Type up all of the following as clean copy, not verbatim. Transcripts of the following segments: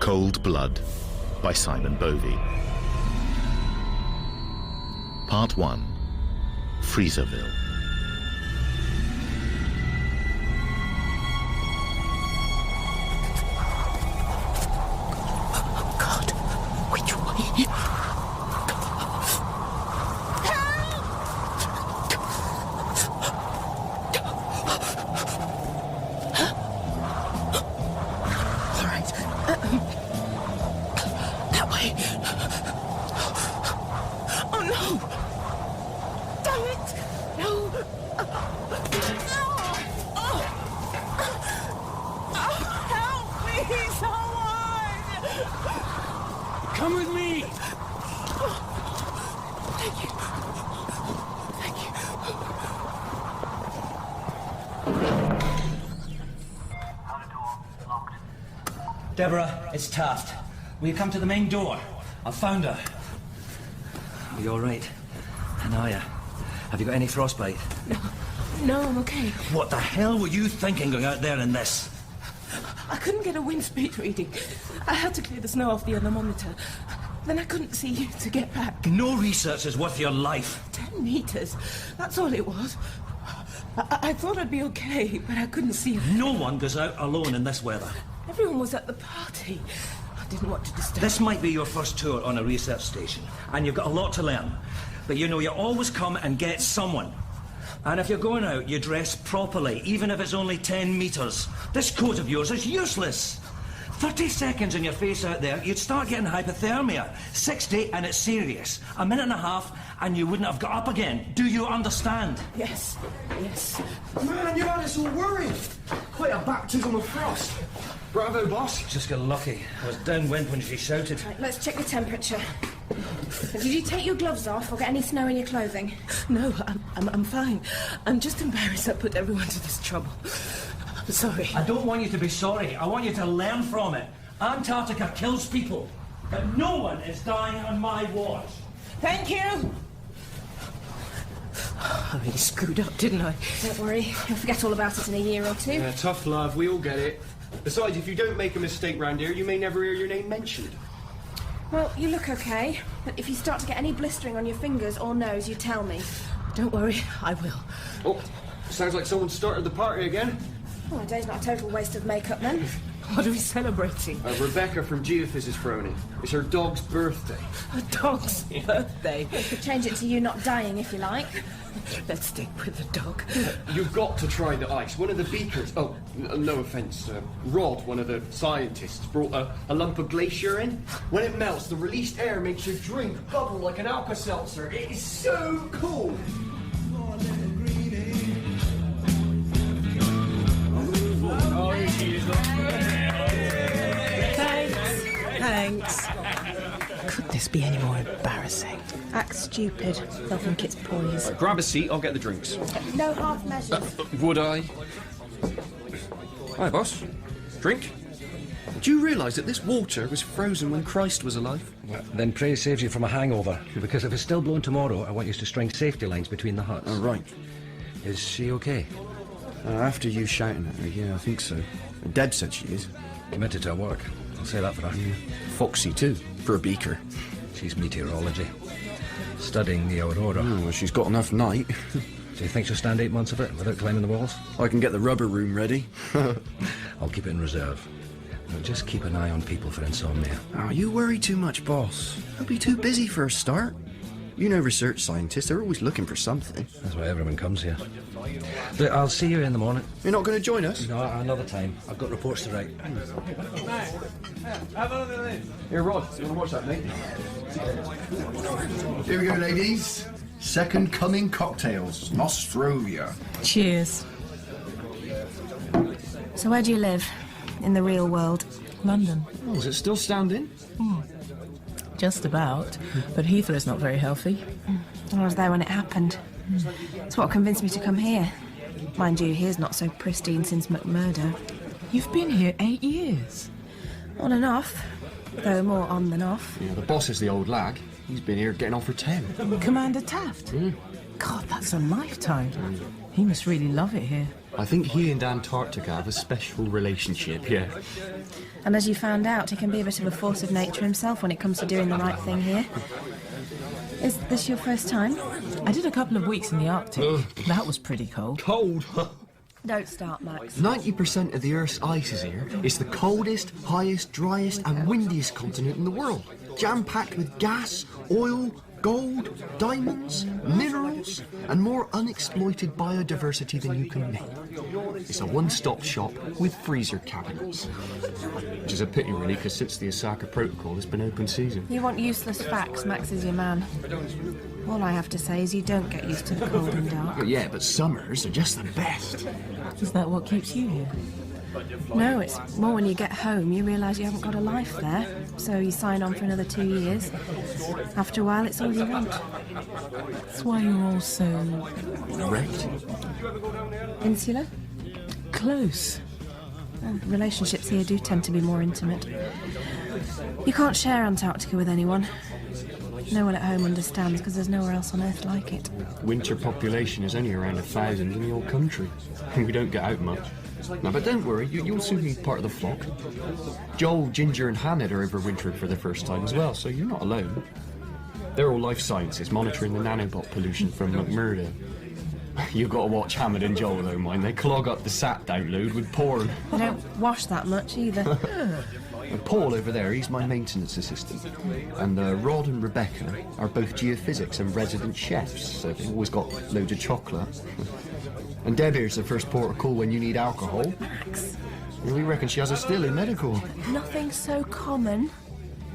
Cold Blood by Simon Bovey. Part 1. Freezerville. Oh God, which way? Come with me! Thank you. Thank you. Deborah, it's Taft. Will you come to the main door? I've found her. Are you all right? Anaya, have you got any frostbite? No, I'm okay. What the hell were you thinking going out there in this? I couldn't get a wind speed reading. I had to clear the snow off the anemometer. Then I couldn't see you to get back. No research is worth your life. 10 metres. That's all it was. I thought I'd be okay, but I couldn't see you. No one goes out alone in this weather. Everyone was at the party. I didn't want to disturb. This might be your first tour on a research station, and you've got a lot to learn. But you know, you always come and get someone. And if you're going out, you dress properly, even if it's only 10 metres. This coat of yours is useless. 30 seconds in your face out there, you'd start getting hypothermia. 60 and it's serious. A minute and a half and you wouldn't have got up again. Do you understand? Yes, yes. Man, you had us all worried. Quite a baptism of frost. Bravo, boss. Just got lucky. I was downwind when she shouted. Right, let's check the temperature. Did you take your gloves off or get any snow in your clothing? No, I'm fine. I'm just embarrassed I put everyone to this trouble. I'm sorry. I don't want you to be sorry. I want you to learn from it. Antarctica kills people, but no one is dying on my watch. Thank you! I really screwed up, didn't I? Don't worry, you'll forget all about it in a year or two. Yeah, tough love, we all get it. Besides, if you don't make a mistake round here, you may never hear your name mentioned. Well, you look okay, but if you start to get any blistering on your fingers or nose, you tell me. Don't worry, I will. Oh, sounds like someone started the party again. Oh, a day's not a total waste of makeup then. What are we celebrating? Rebecca from Geophys is phoning. It's her dog's birthday. A dog's birthday. We could change it to you not dying if you like. Let's stick with the dog. You've got to try the ice. One of the beakers, no offence, Rod, one of the scientists, brought a lump of glacier in. When it melts, the released air makes your drink bubble like an Alka-Seltzer. It is so cool. Thanks. Could this be any more embarrassing? Act stupid. They'll think it's poise. Grab a seat, I'll get the drinks. No half measures. Would I? Hi, boss. Drink? Do you realise that this water was frozen when Christ was alive? Well, then pray saves you from a hangover, because if it's still blowing tomorrow, I want you to string safety lines between the huts. Oh, right. Is she okay? After you shouting at her, yeah, I think so. Deb said she is. Committed to her work. I'll say that for her. Yeah. Foxy, too, for a beaker. She's meteorology. Studying the aurora. Oh, well, she's got enough night. Do you think she'll stand 8 months of it without climbing the walls? I can get the rubber room ready. I'll keep it in reserve. But just keep an eye on people for insomnia. Oh, you worry too much, boss. I'll be too busy for a start. You know research scientists, they're always looking for something. That's why everyone comes here. Look, I'll see you in the morning. You're not going to join us? No, another time. I've got reports to write. Here, Rod, you want to watch that, mate? Here we go, ladies. Second coming cocktails, Nostrovia. Cheers. So where do you live? In the real world? London. Oh, is it still standing? Just about. But Heathrow's not very healthy. I was there when it happened. It's what convinced me to come here. Mind you, here's not so pristine since McMurdo. You've been here 8 years. On and off, though more on than off. Yeah, the boss is the old lag. He's been here getting on for 10. Commander Taft? God, that's a lifetime. He must really love it here. I think he and Antarctica have a special relationship, yeah. And as you found out, he can be a bit of a force of nature himself when it comes to doing the right thing here. Is this your first time? I did a couple of weeks in the Arctic. That was pretty cold. Cold? Don't start, Max. 90% of the Earth's ice is here. It's the coldest, highest, driest and windiest continent in the world. Jam-packed with gas, oil, gold, diamonds, minerals, and more unexploited biodiversity than you can name. It's a one-stop shop with freezer cabinets. Which is a pity, really, because since the Osaka Protocol, it's been open season. You want useless facts, Max is your man. All I have to say is you don't get used to the cold and dark. Yeah, but summers are just the best. Is that what keeps you here? No, it's more when you get home, you realise you haven't got a life there. So you sign on for another 2 years. After a while, it's all you want. That's why you're all so... Correct. Insular? close. Relationships here do tend to be more intimate. You can't share Antarctica with anyone. No one at home understands because there's nowhere else on Earth like it. Winter population is only around 1,000 in the whole country. We don't get out much. No, but don't worry, you'll soon be part of the flock. Joel, Ginger and Hannah are overwintering for the first time as well, so you're not alone. They're all life sciences, monitoring the nanobot pollution from McMurdo. You've got to watch Hammond and Joel though, mind. They clog up the SAT download with porn. They don't wash that much either. And Paul over there, he's my maintenance assistant. And Rod and Rebecca are both geophysics and resident chefs, so they've always got loads of chocolate. And Debbie's the first port of call when you need alcohol. Max. We reckon she has a still in medical. Nothing so common.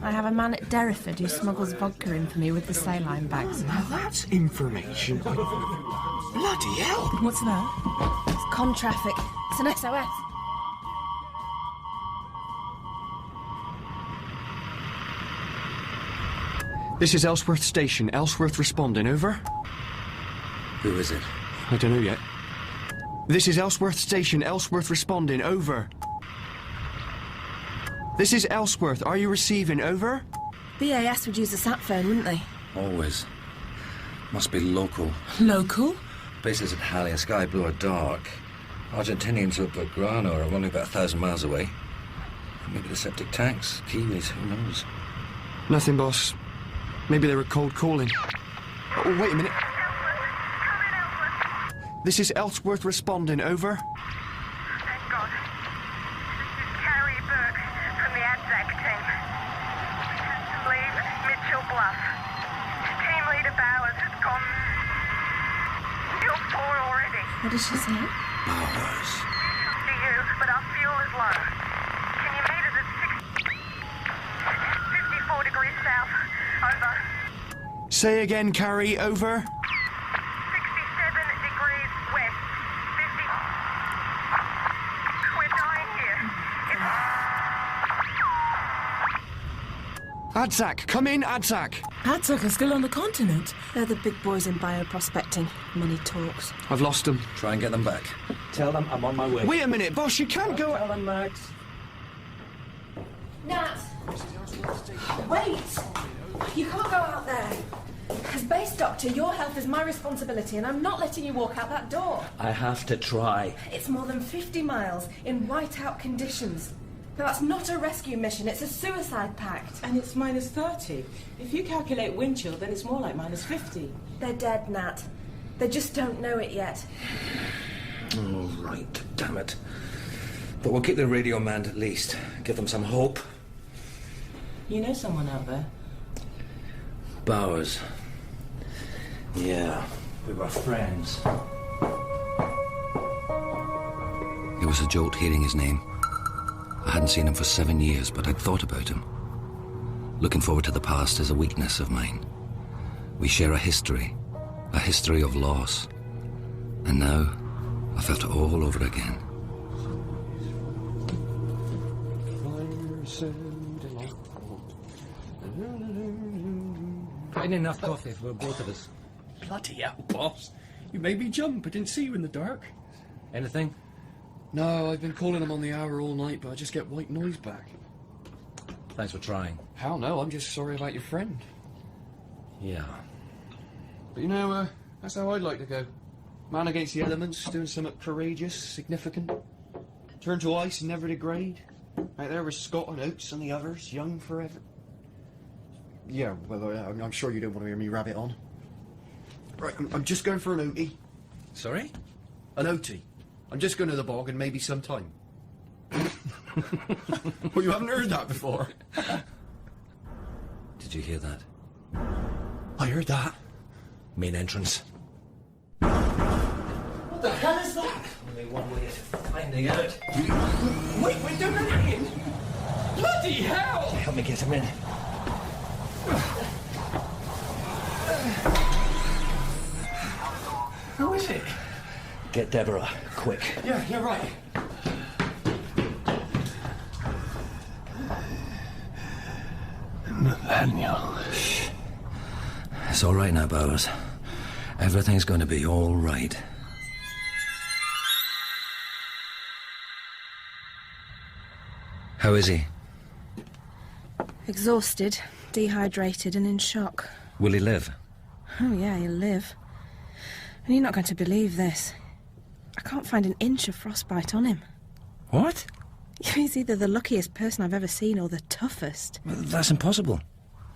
I have a man at Derriford who smuggles vodka in for me with the saline bags. Now that's information. Bloody hell! What's that? It's con traffic. It's an SOS. This is Ellsworth Station. Ellsworth responding, over. Who is it? I don't know yet. This is Ellsworth Station. Ellsworth responding, over. This is Ellsworth. Are you receiving, over? BAS would use a sat phone, wouldn't they? Always. Must be local. Local? Bases at Halle, sky blue or dark. Argentinians up at Grano are only about 1,000 miles away. Maybe the septic tanks, Kiwis, who knows? Nothing, boss. Maybe they were cold calling. Oh, wait a minute. This is Ellsworth responding, over. Thank God. This is Carrie Burke from the ADZAC team. Leave Mitchell Bluff. Team leader Bowers has gone. You're poor already. What did she say? Bowers. To you, but our fuel is low. Can you meet us at 54 degrees south? Over. Say again, Carrie, over. 67 degrees west. 50. We're dying here. ADZAC, come in, ADZAC. ADZAC are still on the continent. They're the big boys in bioprospecting. Money talks. I've lost them. Try and get them back. Tell them I'm on my way. Wait a minute, boss, you can't go... Tell them, Max. Nat! Wait! You can't go out there. As base doctor, your health is my responsibility, and I'm not letting you walk out that door. I have to try. It's more than 50 miles in whiteout conditions. Now, that's not a rescue mission, it's a suicide pact. And it's minus 30. If you calculate wind chill, then it's more like minus 50. They're dead, Nat. They just don't know it yet. Oh, right. Damn it. But we'll keep the radio manned at least. Give them some hope. You know someone out there? Bowers. Yeah, we were friends. It was a jolt hearing his name. I hadn't seen him for 7 years, but I'd thought about him. Looking forward to the past is a weakness of mine. We share a history of loss. And now, I felt it all over again. Put in enough coffee for both of us. Bloody hell, boss. You made me jump. I didn't see you in the dark. Anything? No, I've been calling him on the hour all night, but I just get white noise back. Thanks for trying. Hell no, I'm just sorry about your friend. Yeah. But you know, that's how I'd like to go. Man against the elements, doing something courageous, significant. Turn to ice and never degrade. Right there was Scott and Oates and the others, young forever. Yeah, well, I'm sure you don't want to hear me rabbit on. Right, I'm just going for an OT. Sorry? An OT. I'm just going to the bog and maybe some time. Well, you haven't heard that before. Did you hear that? I heard that. Main entrance. What the hell is that? Only one way of finding out. Wait, don't let it in! Bloody hell! Help me get him in. Who is it? Get Deborah, quick. Yeah, right. Nathaniel. It's all right now, Bowers. Everything's going to be all right. How is he? Exhausted, dehydrated and in shock. Will he live? Oh yeah, he'll live. And you're not going to believe this. I can't find an inch of frostbite on him. What? He's either the luckiest person I've ever seen or the toughest. Well, that's impossible.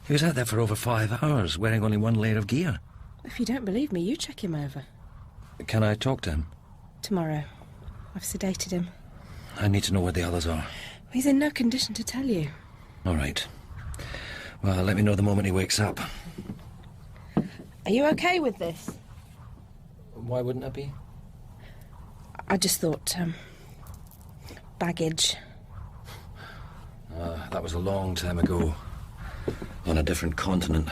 He was out there for over 5 hours, wearing only one layer of gear. If you don't believe me, you check him over. Can I talk to him? Tomorrow. I've sedated him. I need to know where the others are. He's in no condition to tell you. All right. Well, let me know the moment he wakes up. Are you okay with this? Why wouldn't I be? I just thought, baggage. That was a long time ago. On a different continent.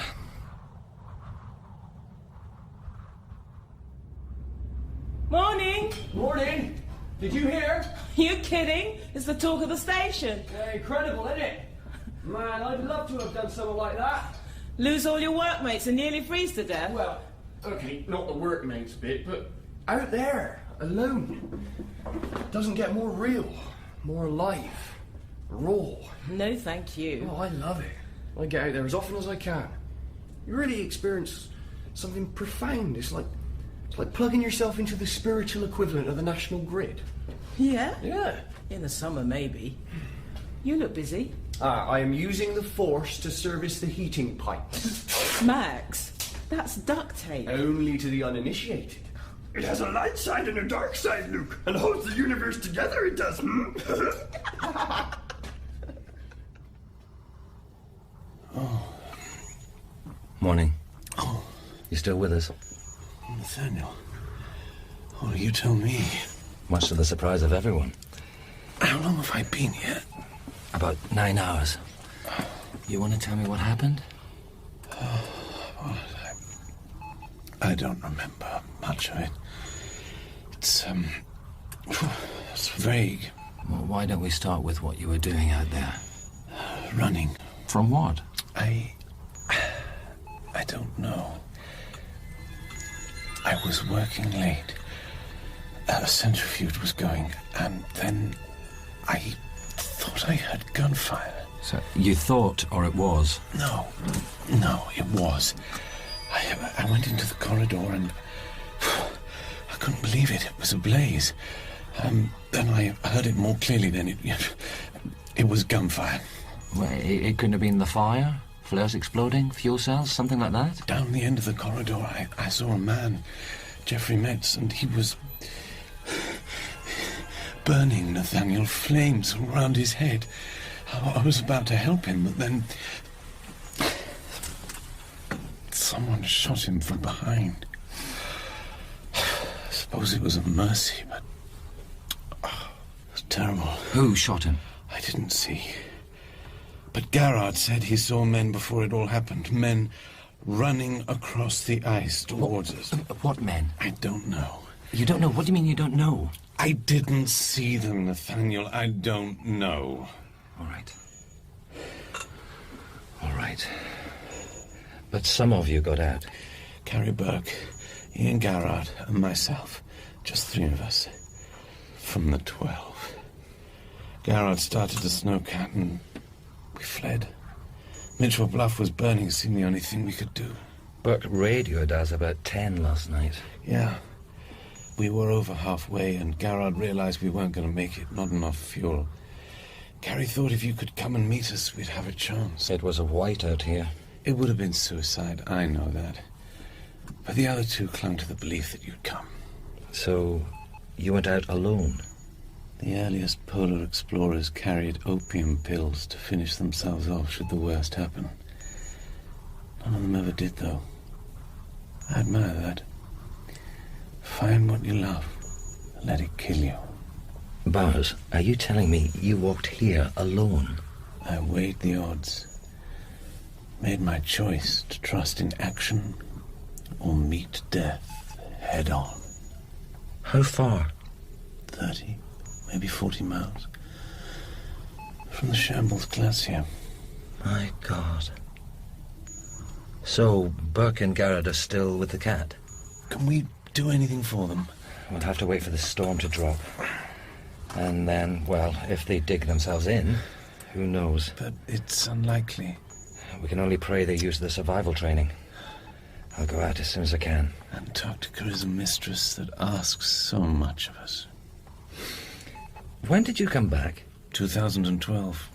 Morning! Morning! Did you hear? You kidding? It's the talk of the station. Yeah, incredible, isn't it? Man, I'd love to have done something like that. Lose all your workmates and nearly freeze to death? Well, okay, not the workmates bit, but out there, alone. Doesn't get more real, more alive, raw. No, thank you. Oh, I love it. I get out there as often as I can. You really experience something profound. It's like plugging yourself into the spiritual equivalent of the national grid. Yeah? Yeah. In the summer, maybe. You look busy. I am using the force to service the heating pipes. Max, that's duct tape. Only to the uninitiated. It has a light side and a dark side, Luke, and holds the universe together, it does. Morning. Oh. You still with us? Nathaniel. Oh, you tell me. Much to the surprise of everyone. How long have I been here? About 9 hours. You want to tell me what happened? Well, I don't remember much of it. It's vague. Well, why don't we start with what you were doing out there? Running. From what? I don't know. I was working late. A centrifuge was going, and then I thought I heard gunfire. So you thought, or it was? No, it was. I went into the corridor and I couldn't believe it. It was ablaze. Then I heard it more clearly. Then it was gunfire. Well, it couldn't have been the fire? Flares exploding? Fuel cells? Something like that? Down the end of the corridor, I saw a man, Jeffrey Metz, and he was burning Nathaniel, flames around his head. I was about to help him, but then someone shot him from behind. I suppose it was a mercy, but it was terrible. Who shot him? I didn't see. But Garrard said he saw men before it all happened. Men running across the ice towards us. What men? I don't know. You don't know? What do you mean you don't know? I didn't see them, Nathaniel. I don't know. All right. All right. But some of you got out. Carrie Burke, Ian Garrard, and myself. Just 3 of us. From the 12. Garrard started the snowcat and we fled. Mitchell Bluff was burning, seemed the only thing we could do. Burke radioed us about 10 last night. Yeah. We were over halfway, and Garrard realized we weren't going to make it. Not enough fuel. Gary thought if you could come and meet us, we'd have a chance. It was a whiteout here. It would have been suicide, I know that. But the other two clung to the belief that you'd come. So, you went out alone? The earliest polar explorers carried opium pills to finish themselves off should the worst happen. None of them ever did, though. I admire that. Find what you love, and let it kill you. Bowers, are you telling me you walked here alone? I weighed the odds. Made my choice to trust in action or meet death head on. How far? 30, maybe 40 miles. From the Shambles Glacier. My God. So, Burke and Garrett are still with the cat? Can we do anything for them? We'll have to wait for the storm to drop. And then, well, if they dig themselves in, who knows? But it's unlikely. We can only pray they use the survival training. I'll go out as soon as I can. Antarctica is a mistress that asks so much of us. When did you come back? 2012.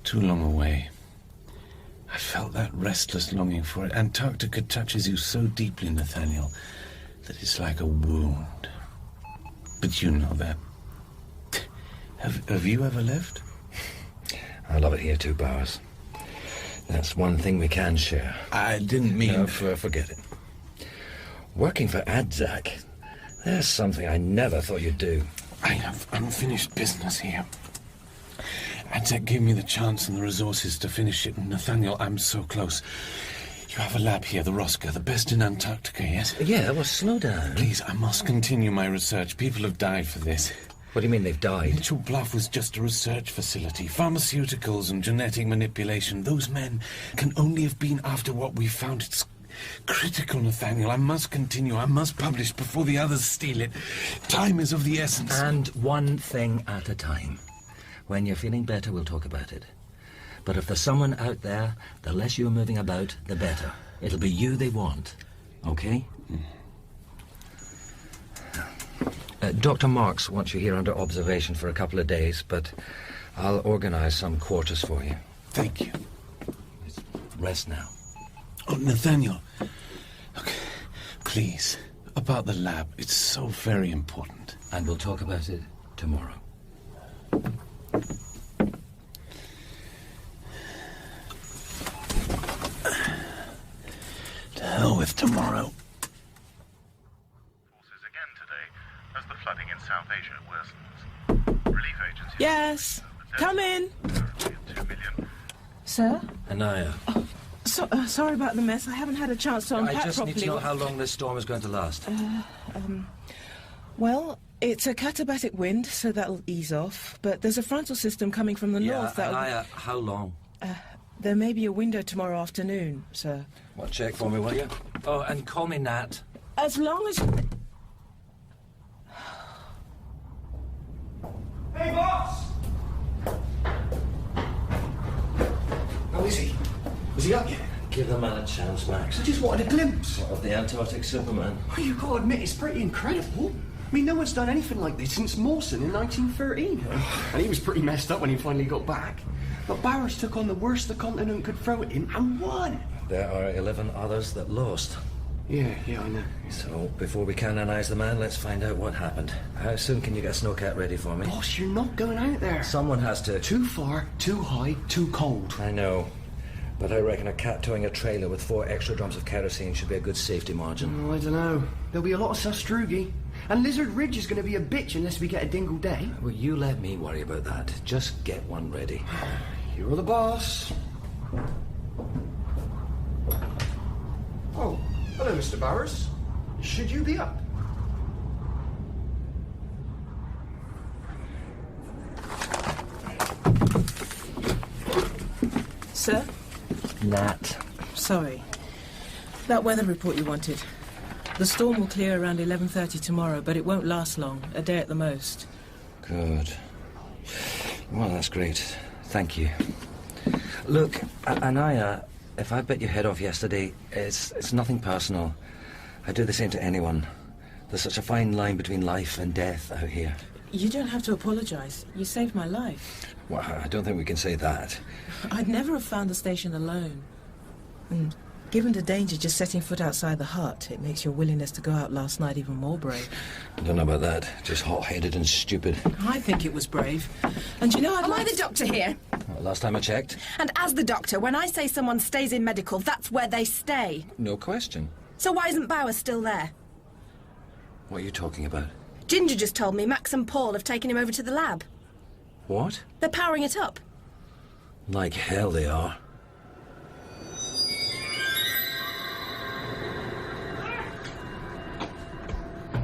Too long away. I felt that restless longing for it. Antarctica touches you so deeply, Nathaniel, that it's like a wound. But you know that. Have you ever left? I love it here too, Bowers. That's one thing we can share. I didn't mean... No, forget it. Working for Adzak, there's something I never thought you'd do. I have unfinished business here. Adzak gave me the chance and the resources to finish it, and Nathaniel, I'm so close. You have a lab here, the Rosca, the best in Antarctica, yes? Yeah, well, slow down. Please, I must continue my research. People have died for this. What do you mean they've died? Mitchell Bluff was just a research facility. Pharmaceuticals and genetic manipulation. Those men can only have been after what we found. It's critical, Nathaniel. I must continue. I must publish before the others steal it. Time is of the essence. And one thing at a time. When you're feeling better, we'll talk about it. But if there's someone out there, the less you're moving about, the better. It'll be you they want. Okay? Dr. Marx wants you here under observation for a couple of days, but I'll organize some quarters for you. Thank you. Rest now. Oh, Nathaniel. Look, please, about the lab. It's so very important. And we'll talk about it tomorrow. To hell with tomorrow. Forces again today as the flooding in South Asia worsens. Relief agencies... Yes, come in. 2 million. Sir? Anaya. Oh, sorry about the mess. I haven't had a chance to unpack I just properly. need to know how long this storm is going to last. Well, it's a katabatic wind, so that'll ease off. But there's a frontal system coming from the north that'll... Anaya, how long? There may be a window tomorrow afternoon, sir. Well, check for me, will you? Oh, and call me Nat. As long as... Hey, boss! How is he? Was he up yet? Give the man a chance, Max. I just wanted a glimpse. Of the Antarctic Superman. Well, you've got to admit, it's pretty incredible. I mean, no one's done anything like this since Mawson in 1913. And he was pretty messed up when he finally got back. But Bowers took on the worst the continent could throw at him and won. There are 11 others that lost. Yeah, I know. So, before we canonize the man, let's find out what happened. How soon can you get Snowcat ready for me? Boss, you're not going out there. Someone has to. Too far, too high, too cold. I know. But I reckon a cat towing a trailer with 4 extra drums of kerosene should be a good safety margin. Oh, I don't know. There'll be a lot of sastrugi. And Lizard Ridge is going to be a bitch unless we get a dingle day. Well, you let me worry about that. Just get one ready. You're the boss. Oh, hello, Mr. Bowers. Should you be up? Sir? Nat. Sorry. That weather report you wanted. The storm will clear around 11:30 tomorrow, but it won't last long. A day at the most. Good. Well, that's great. Thank you. Look, Anaya, if I bit your head off yesterday, it's nothing personal. I do the same to anyone. There's such a fine line between life and death out here. You don't have to apologise. You saved my life. Well, I don't think we can say that. I'd never have found the station alone. And given the danger just setting foot outside the hut, it makes your willingness to go out last night even more brave. I don't know about that. Just hot-headed and stupid. I think it was brave. And you know, Am I the doctor here? Well, last time I checked. And as the doctor, when I say someone stays in medical, that's where they stay. No question. So why isn't Bowers still there? What are you talking about? Ginger just told me Max and Paul have taken him over to the lab. What? They're powering it up. Like hell they are.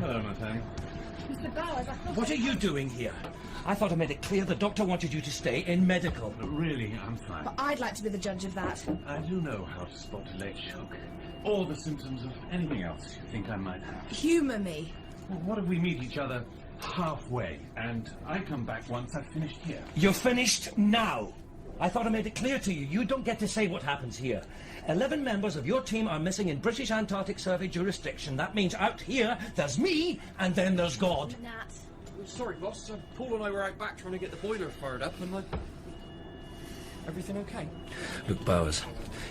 Hello, my friend. Mr. Bowers, What are you doing here? I thought I made it clear the doctor wanted you to stay in medical. But really, I'm fine. But I'd like to be the judge of that. I do know how to spot a late shock. Or the symptoms of anything else you think I might have. Humour me. Well, what if we meet each other halfway, and I come back once I've finished here? You're finished now. I thought I made it clear to you. You don't get to say what happens here. 11 members of your team are missing in British Antarctic Survey jurisdiction. That means out here, there's me, and then there's God. Nat. Sorry, boss. Paul and I were out back trying to get the boiler fired up, and everything okay? Look, Bowers,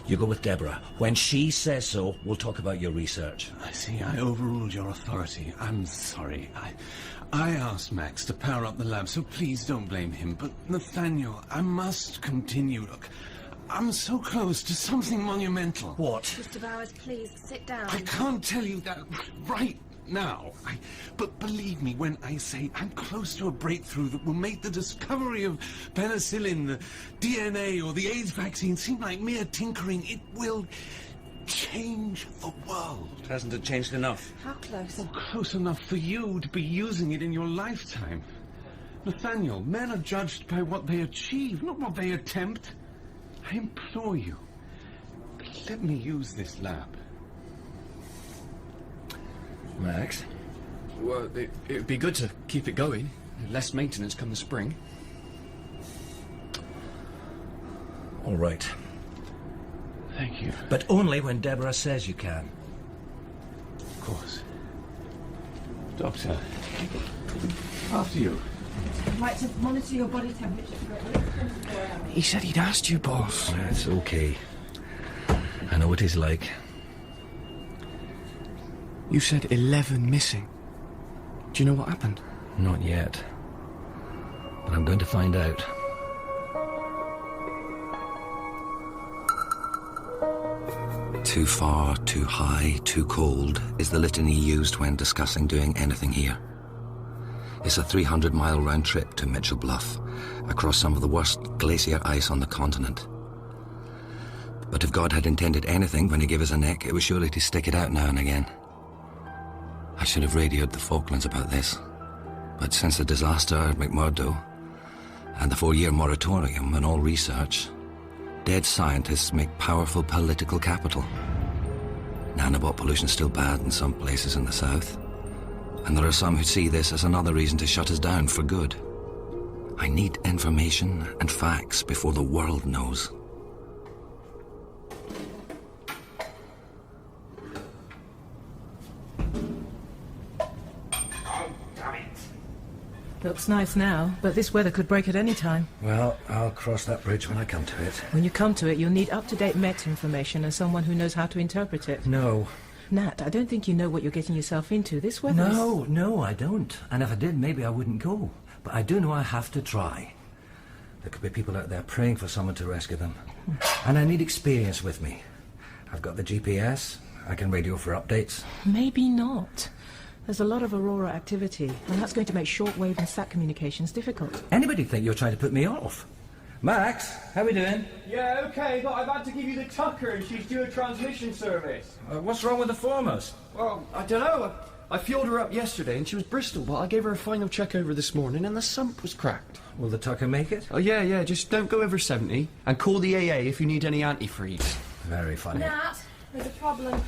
you go with Deborah. When she says so, we'll talk about your research. I see. I overruled your authority. I'm sorry. I asked Max to power up the lab, so please don't blame him. But, Nathaniel, I must continue. Look, I'm so close to something monumental. What? Mr. Bowers, please, sit down. I can't tell you that right now. But believe me when I say I'm close to a breakthrough that will make the discovery of penicillin, the DNA, or the AIDS vaccine seem like mere tinkering. It will change the world. Hasn't it changed enough? How close? Well, close enough for you to be using it in your lifetime. Nathaniel, men are judged by what they achieve, not what they attempt. I implore you, let me use this lab. Max? Well, it'd be good to keep it going. Less maintenance come the spring. All right. Thank you. But only when Deborah says you can. Of course. Doctor, after you. I'd like to monitor your body temperature for at least 24 hours. He said he'd asked you, boss. That's okay. I know what he's like. You said 11 missing. Do you know what happened? Not yet. But I'm going to find out. Too far, too high, too cold is the litany used when discussing doing anything here. It's a 300-mile round trip to Mitchell Bluff, across some of the worst glacier ice on the continent. But if God had intended anything when he gave us a neck, it was surely to stick it out now and again. I should have radioed the Falklands about this, but since the disaster at McMurdo and the 4-year moratorium on all research, dead scientists make powerful political capital. Nanobot pollution's still bad in some places in the south, and there are some who see this as another reason to shut us down for good. I need information and facts before the world knows. Looks nice now, but this weather could break at any time. Well, I'll cross that bridge when I come to it. When you come to it, you'll need up-to-date Met information and someone who knows how to interpret it. No. Nat, I don't think you know what you're getting yourself into. This weather No, I don't. And if I did, maybe I wouldn't go. But I do know I have to try. There could be people out there praying for someone to rescue them. And I need experience with me. I've got the GPS. I can radio for updates. Maybe not. There's a lot of aurora activity, and that's going to make shortwave and sat communications difficult. Anybody think you're trying to put me off? Max, how we doing? Yeah, okay, but I've had to give you the Tucker and she's due a transmission service. What's wrong with the Foremost? Well, I don't know. I fueled her up yesterday and she was Bristol, but I gave her a final check over this morning and the sump was cracked. Will the Tucker make it? Oh, yeah, just don't go over 70 and call the AA if you need any antifreeze. Very funny. Nat, there's a problem.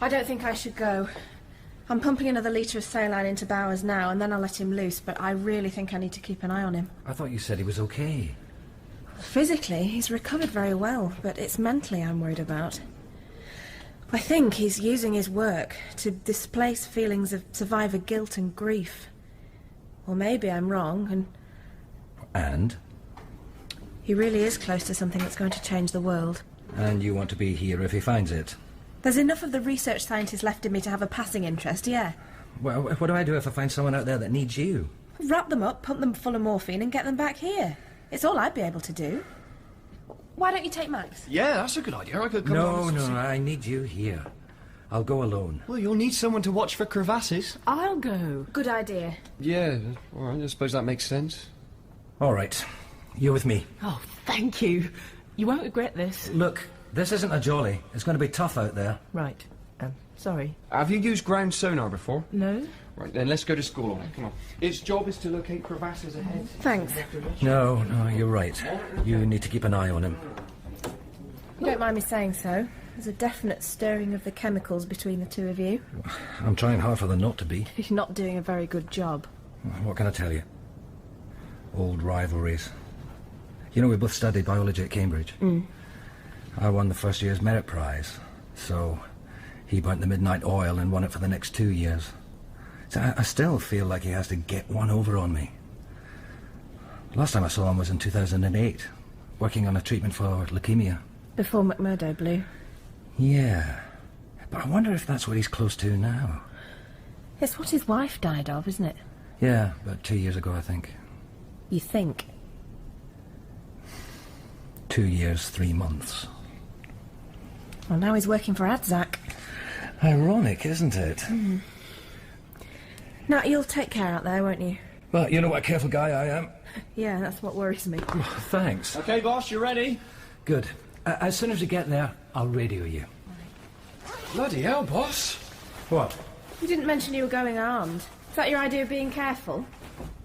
I don't think I should go. I'm pumping another litre of saline into Bowers now, and then I'll let him loose, but I really think I need to keep an eye on him. I thought you said he was okay. Physically, he's recovered very well, but it's mentally I'm worried about. I think he's using his work to displace feelings of survivor guilt and grief. Or maybe I'm wrong, And? he really is close to something that's going to change the world. And you want to be here if he finds it? There's enough of the research scientist left in me to have a passing interest, yeah. Well, what do I do if I find someone out there that needs you? Wrap them up, pump them full of morphine and get them back here. It's all I'd be able to do. Why don't you take Max? Yeah, that's a good idea. I could come along. No, I need you here. I'll go alone. Well, you'll need someone to watch for crevasses. I'll go. Good idea. Yeah, all right, I suppose that makes sense. All right. You're with me. Oh, thank you. You won't regret this. Look, this isn't a jolly. It's going to be tough out there. Right. Sorry. Have you used ground sonar before? No? Right, then let's go to school on it. Come on. Its job is to locate crevasses ahead. Thanks. No, you're right. You need to keep an eye on him. You don't mind me saying so. There's a definite stirring of the chemicals between the two of you. I'm trying hard for there not to be. You're not doing a very good job. What can I tell you? Old rivalries. You know, we both studied biology at Cambridge. I won the first year's merit prize, so he burnt the midnight oil and won it for the next 2 years. So I still feel like he has to get one over on me. Last time I saw him was in 2008, working on a treatment for leukemia. Before McMurdo blew. Yeah, but I wonder if that's what he's close to now. It's what his wife died of, isn't it? Yeah, about 2 years ago, I think. You think? 2 years, 3 months. Well, now he's working for Adzak. Ironic, isn't it? Now, you'll take care out there, won't you? Well, you know what a careful guy I am. Yeah, that's what worries me. Thanks. Okay, boss, you ready? Good. As soon as we get there, I'll radio you. Bloody hell, boss. What? You didn't mention you were going armed. Is that your idea of being careful?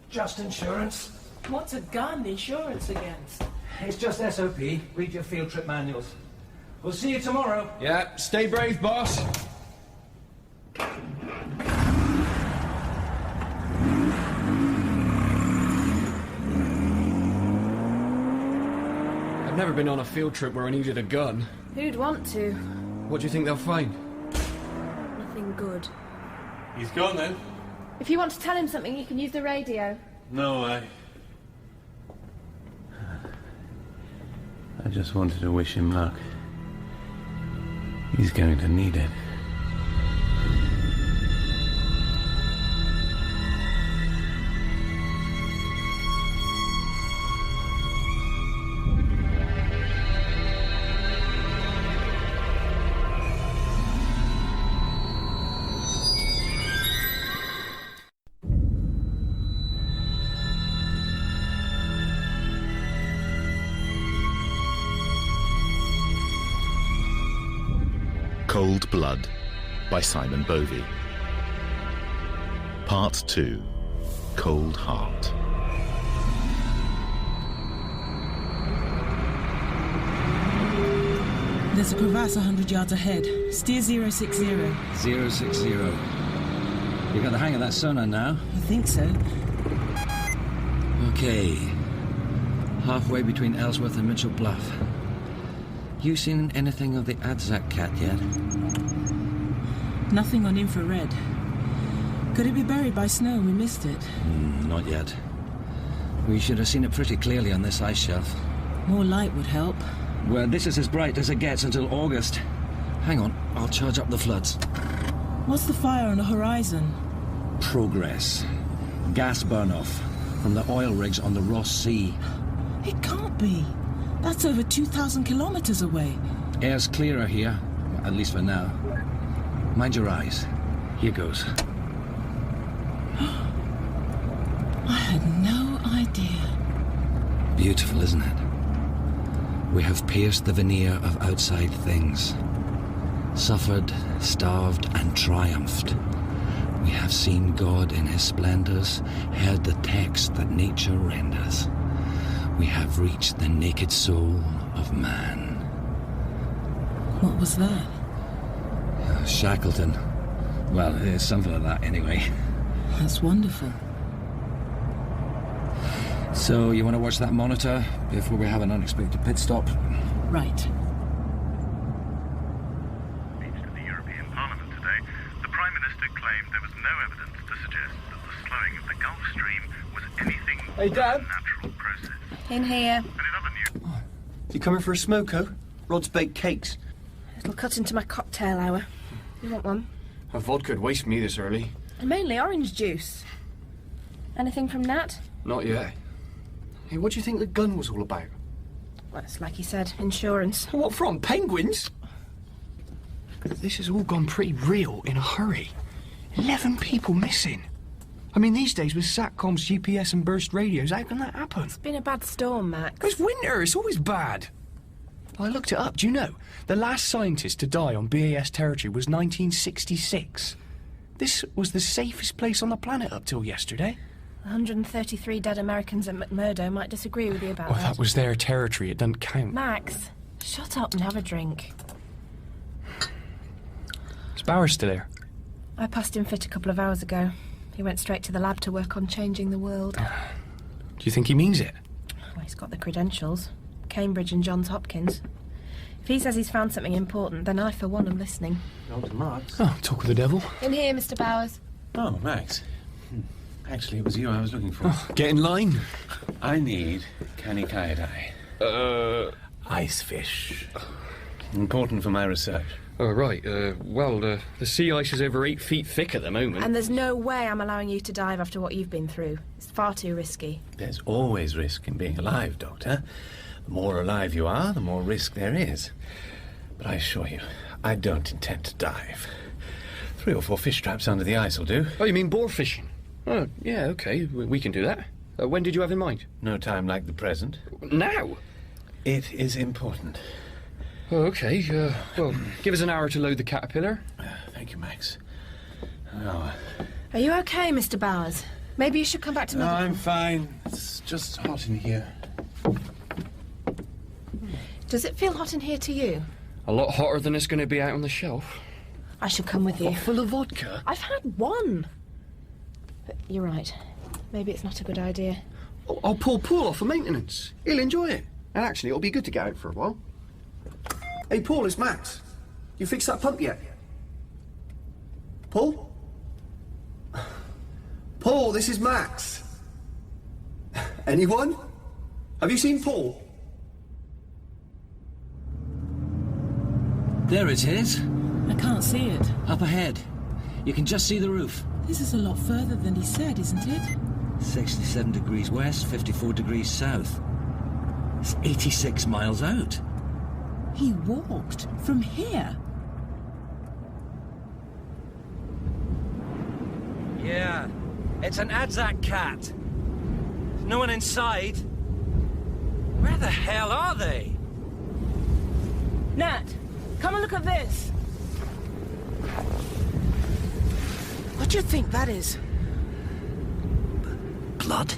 Just insurance. What's a gun insurance against? It's just SOP. Read your field trip manuals. We'll see you tomorrow. Yeah, stay brave, boss. I've never been on a field trip where I needed a gun. Who'd want to? What do you think they'll find? Nothing good. He's gone then? If you want to tell him something, you can use the radio. No, I just wanted to wish him luck. He's going to need it. Cold Blood by Simon Bovey. Part 2. Cold Heart. There's a crevasse 100 yards ahead. Steer 060. 060. You got the hang of that sonar now? I think so. Okay. Halfway between Ellsworth and Mitchell Bluff. You seen anything of the Adzak cat yet? Nothing on infrared. Could it be buried by snow and we missed it? Not yet. We should have seen it pretty clearly on this ice shelf. More light would help. Well, this is as bright as it gets until August. Hang on, I'll charge up the floods. What's the fire on the horizon? Progress. Gas burn-off from the oil rigs on the Ross Sea. It can't be. That's over 2,000 kilometers away. Air's clearer here, at least for now. Mind your eyes. Here goes. I had no idea. Beautiful, isn't it? We have pierced the veneer of outside things. Suffered, starved, and triumphed. We have seen God in his splendors, heard the text that nature renders. We have reached the naked soul of man. What was that? Shackleton. Well, it's something like that anyway. That's wonderful. So, you want to watch that monitor before we have an unexpected pit stop? Right. Reached the Antarctic claimed there was no evidence to suggest that the slowing of the Gulf Stream was anything more Hey, Dad. than a natural process. In here. And in other news... You coming for a smoko? Rod's baked cakes. It'll cut into my cocktail hour. You want one? A vodka'd waste me this early. And mainly orange juice. Anything from Nat? Not yet. Hey, what do you think the gun was all about? Well, it's like he said, insurance. What from? Penguins? This has all gone pretty real in a hurry. 11 people missing. I mean, these days with SATCOMs, GPS and burst radios, how can that happen? It's been a bad storm, Max. It's winter, it's always bad. I looked it up, do you know? The last scientist to die on BAS territory was 1966. This was the safest place on the planet up till yesterday. 133 dead Americans at McMurdo might disagree with you about Well, that was their territory, it doesn't count. Max, shut up and have a drink. Is Bowers still here? I passed him fit a couple of hours ago. He went straight to the lab to work on changing the world. Do you think he means it? Well, he's got the credentials. Cambridge and Johns Hopkins. If he says he's found something important, then I, for one, am listening. Oh, talk of the devil. In here, Mr. Bowers. Oh, Max. Actually, it was you I was looking for. Oh, get in line. I need Canicaidae. Ice fish. Important for my research. Oh, right. Well, the sea ice is over 8 feet thick at the moment. And there's no way I'm allowing you to dive after what you've been through. It's far too risky. There's always risk in being alive, Doctor. The more alive you are, the more risk there is. But I assure you, I don't intend to dive. 3 or 4 fish traps under the ice will do. Oh, you mean bore fishing? Oh, yeah, OK. We can do that. When did you have in mind? No time like the present. Now? It is important. Oh, OK. Well, give us an hour to load the caterpillar. Thank you, Max. An hour. Are you OK, Mr. Bowers? Maybe you should come back to No, medical. I'm fine. It's just hot in here. Does it feel hot in here to you? A lot hotter than it's going to be out on the shelf. I should come with you. Full of vodka? I've had one. But you're right. Maybe it's not a good idea. I'll pull Paul off for maintenance. He'll enjoy it. And actually, it'll be good to get out for a while. Hey, Paul, it's Max. You fixed that pump yet? Paul? Paul, this is Max. Anyone? Have you seen Paul? There it is. I can't see it. Up ahead. You can just see the roof. This is a lot further than he said, isn't it? 67 degrees west, 54 degrees south. It's 86 miles out. He walked from here. Yeah, it's an Anzac cat. There's no one inside. Where the hell are they? Nat, come and look at this. What do you think that is? Blood?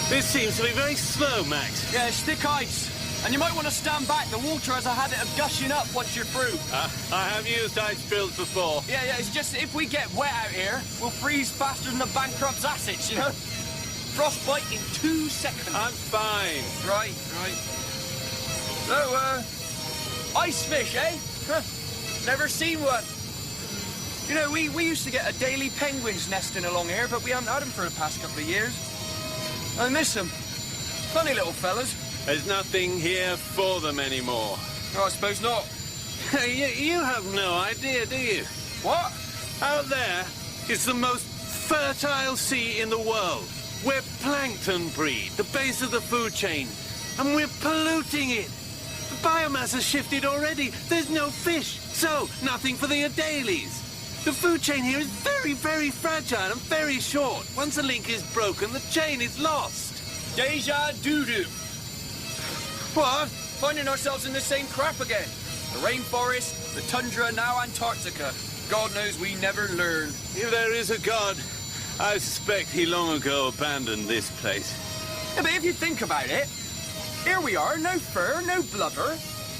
This seems to be very slow, Max. Yeah, it's thick ice. And you might want to stand back. The water has a habit of gushing up once you're through. I have used ice drills before. Yeah, it's just if we get wet out here, we'll freeze faster than the bankrupt's assets, you know? Frostbite in 2 seconds. I'm fine. Right. So, ice fish, eh? Huh. Never seen one. You know, we used to get a daily penguins nesting along here, but we haven't had them for the past couple of years. I miss them. Funny little fellas. There's nothing here for them anymore. Oh, I suppose not. You have no idea, do you? What? Out there is the most fertile sea in the world, where plankton breed, the base of the food chain, and we're polluting it. The biomass has shifted already. There's no fish, so nothing for the adelies. The food chain here is very, very fragile and very short. Once a link is broken, the chain is lost. Deja doo-doo. What? Finding ourselves in the same crap again. The rainforest, the tundra, now Antarctica. God knows we never learn. If there is a God, I suspect he long ago abandoned this place. Yeah, but if you think about it, here we are, no fur, no blubber,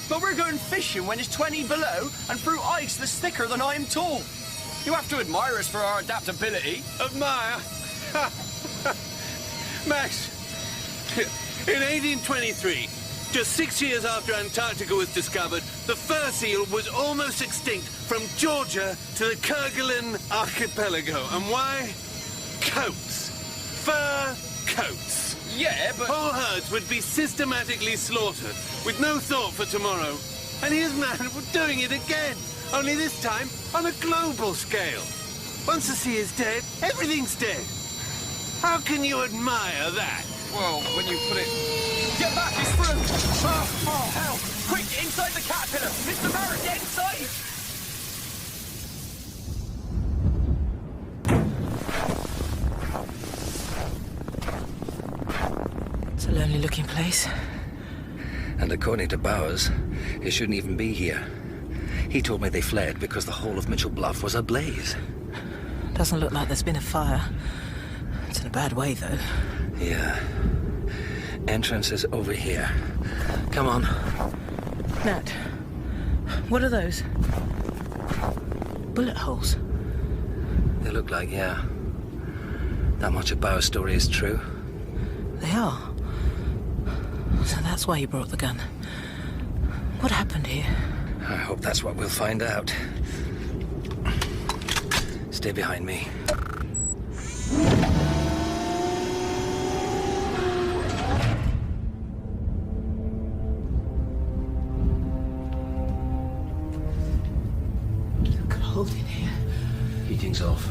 but we're going fishing when it's 20 below and through ice that's thicker than I am tall. You have to admire us for our adaptability. Admire? Max, in 1823, Just 6 years after Antarctica was discovered, the fur seal was almost extinct from Georgia to the Kerguelen archipelago. And why? Coats. Fur coats. Yeah, but... Whole herds would be systematically slaughtered, with no thought for tomorrow. And here's man doing it again, only this time on a global scale. Once the sea is dead, everything's dead. How can you admire that? Well, when you put it... Get back, it's through! Oh, hell! Quick, inside the caterpillar! Mr. Marc, get inside! It's a lonely-looking place. And according to Bowers, it shouldn't even be here. He told me they fled because the whole of Mitchell Bluff was ablaze. Doesn't look like there's been a fire. It's in a bad way, though. Yeah. Entrance is over here. Come on. Nat, what are those? Bullet holes? They look like, yeah. That much of Bowers' story is true. They are. So that's why you brought the gun. What happened here? I hope that's what we'll find out. Stay behind me. Cold in here. Heating's off.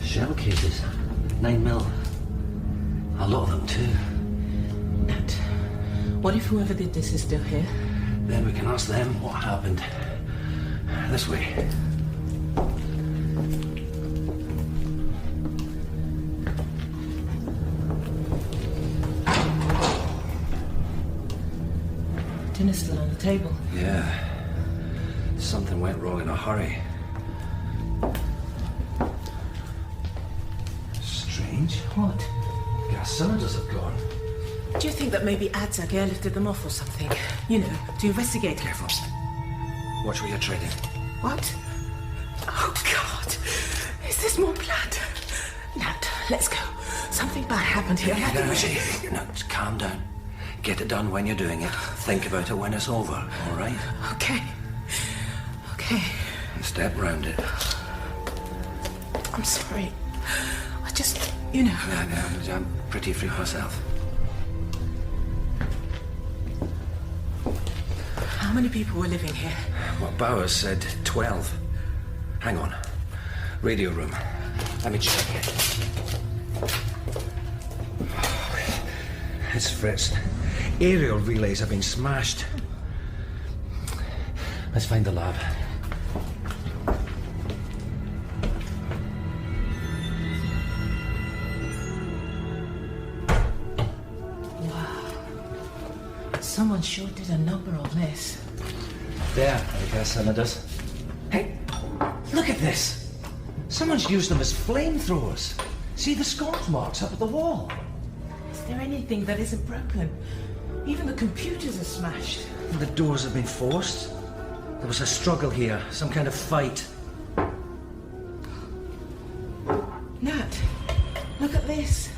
Shell cases. 9mm. A lot of them, too. Nat, what if whoever did this is still here? Then we can ask them what happened. This way. Dinner's still on the table. Yeah. Something went wrong in a hurry. Strange. What? Gas cylinders have gone. Do you think that maybe Adzak airlifted them off or something? You know, to investigate. Careful. Watch where you're treading. What? Oh, God. Is this more planned? Nat, let's go. Something bad happened here. No, just calm down. Get it done when you're doing it. Think about it when it's over, all right? Okay. Okay. Step round it. I'm sorry. I just, you know... I'm pretty freak myself. How many people were living here? What Bowers said, 12. Hang on. Radio room. Let me check it. It's fritzed. Aerial relays have been smashed. Let's find the lab. Someone sure did a number on this. There, the gas cylinders. Hey, look at this. Someone's used them as flamethrowers. See the scorch marks up at the wall. Is there anything that isn't broken? Even the computers are smashed. The doors have been forced. There was a struggle here, some kind of fight. Nat, look at this.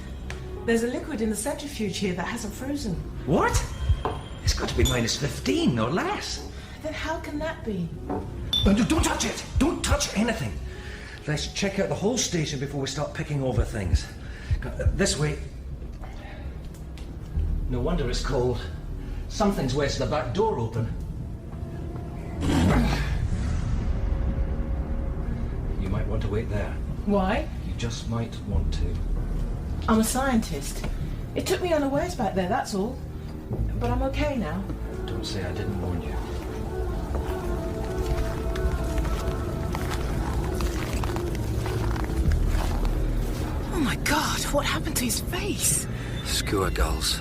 There's a liquid in the centrifuge here that hasn't frozen. What? It's got to be minus 15 or less. Then how can that be? Don't touch it! Don't touch anything! Let's check out the whole station before we start picking over things. This way. No wonder it's cold. Something's wedged the back door open. You might want to wait there. Why? You just might want to. I'm a scientist. It took me unawares back there, that's all. But I'm okay now. Don't say I didn't warn you. Oh my God, what happened to his face? Skua gulls.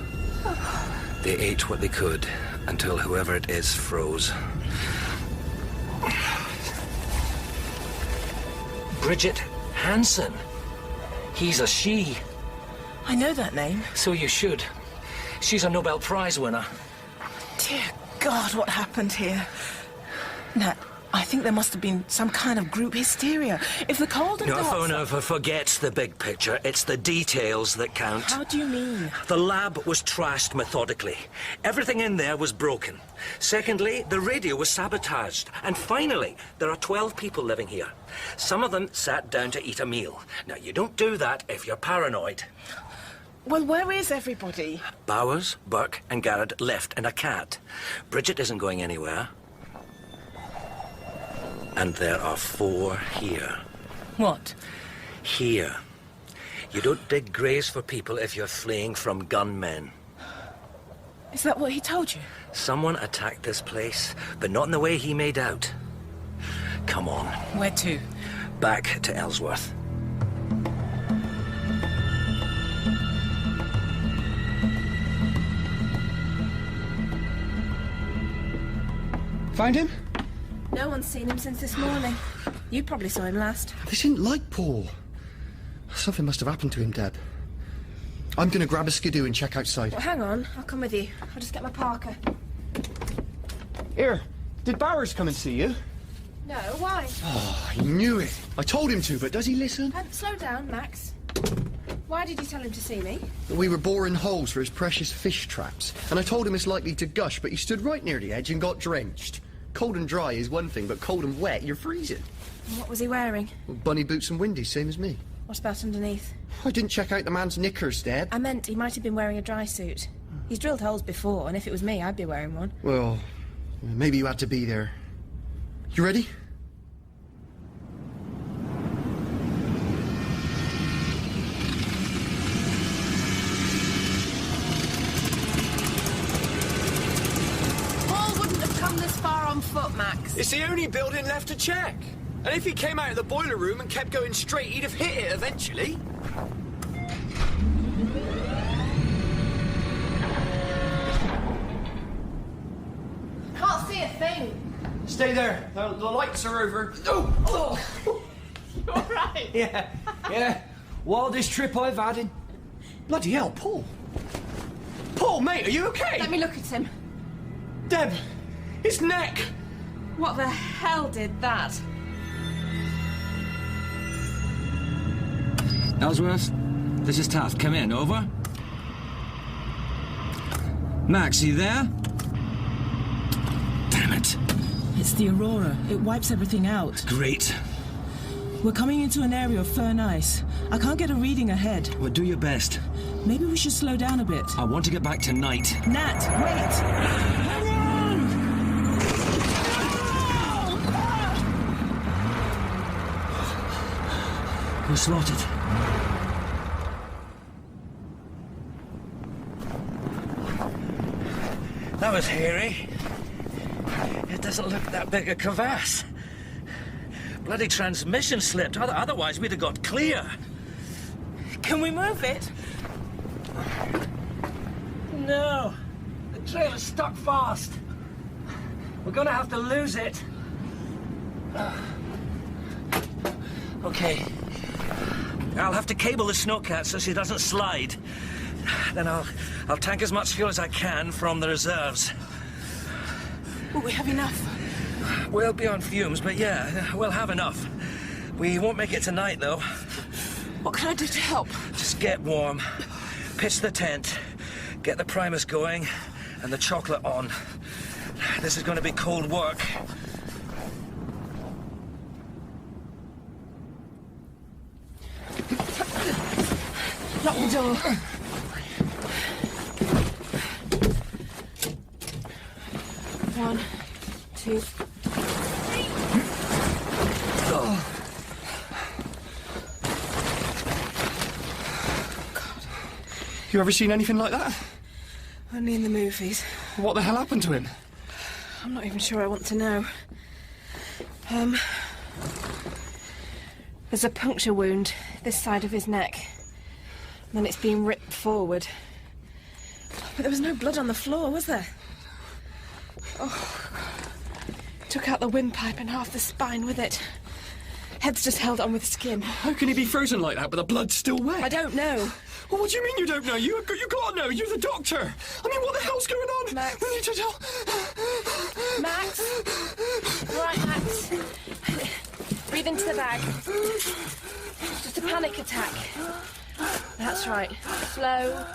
They ate what they could until whoever it is froze. Bridget Hansen. He's a she. I know that name. So you should. She's a Nobel Prize winner. Dear God, what happened here? Nat, I think there must have been some kind of group hysteria. If the Calden No, forget the big picture. It's the details that count. How do you mean? The lab was trashed methodically. Everything in there was broken. Secondly, the radio was sabotaged. And finally, there are 12 people living here. Some of them sat down to eat a meal. Now, you don't do that if you're paranoid. Well, where is everybody? Bowers, Burke and Garrett left in a cat. Bridget isn't going anywhere. And there are 4 here. What? Here. You don't dig graves for people if you're fleeing from gunmen. Is that what he told you? Someone attacked this place, but not in the way he made out. Come on. Where to? Back to Ellsworth. Found him? No one's seen him since this morning. You probably saw him last. They didn't like Paul. Something must have happened to him, Deb. I'm going to grab a skidoo and check outside. Well, hang on. I'll come with you. I'll just get my parka. Here, did Bowers come and see you? No, why? Oh, I knew it. I told him to, but does he listen? Slow down, Max. Why did you tell him to see me? We were boring holes for his precious fish traps, and I told him it's likely to gush, but he stood right near the edge and got drenched. Cold and dry is one thing, but cold and wet, you're freezing. And what was he wearing? Well, bunny boots and windies, same as me. What about underneath? I didn't check out the man's knickers, Deb. I meant he might have been wearing a dry suit. He's drilled holes before, and if it was me, I'd be wearing one. Well, maybe you had to be there. You ready? Foot, Max. It's the only building left to check. And if he came out of the boiler room and kept going straight, he'd have hit it eventually. Can't see a thing. Stay there. The lights are over. Oh! You all right? Yeah. Wildest trip I've had in... Bloody hell, Paul. Paul, mate, are you okay? Let me look at him. Deb, his neck. What the hell did that? Ellsworth, this is Taft. Come in, over. Max, you there? Damn it. It's the Aurora. It wipes everything out. Great. We're coming into an area of firn ice. I can't get a reading ahead. Well, do your best. Maybe we should slow down a bit. I want to get back tonight. Nat, wait! We're slotted. That was hairy. It doesn't look that big a crevasse. Bloody transmission slipped, otherwise we'd have got clear. Can we move it? No. The trail is stuck fast. We're gonna have to lose it. Okay. I'll have to cable the snowcat so she doesn't slide. Then I'll tank as much fuel as I can from the reserves. Will we have enough? We'll be on fumes, but yeah, we'll have enough. We won't make it tonight, though. What can I do to help? Just get warm, pitch the tent, get the primers going, and the chocolate on. This is going to be cold work. Lock the door. One, two, three. Oh. God. You ever seen anything like that? Only in the movies. What the hell happened to him? I'm not even sure I want to know. There's a puncture wound this side of his neck. And then it's been ripped forward. But there was no blood on the floor, was there? Oh, took out the windpipe and half the spine with it. Head's just held on with skin. How can he be frozen like that, but the blood's still wet? I don't know. Well, what do you mean you don't know? You gotta know. You're the doctor. I mean, what the hell's going on? Max. We need to tell... Max. Right, Max. Breathe into the bag. Just a panic attack. That's right. Slow.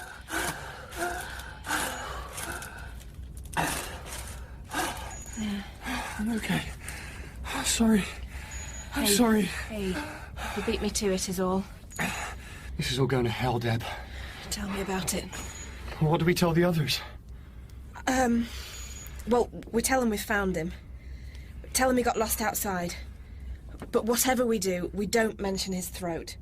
I'm okay. I'm sorry. I'm sorry. Hey, you beat me to it is all. This is all going to hell, Deb. Tell me about it. What do we tell the others? Well, we tell them we've found him. Tell him he got lost outside. But whatever we do, we don't mention his throat.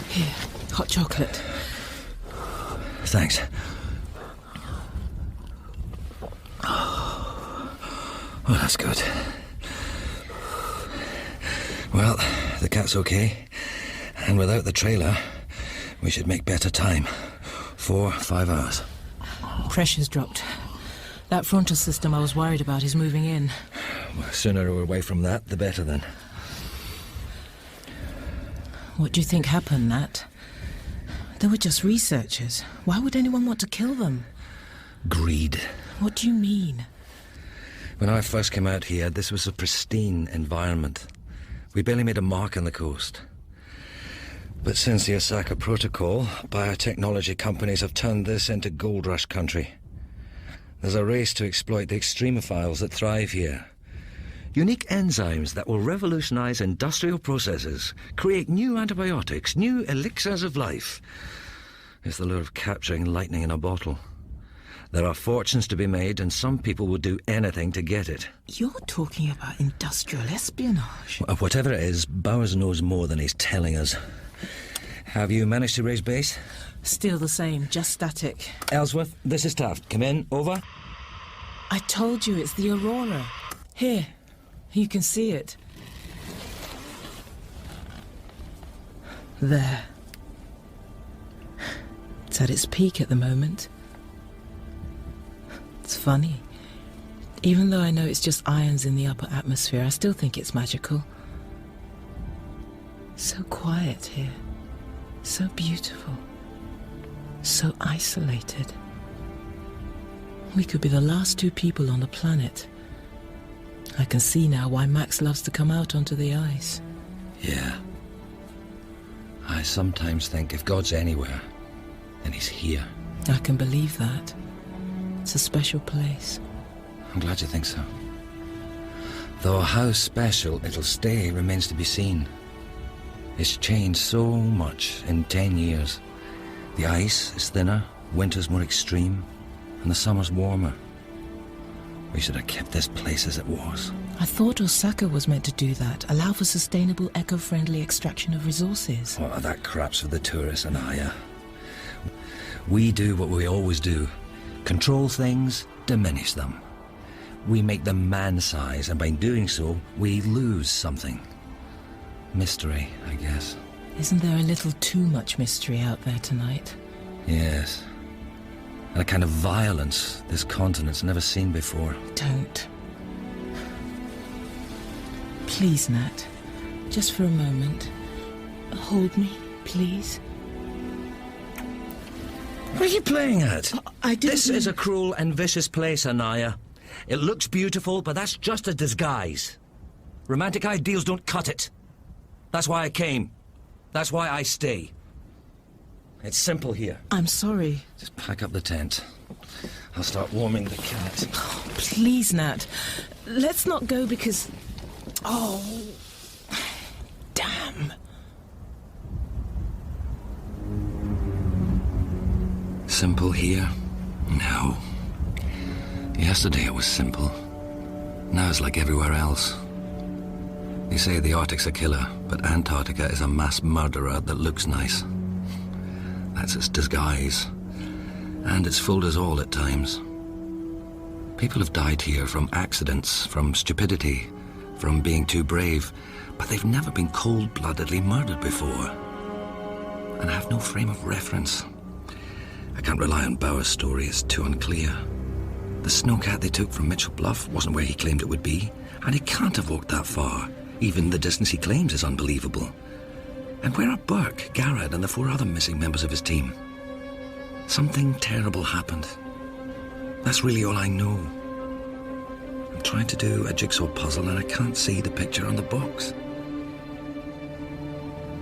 Here, hot chocolate. Thanks. Well, that's good. Well, the cat's okay. And without the trailer, we should make better time. 4 or 5 hours. Pressure's dropped. That frontal system I was worried about is moving in. Well, sooner we're away from that, the better then. What do you think happened, Nat? They were just researchers. Why would anyone want to kill them? Greed. What do you mean? When I first came out here, this was a pristine environment. We barely made a mark on the coast. But since the Osaka Protocol, biotechnology companies have turned this into gold rush country. There's a race to exploit the extremophiles that thrive here. Unique enzymes that will revolutionize industrial processes, create new antibiotics, new elixirs of life. It's the lure of capturing lightning in a bottle. There are fortunes to be made, and some people will do anything to get it. You're talking about industrial espionage. Whatever it is, Bowers knows more than he's telling us. Have you managed to raise base? Still the same, just static. Ellsworth, this is Taft. Come in. Over. I told you it's the Aurora. Here, you can see it. There. It's at its peak at the moment. It's funny. Even though I know it's just ions in the upper atmosphere, I still think it's magical. So quiet here. So beautiful. So isolated. We could be the last 2 people on the planet. I can see now why Max loves to come out onto the ice. Yeah. I sometimes think if God's anywhere, then he's here. I can believe that. It's a special place. I'm glad you think so. Though how special it'll stay remains to be seen. It's changed so much in 10 years. The ice is thinner, winter's more extreme, and the summer's warmer. We should have kept this place as it was. I thought Osaka was meant to do that, allow for sustainable, eco-friendly extraction of resources. Oh, that crap's for the tourists, Anaya. We do what we always do. Control things, diminish them. We make them man-size, and by doing so, we lose something. Mystery, I guess. Isn't there a little too much mystery out there tonight? Yes. And a kind of violence this continent's never seen before. Don't. Please, Nat. Just for a moment. Hold me, please. What are you playing at? I didn't... This is a cruel and vicious place, Anaya. It looks beautiful, but that's just a disguise. Romantic ideals don't cut it. That's why I came. That's why I stay. It's simple here. I'm sorry. Just pack up the tent. I'll start warming the cat. Oh, please, Nat. Let's not go because... Oh... Damn. Simple here? No. Yesterday it was simple. Now it's like everywhere else. They say the Arctic's a killer, but Antarctica is a mass murderer that looks nice. That's its disguise. And it's fooled us all at times. People have died here from accidents, from stupidity, from being too brave, but they've never been cold-bloodedly murdered before. And I have no frame of reference. I can't rely on Bauer's story, it's too unclear. The snowcat they took from Mitchell Bluff wasn't where he claimed it would be, and he can't have walked that far. Even the distance he claims is unbelievable. And where are Burke, Garrett, and the 4 other missing members of his team? Something terrible happened. That's really all I know. I'm trying to do a jigsaw puzzle and I can't see the picture on the box.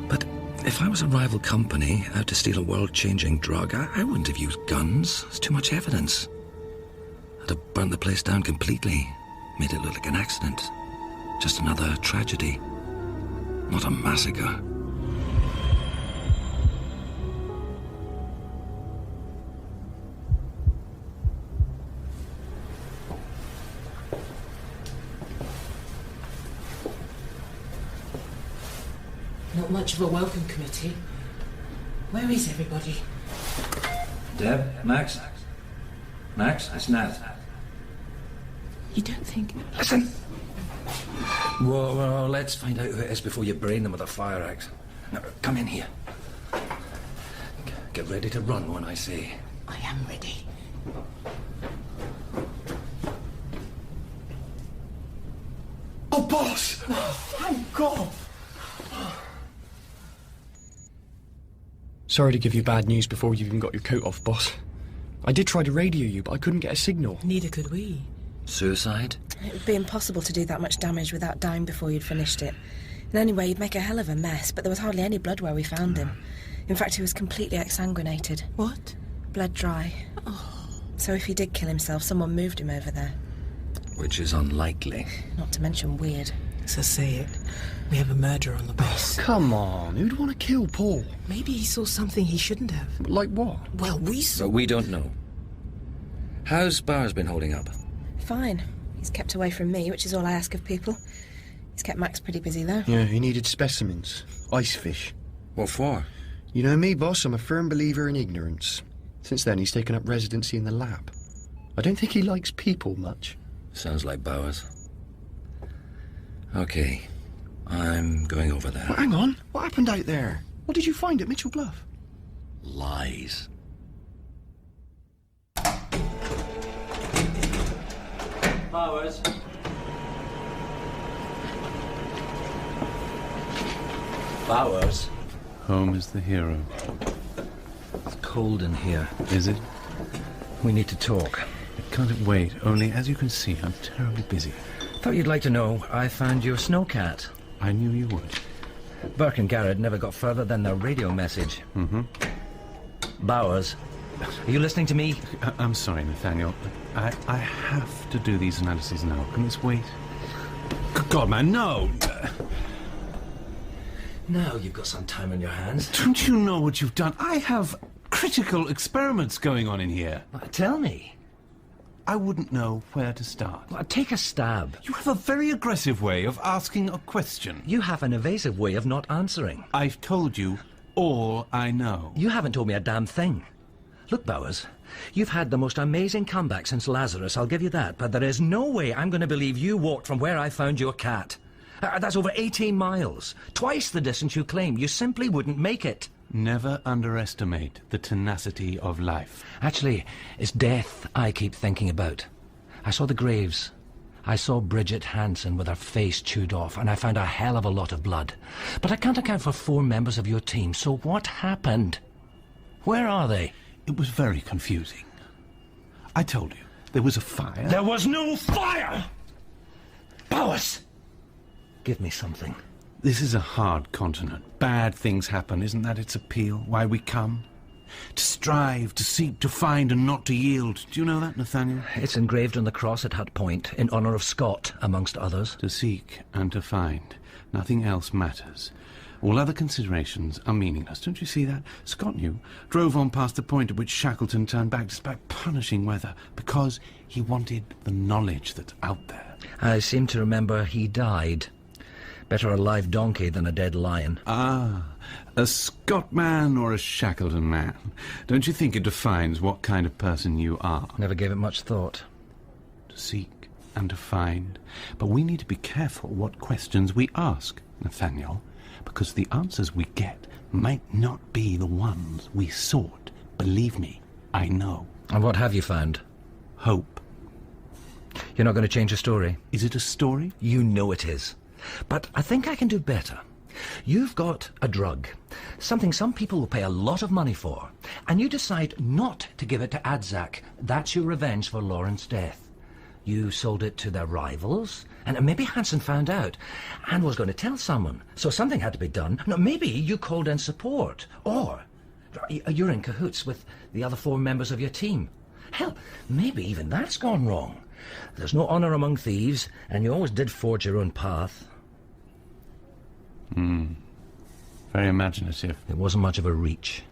But if I was a rival company out to steal a world-changing drug, I wouldn't have used guns. It's too much evidence. I'd have burnt the place down completely, made it look like an accident. Just another tragedy, not a massacre. Not much of a welcome committee. Where is everybody? Deb? Max? Max? It's Nat. You don't think... Listen! Well, let's find out who it is before you brain them with a fire axe. Now, come in here. Get ready to run when I say. I am ready. Oh, boss! Thank God! Sorry to give you bad news before you've even got your coat off, boss. I did try to radio you, but I couldn't get a signal. Neither could we. Suicide? It would be impossible to do that much damage without dying before you'd finished it. And anyway, you'd make a hell of a mess, but there was hardly any blood where we found him. In fact, he was completely exsanguinated. What? Bled dry. Oh. So if he did kill himself, someone moved him over there. Which is unlikely. Not to mention weird. So say it. We have a murderer on the base. Come on, who'd want to kill Paul? Maybe he saw something he shouldn't have. Like what? Well, we saw... But we don't know. How's Bowers been holding up? Fine. He's kept away from me, which is all I ask of people. He's kept Max pretty busy, though. Yeah, he needed specimens. Ice fish. What for? You know me, boss, I'm a firm believer in ignorance. Since then, he's taken up residency in the lab. I don't think he likes people much. Sounds like Bowers. Okay, I'm going over there. Well, hang on, what happened out there? What did you find at Mitchell Bluff? Lies. Bowers. Bowers. Home is the hero. It's cold in here. Is it? We need to talk. Can't it wait? Only, as you can see, I'm terribly busy. Thought you'd like to know I found your snowcat. I knew you would. Burke and Garrett never got further than their radio message. Mm-hmm. Bowers, are you listening to me? I'm sorry, Nathaniel. I have to do these analyses now. Can this wait? Good God, man, no! Now you've got some time on your hands. Don't you know what you've done? I have critical experiments going on in here. Tell me. I wouldn't know where to start. Well, take a stab. You have a very aggressive way of asking a question. You have an evasive way of not answering. I've told you all I know. You haven't told me a damn thing. Look, Bowers, you've had the most amazing comeback since Lazarus, I'll give you that, but there is no way I'm going to believe you walked from where I found your cat. That's over 18 miles. Twice the distance you claim. You simply wouldn't make it. Never underestimate the tenacity of life. Actually, it's death I keep thinking about. I saw the graves. I saw Bridget Hanson with her face chewed off, and I found a hell of a lot of blood. But I can't account for 4 members of your team, so what happened? Where are they? It was very confusing. I told you, there was a fire. There was no fire! Bowers! Give me something. This is a hard continent. Bad things happen. Isn't that its appeal? Why we come? To strive, to seek, to find, and not to yield. Do you know that, Nathaniel? It's engraved on the cross at Hut Point, in honour of Scott, amongst others. To seek and to find. Nothing else matters. All other considerations are meaningless. Don't you see that? Scott knew. Drove on past the point at which Shackleton turned back despite punishing weather, because he wanted the knowledge that's out there. I seem to remember he died. Better a live donkey than a dead lion. Ah, a Scott man or a Shackleton man. Don't you think it defines what kind of person you are? Never gave it much thought. To seek and to find. But we need to be careful what questions we ask, Nathaniel, because the answers we get might not be the ones we sought. Believe me, I know. And what have you found? Hope. You're not going to change your story? Is it a story? You know it is. But I think I can do better. You've got a drug, something some people will pay a lot of money for, and you decide not to give it to Adzak. That's your revenge for Lauren's death. You sold it to their rivals, and maybe Hansen found out and was going to tell someone, so something had to be done. No, maybe you called in support, or you're in cahoots with the other 4 members of your team. Hell, maybe even that's gone wrong. There's no honour among thieves, and you always did forge your own path. Very imaginative. It wasn't much of a reach.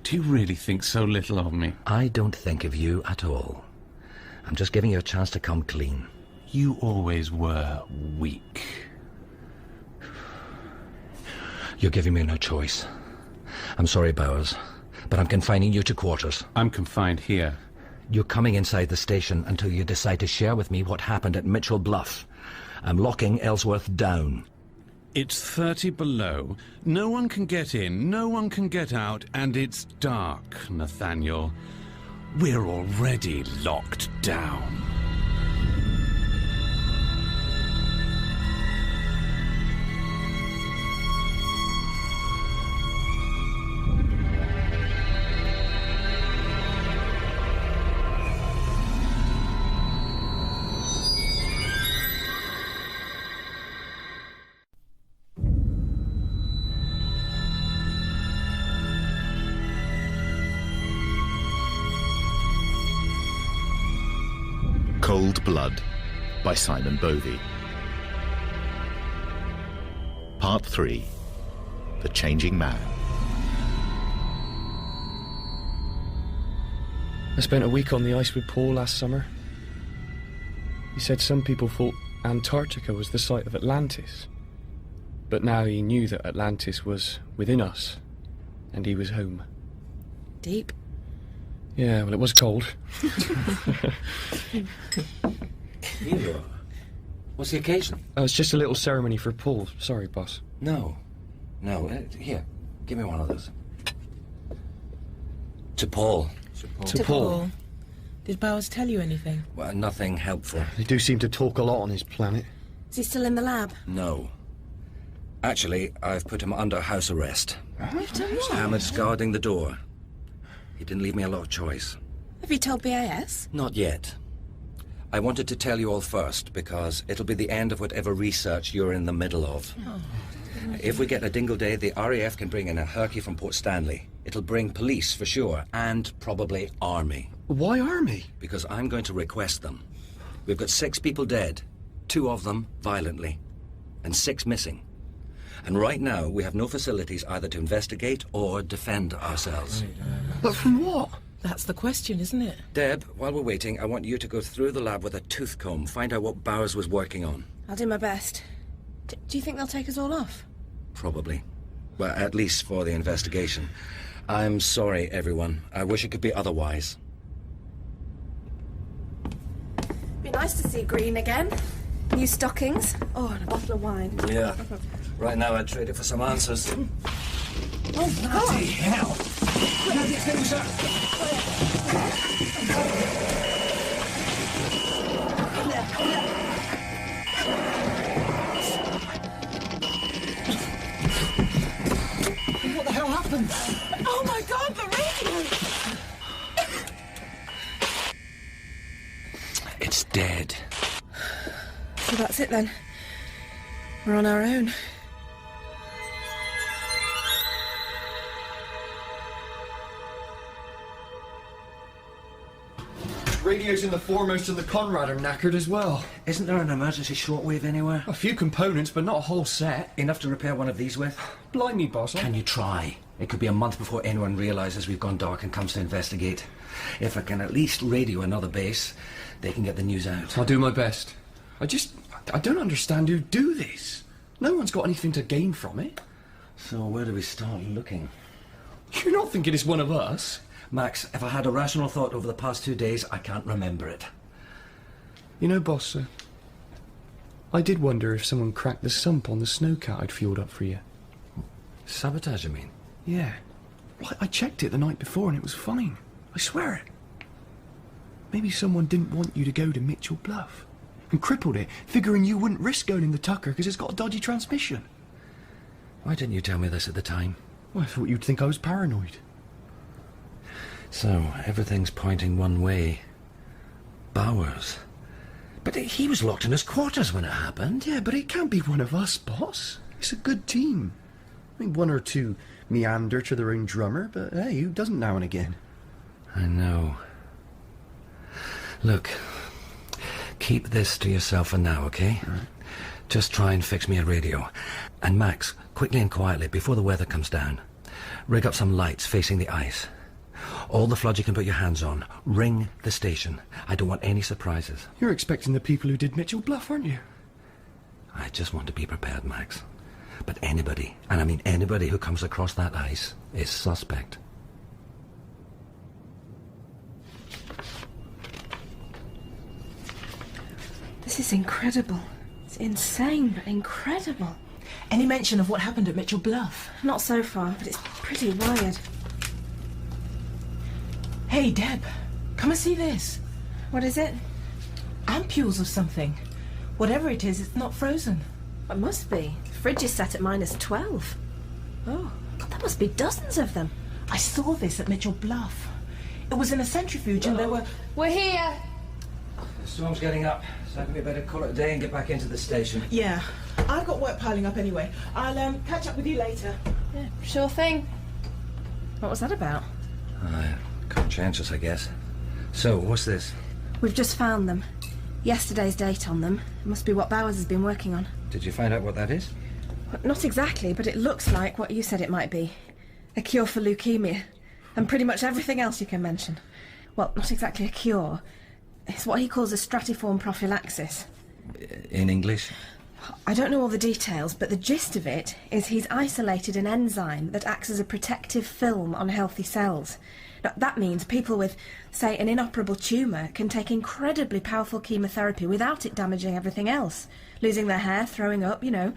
Do you really think so little of me? I don't think of you at all. I'm just giving you a chance to come clean. You always were weak. You're giving me no choice. I'm sorry, Bowers, but I'm confining you to quarters. I'm confined here. You're coming inside the station until you decide to share with me what happened at Mitchell Bluff. I'm locking Ellsworth down. It's 30 below. No one can get in, no one can get out, and it's dark, Nathaniel. We're already locked down. Cold Blood by Simon Bovey. Part 3. The Changing Man. I spent a week on the ice with Paul last summer. He said some people thought Antarctica was the site of Atlantis. But now he knew that Atlantis was within us, and he was home. Deep. Yeah, well, it was cold. Hero, what's the occasion? Oh, it's just a little ceremony for Paul. Sorry, boss. No. Here, give me one of those. To Paul. To Paul. Did Bowers tell you anything? Well, nothing helpful. They do seem to talk a lot on his planet. Is he still in the lab? No. Actually, I've put him under house arrest. You've done what? Hammered's guarding the door. He didn't leave me a lot of choice. Have you told BAS? Not yet. I wanted to tell you all first, because it'll be the end of whatever research you're in the middle of. Oh. If we get a dingle day, the RAF can bring in a Herky from Port Stanley. It'll bring police, for sure, and probably army. Why army? Because I'm going to request them. We've got 6 people dead, 2 of them violently, and 6 missing. And right now, we have no facilities either to investigate or defend ourselves. But from what? That's the question, isn't it? Deb, while we're waiting, I want you to go through the lab with a tooth comb, find out what Bowers was working on. I'll do my best. Do you think they'll take us all off? Probably. Well, at least for the investigation. I'm sorry, everyone. I wish it could be otherwise. Be nice to see Green again. New stockings. Oh, and a bottle of wine. Yeah. Right now, I'd trade it for some answers. Oh, Bloody hell! Bloody extinguisher! What the hell happened? Oh my God, the radio! It's dead. So that's it then. We're on our own. Radios in the foremost and the Conrad are knackered as well. Isn't there an emergency shortwave anywhere? A few components, but not a whole set. Enough to repair one of these with? Blimey, boss. Can you try? It could be a month before anyone realises we've gone dark and comes to investigate. If I can at least radio another base, they can get the news out. I'll do my best. I don't understand who'd do this. No one's got anything to gain from it. So where do we start looking? You're not thinking it's one of us? Max, if I had a rational thought over the past 2 days, I can't remember it. You know, boss, I did wonder if someone cracked the sump on the snowcat I'd fueled up for you. Sabotage, you mean? Yeah. I checked it the night before and it was fine. I swear it. Maybe someone didn't want you to go to Mitchell Bluff and crippled it, figuring you wouldn't risk going in the Tucker because it's got a dodgy transmission. Why didn't you tell me this at the time? Well, I thought you'd think I was paranoid. So, everything's pointing one way. Bowers. But he was locked in his quarters when it happened. Yeah, but he can't be one of us, boss. It's a good team. I mean, one or two meander to their own drummer, but hey, who doesn't now and again? I know. Look, keep this to yourself for now, okay? Right. Just try and fix me a radio. And Max, quickly and quietly, before the weather comes down, rig up some lights facing the ice. All the flood you can put your hands on. Ring the station. I don't want any surprises. You're expecting the people who did Mitchell Bluff, aren't you? I just want to be prepared, Max. But anybody, and I mean anybody who comes across that ice, is suspect. This is incredible. It's insane, but incredible. Any mention of what happened at Mitchell Bluff? Not so far, but it's pretty wired. Hey, Deb, come and see this. What is it? Ampules of something. Whatever it is, it's not frozen. It must be. The fridge is set at -12. Oh, God, there must be dozens of them. I saw this at Mitchell Bluff. It was in a centrifuge and there were... We're here. The storm's getting up, so I think we better call it a day and get back into the station. Yeah, I've got work piling up anyway. I'll catch up with you later. Yeah, sure thing. What was that about? Conscientious, I guess. So, what's this? We've just found them. Yesterday's date on them. It must be what Bowers has been working on. Did you find out what that is? Well, not exactly, but it looks like what you said it might be. A cure for leukemia. And pretty much everything else you can mention. Well, not exactly a cure. It's what he calls a stratiform prophylaxis. In English? I don't know all the details, but the gist of it is he's isolated an enzyme that acts as a protective film on healthy cells. Now, that means people with, say, an inoperable tumour can take incredibly powerful chemotherapy without it damaging everything else. Losing their hair, throwing up, you know.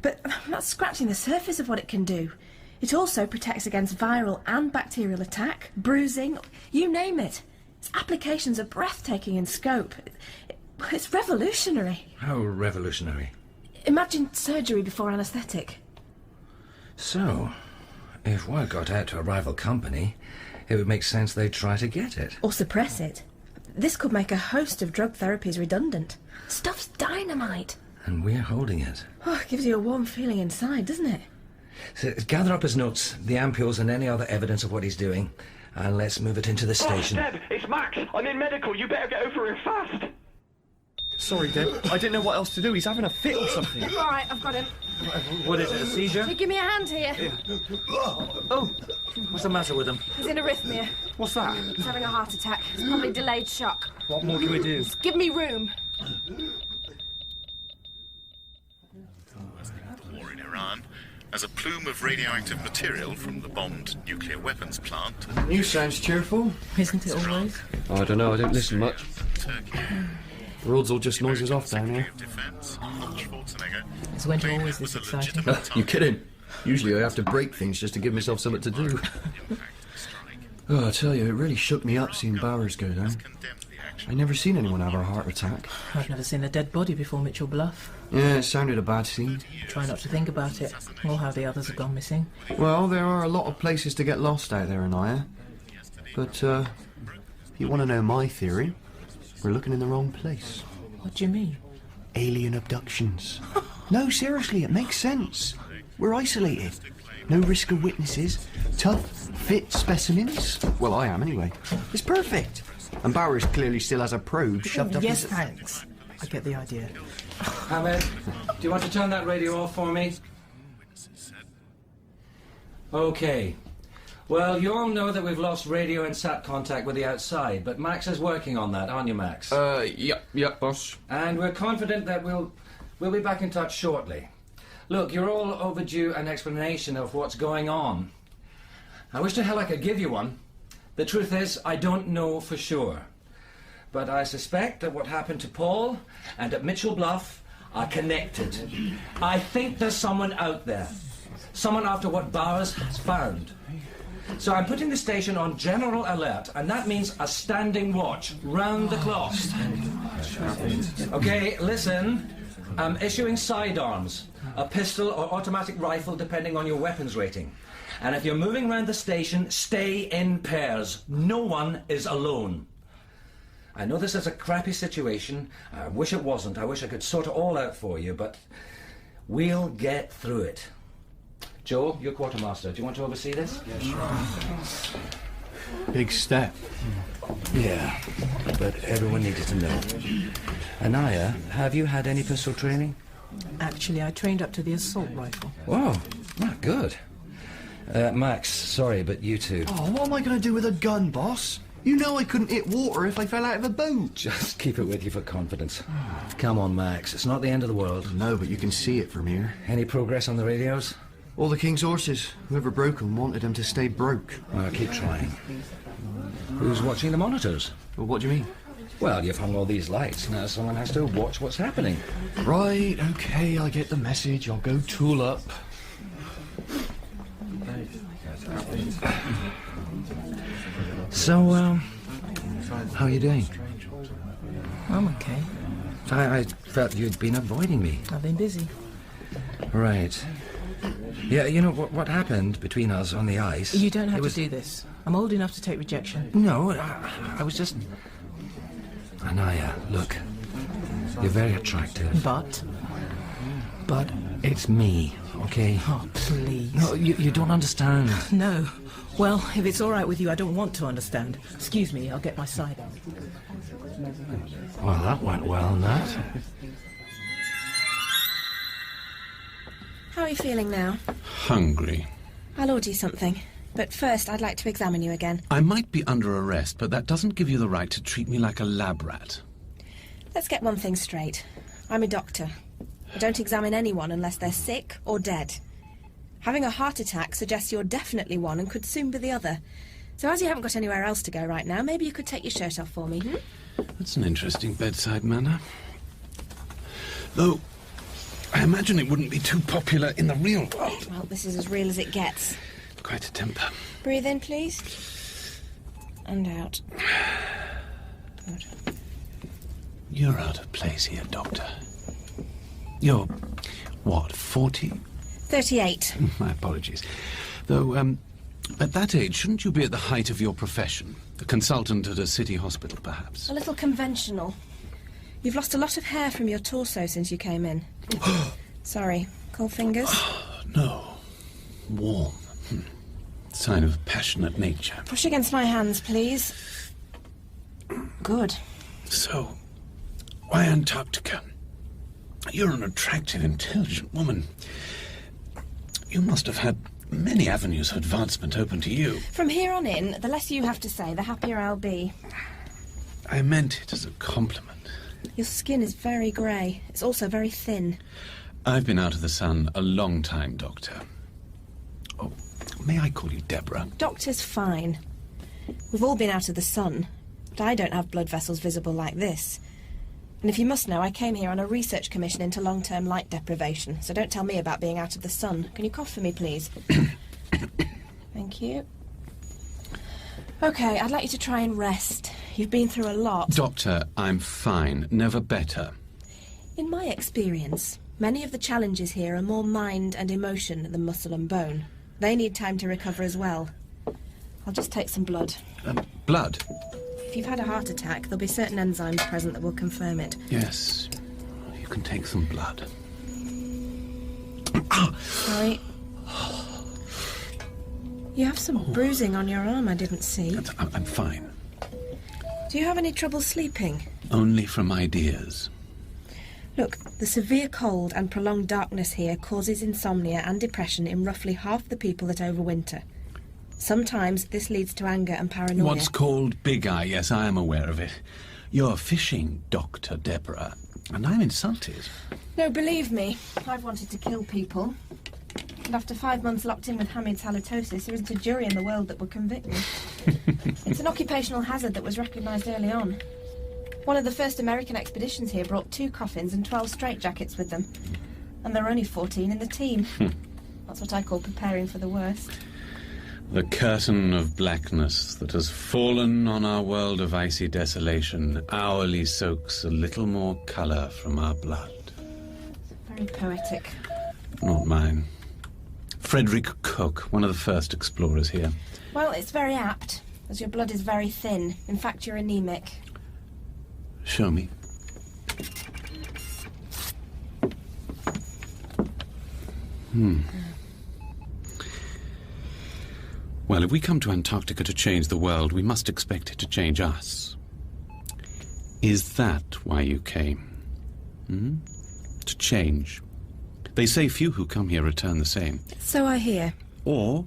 But I'm not scratching the surface of what it can do. It also protects against viral and bacterial attack, bruising, you name it. Its applications are breathtaking in scope. It's revolutionary. How revolutionary? Imagine surgery before anaesthetic. So, if word got out to a rival company, it would make sense they'd try to get it. Or suppress it. This could make a host of drug therapies redundant. Stuff's dynamite. And we're holding it. Oh, it gives you a warm feeling inside, doesn't it? So, gather up his notes, the ampules and any other evidence of what he's doing, and let's move it into the station. Deb, it's Max. I'm in medical. You better get over here fast. Sorry, Deb. I didn't know what else to do. He's having a fit or something. All right, I've got him. What is it, a seizure? Hey, give me a hand here. Oh, what's the matter with him? He's in arrhythmia. What's that? He's having a heart attack. It's probably delayed shock. What more can we do? Just give me room. War in Iran, as a plume of radioactive material from the bombed nuclear weapons plant. You sounds cheerful. Isn't it always? I don't know, I don't listen much. Turkey. The roads all just noises off down here. Is winter always this exciting? You kidding? Usually I have to break things just to give myself something to do. Oh, I tell you, it really shook me up seeing Bowers go down. I never seen anyone have a heart attack. I've never seen a dead body before Mitchell Bluff. Yeah, it sounded a bad scene. Try not to think about it, or how the others have gone missing. Well, there are a lot of places to get lost out there, Anaya. But, if you want to know my theory, we're looking in the wrong place. What do you mean? Alien abductions. No, seriously, it makes sense. We're isolated. No risk of witnesses. Tough, fit specimens. Well, I am anyway. It's perfect. And Bowers clearly still has a probe shoved up Yes, his... thanks. I get the idea. Ahmed, do you want to turn that radio off for me? Okay. Well, you all know that we've lost radio and sat contact with the outside, but Max is working on that, aren't you, Max? Yep, boss. And we're confident that we'll be back in touch shortly. Look, you're all overdue an explanation of what's going on. I wish to hell I could give you one. The truth is, I don't know for sure. But I suspect that what happened to Paul and at Mitchell Bluff are connected. I think there's someone out there. Someone after what Bowers has found. So I'm putting the station on general alert, and that means a standing watch, round the clock. Okay, listen. I'm issuing sidearms. A pistol or automatic rifle, depending on your weapons rating. And if you're moving around the station, stay in pairs. No one is alone. I know this is a crappy situation. I wish it wasn't. I wish I could sort it all out for you, but we'll get through it. Joe, you're quartermaster. Do you want to oversee this? Yes, big step. Yeah, but everyone needed to know. Anaya, have you had any pistol training? Actually, I trained up to the assault rifle. Whoa, not good. Max, sorry, but you two. Oh, what am I going to do with a gun, boss? You know I couldn't hit water if I fell out of a boat. Just keep it with you for confidence. Come on, Max, it's not the end of the world. No, but you can see it from here. Any progress on the radios? All the king's horses. Whoever broke them wanted them to stay broke. Well, keep trying. Who's watching the monitors? Well, what do you mean? Well, you've hung all these lights. Now someone has to watch what's happening. Right, okay, I get the message. I'll go tool up. So, how are you doing? I'm okay. I felt you'd been avoiding me. I've been busy. Right. Yeah, you know, what happened between us on the ice... You don't have to do this. I'm old enough to take rejection. No, I was just... Anaya, look. You're very attractive. But it's me, okay? Oh, please. No, you don't understand. No. Well, if it's all right with you, I don't want to understand. Excuse me, I'll get my sidearm. Well, that went well, Nat. How are you feeling now? Hungry. I'll order you something. But first, I'd like to examine you again. I might be under arrest, but that doesn't give you the right to treat me like a lab rat. Let's get one thing straight. I'm a doctor. I don't examine anyone unless they're sick or dead. Having a heart attack suggests you're definitely one and could soon be the other. So as you haven't got anywhere else to go right now, maybe you could take your shirt off for me, That's an interesting bedside manner. Though, I imagine it wouldn't be too popular in the real world. Well, this is as real as it gets. Quite a temper. Breathe in, please. And out. Good. You're out of place here, Doctor. You're, what, 40? 38. My apologies. Though, at that age, shouldn't you be at the height of your profession? A consultant at a city hospital, perhaps? A little conventional. You've lost a lot of hair from your torso since you came in. Sorry. Cold fingers? No. Warm. Sign of passionate nature. Push against my hands, please. Good. So, why Antarctica? You're an attractive, intelligent woman. You must have had many avenues of advancement open to you. From here on in, the less you have to say, the happier I'll be. I meant it as a compliment. Your skin is very grey. It's also very thin. I've been out of the sun a long time, Doctor. Oh, may I call you Deborah? Doctor's fine. We've all been out of the sun, but I don't have blood vessels visible like this. And if you must know, I came here on a research commission into long-term light deprivation, so don't tell me about being out of the sun. Can you cough for me, please? Thank you. OK, I'd like you to try and rest. You've been through a lot. Doctor, I'm fine. Never better. In my experience, many of the challenges here are more mind and emotion than muscle and bone. They need time to recover as well. I'll just take some blood. Blood? If you've had a heart attack, there'll be certain enzymes present that will confirm it. Yes. You can take some blood. Sorry. You have some bruising on your arm I didn't see. I'm fine. Do you have any trouble sleeping? Only from ideas. Look, the severe cold and prolonged darkness here causes insomnia and depression in roughly half the people that overwinter. Sometimes this leads to anger and paranoia. What's called big eye, yes, I am aware of it. You're fishing, Dr. Deborah, and I'm insulted. No, believe me, I've wanted to kill people. And after 5 months locked in with Hamid's halitosis, there isn't a jury in the world that would convict me. It's an occupational hazard that was recognised early on. One of the first American expeditions here brought 2 coffins and 12 straitjackets with them. And there were only 14 in the team. That's what I call preparing for the worst. The curtain of blackness that has fallen on our world of icy desolation hourly soaks a little more colour from our blood. Very poetic. Not mine. Frederick Cook, one of the first explorers here. Well, it's very apt, as your blood is very thin. In fact, you're anemic. Show me. Well, if we come to Antarctica to change the world, we must expect it to change us. Is that why you came? To change. They say few who come here return the same. So I hear. Or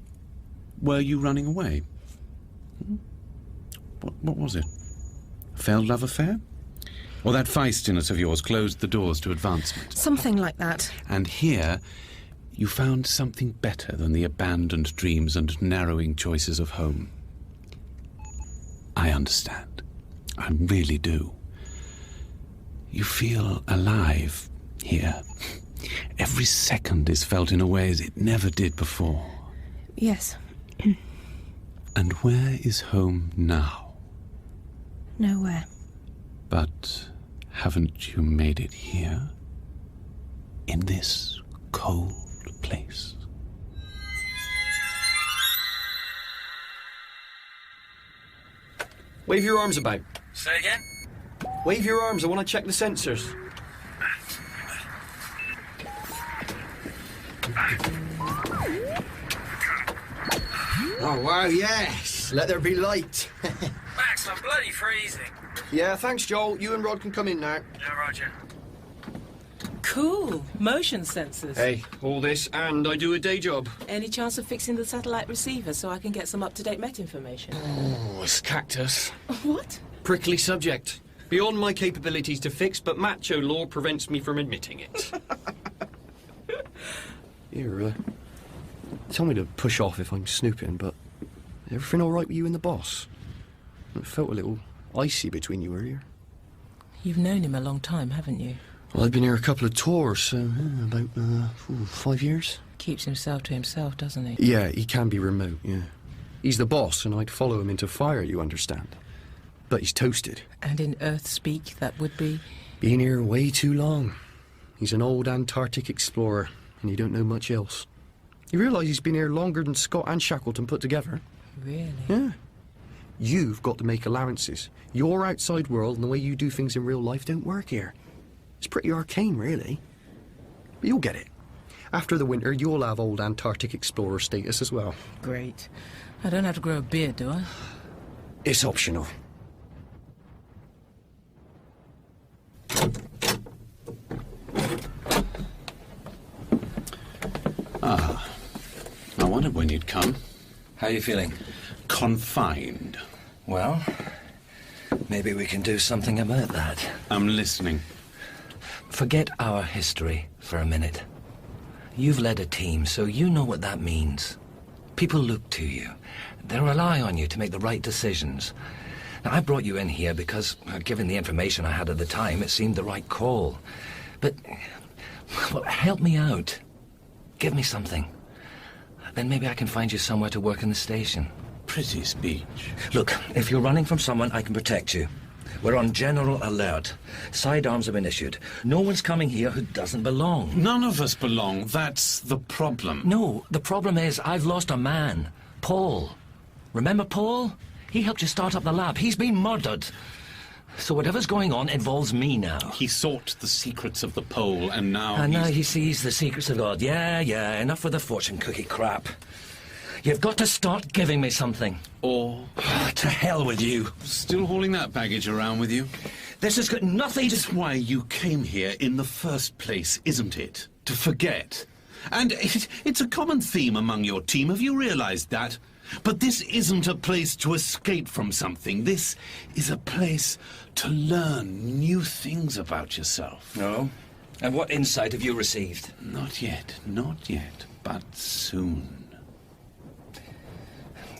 were you running away? What was it? A failed love affair? Or that feistiness of yours closed the doors to advancement? Something like that. And here you found something better than the abandoned dreams and narrowing choices of home. I understand. I really do. You feel alive here. Every second is felt in a way as it never did before. Yes. And where is home now? Nowhere. But haven't you made it here? In this cold place? Wave your arms about. Say again? Wave your arms, I want to check the sensors. Oh, wow, yes. Let there be light. Max, I'm bloody freezing. Yeah, thanks, Joel. You and Rod can come in now. Yeah, Roger. Cool. Motion sensors. Hey, all this, and I do a day job. Any chance of fixing the satellite receiver so I can get some up-to-date Met information? Oh, it's cactus. What? Prickly subject. Beyond my capabilities to fix, but macho law prevents me from admitting it. Here, tell me to push off if I'm snooping, but everything all right with you and the boss? It felt a little icy between you earlier. You've known him a long time, haven't you? Well, I've been here a couple of tours, so about 5 years. Keeps himself to himself, doesn't he? Yeah, he can be remote, yeah. He's the boss, and I'd follow him into fire, you understand. But he's toasted. And in Earth speak, that would be? Been here way too long. He's an old Antarctic explorer, and he don't know much else. You realise he's been here longer than Scott and Shackleton put together? Really? Yeah. You've got to make allowances. Your outside world and the way you do things in real life don't work here. It's pretty arcane, really. But you'll get it. After the winter, you'll have old Antarctic explorer status as well. Great. I don't have to grow a beard, do I? It's optional. Ah. I wondered when you'd come. How are you feeling? Confined. Well, maybe we can do something about that. I'm listening. Forget our history for a minute. You've led a team, so you know what that means. People look to you. They rely on you to make the right decisions. Now, I brought you in here because, given the information I had at the time, it seemed the right call. But, well, help me out. Give me something. Then maybe I can find you somewhere to work in the station. Pretty speech. Look, if you're running from someone, I can protect you. We're on general alert. Sidearms have been issued. No one's coming here who doesn't belong. None of us belong. That's the problem. No, the problem is I've lost a man. Paul. Remember Paul? He helped you start up the lab. He's been murdered. So whatever's going on involves me now. He sought the secrets of the pole, and now And now he sees the secrets of God. Yeah, enough with the fortune cookie crap. You've got to start giving me something. Or... to hell with you. Still hauling that baggage around with you? This has got nothing to... It's why you came here in the first place, isn't it? To forget. And it's a common theme among your team. Have you realized that? But this isn't a place to escape from something. This is a place to learn new things about yourself. No? And what insight have you received? Not yet, but soon.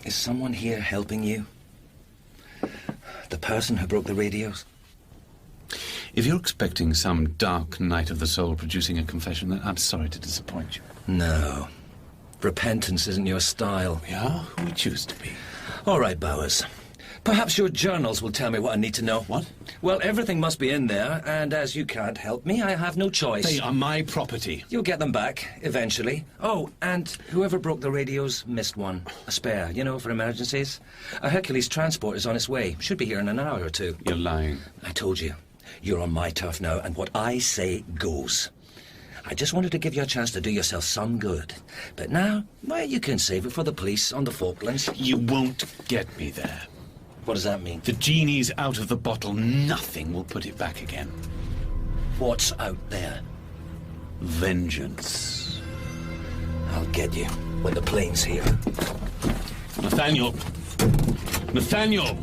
Is someone here helping you? The person who broke the radios? If you're expecting some dark night of the soul producing a confession, then I'm sorry to disappoint you. No. Repentance isn't your style. We are who we choose to be. All right, Bowers. Perhaps your journals will tell me what I need to know. What? Well, everything must be in there, and as you can't help me, I have no choice. They are my property. You'll get them back, eventually. Oh, and whoever broke the radios missed one. A spare, you know, for emergencies. A Hercules transport is on its way. Should be here in an hour or two. You're lying. I told you. You're on my turf now, and what I say goes. I just wanted to give you a chance to do yourself some good. But now, well, you can save it for the police on the Falklands. You won't get me there. What does that mean? The genie's out of the bottle. Nothing will put it back again. What's out there? Vengeance. I'll get you when the plane's here. Nathaniel! Nathaniel!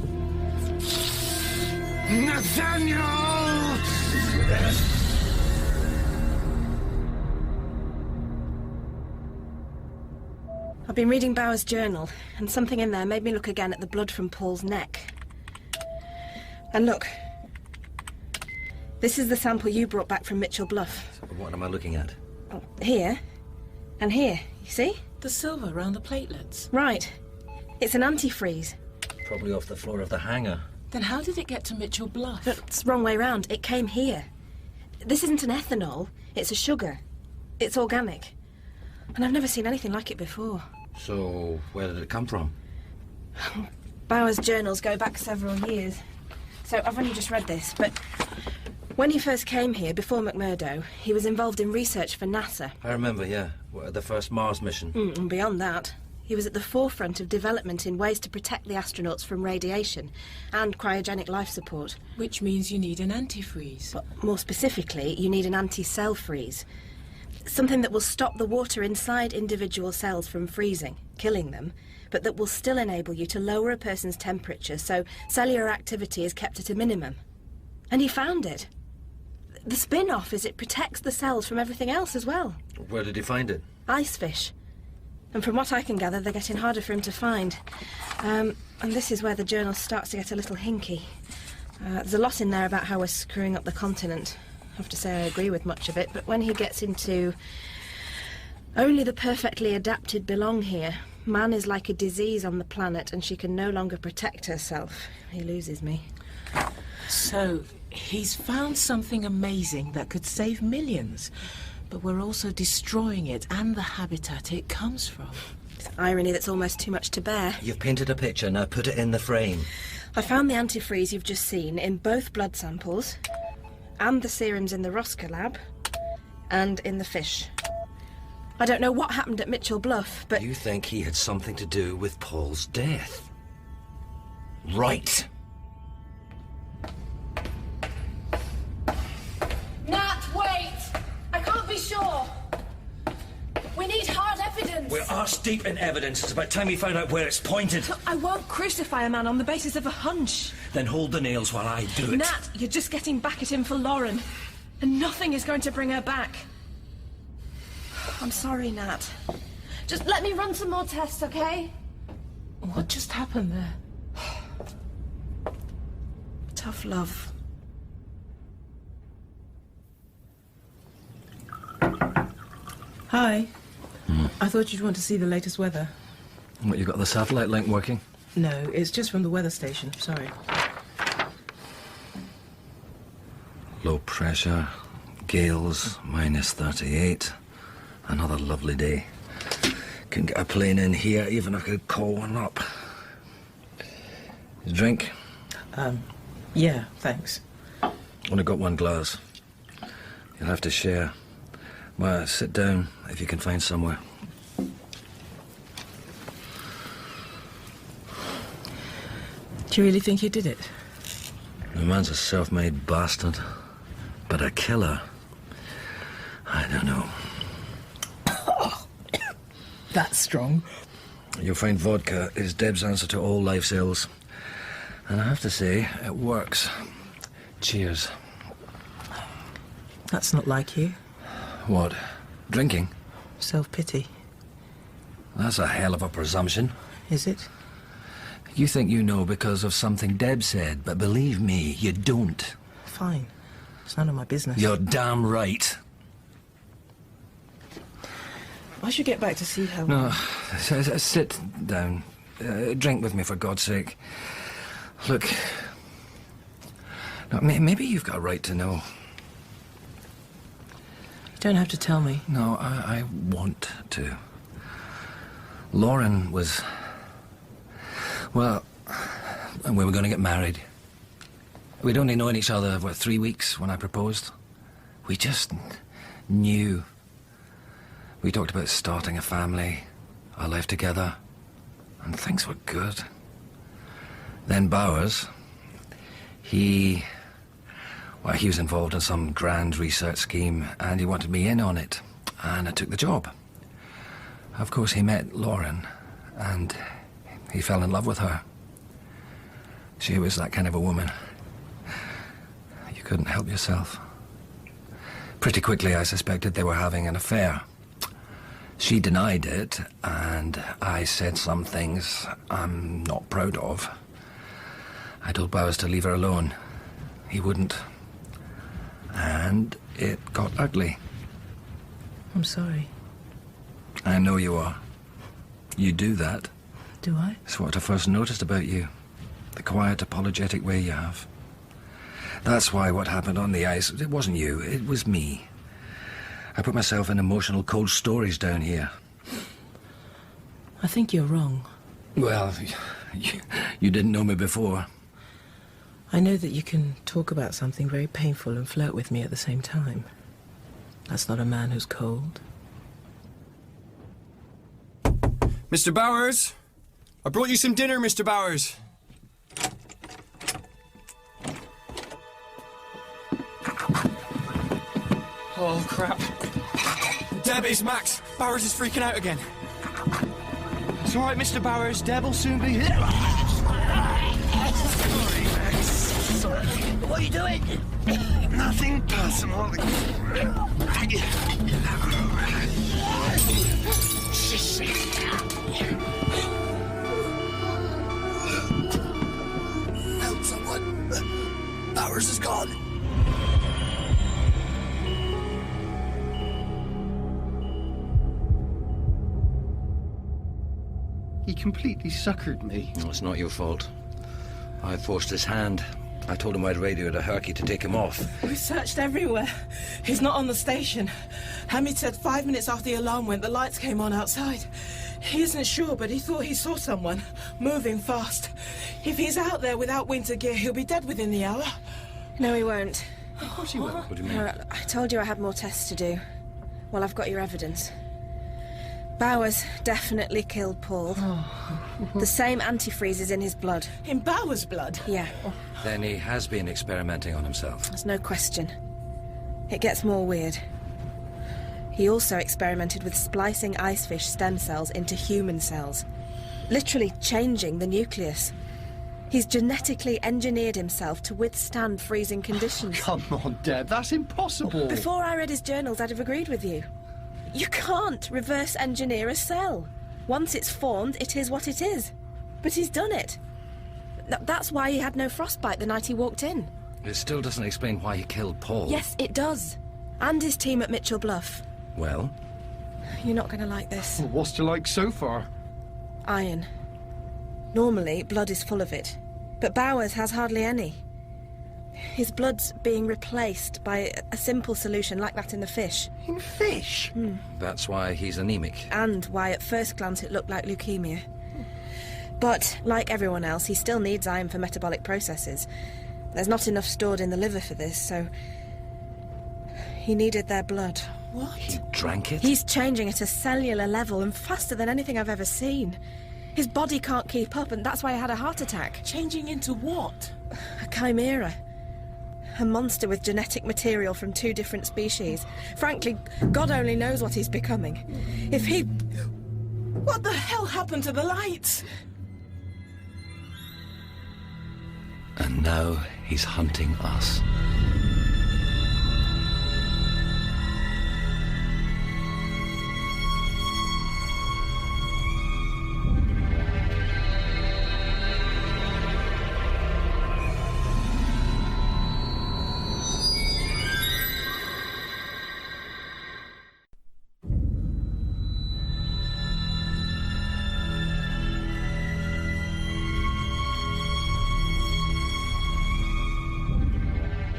Nathaniel! I've been reading Bowers' journal, and something in there made me look again at the blood from Paul's neck. And look. This is the sample you brought back from Mitchell Bluff. What am I looking at? Oh, here. And here. You see? The silver around the platelets. Right. It's an antifreeze. Probably off the floor of the hangar. Then how did it get to Mitchell Bluff? It's the wrong way round. It came here. This isn't an ethanol. It's a sugar. It's organic. And I've never seen anything like it before. So, where did it come from? Bowers' journals go back several years. So I've only just read this, but when he first came here, before McMurdo, he was involved in research for NASA. I remember, yeah. The first Mars mission. And beyond that, he was at the forefront of development in ways to protect the astronauts from radiation and cryogenic life support. Which means you need an antifreeze. But more specifically, you need an anti-cell freeze. Something that will stop the water inside individual cells from freezing, killing them, but that will still enable you to lower a person's temperature so cellular activity is kept at a minimum. And he found it. The spin-off is it protects the cells from everything else as well. Where did he find it? Icefish. And from what I can gather, they're getting harder for him to find. And this is where the journal starts to get a little hinky. There's a lot in there about how we're screwing up the continent. I have to say I agree with much of it, but when he gets into only the perfectly adapted belong here, man is like a disease on the planet and she can no longer protect herself, he loses me. So, he's found something amazing that could save millions, but we're also destroying it and the habitat it comes from. It's irony that's almost too much to bear. You've painted a picture, now put it in the frame. I found the antifreeze you've just seen in both blood samples, and the serums in the Rosca lab, and in the fish. I don't know what happened at Mitchell Bluff, but... You think he had something to do with Paul's death? Right. Nat, wait! I can't be sure. We need hard evidence. We're arse deep in evidence. It's about time we find out where it's pointed. I won't crucify a man on the basis of a hunch. Then hold the nails while I do it. Nat, you're just getting back at him for Lauren. And nothing is going to bring her back. I'm sorry, Nat. Just let me run some more tests, okay? What just happened there? Tough love. Hi. I thought you'd want to see the latest weather. What, you got the satellite link working? No, it's just from the weather station. Sorry. Low pressure, gales, -38. Another lovely day. Couldn't get a plane in here, even if I could call one up. You drink? Yeah, thanks. Only got one glass. You'll have to share. Well, sit down if you can find somewhere. Do you really think he did it? The man's a self-made bastard. But a killer? I don't know. That's strong. You'll find vodka is Deb's answer to all life's ills. And I have to say, it works. Cheers. That's not like you. What? Drinking? Self-pity. That's a hell of a presumption. Is it? You think you know because of something Deb said, but believe me, you don't. Fine. It's none of my business. You're damn right. I should get back to see Helen. No, sit down. Drink with me, for God's sake. Look, maybe you've got a right to know. You don't have to tell me. No, I want to. Lauren was... Well, we were going to get married. We'd only known each other, 3 weeks when I proposed. We just knew. We talked about starting a family, our life together, and things were good. Then Bowers, he was involved in some grand research scheme, and he wanted me in on it, and I took the job. Of course, he met Lauren, and he fell in love with her. She was that kind of a woman. You couldn't help yourself. Pretty quickly, I suspected they were having an affair. She denied it, and I said some things I'm not proud of. I told Bowers to leave her alone. He wouldn't. And it got ugly. I'm sorry. I know you are. You do that. Do I? It's what I first noticed about you. The quiet, apologetic way you have. That's why what happened on the ice, it wasn't you, it was me. I put myself in emotional cold storage down here. I think you're wrong. Well, you didn't know me before. I know that you can talk about something very painful and flirt with me at the same time. That's not a man who's cold. Mr. Bowers? I brought you some dinner, Mr. Bowers. Oh, crap. Deb, it's Max. Bowers is freaking out again. It's all right, Mr. Bowers. Deb will soon be here. Sorry. What are you doing? Nothing personal. Help someone. Bowers is gone. He completely suckered me. No, it's not your fault. I forced his hand. I told him I'd radioed a Herky to take him off. We searched everywhere. He's not on the station. Hamid said 5 minutes after the alarm went, the lights came on outside. He isn't sure, but he thought he saw someone moving fast. If he's out there without winter gear, he'll be dead within the hour. No, he won't. Of course he won't. What do you mean? I told you I had more tests to do. Well, I've got your evidence. Bowers definitely killed Paul. The same antifreeze is in his blood. In Bowers' blood? Yeah. Then he has been experimenting on himself. There's no question. It gets more weird. He also experimented with splicing icefish stem cells into human cells. Literally changing the nucleus. He's genetically engineered himself to withstand freezing conditions. Come on, Deb, that's impossible. Before I read his journals, I'd have agreed with you. You can't reverse engineer a cell. Once it's formed, it is what it is. But he's done it. That's why he had no frostbite the night he walked in. It still doesn't explain why he killed Paul. Yes, it does. And his team at Mitchell Bluff. Well? You're not going to like this. Well, what's to like so far? Iron. Normally, blood is full of it. But Bowers has hardly any. His blood's being replaced by a simple solution like that in the fish. In fish? That's why he's anemic. And why at first glance it looked like leukemia. But, like everyone else, he still needs iron for metabolic processes. There's not enough stored in the liver for this, so... he needed their blood. What? He drank it? He's changing at a cellular level and faster than anything I've ever seen. His body can't keep up, and that's why I had a heart attack. Changing into what? A chimera. A monster with genetic material from 2 different species. Frankly, God only knows what he's becoming. If he... What the hell happened to the lights? And now he's hunting us.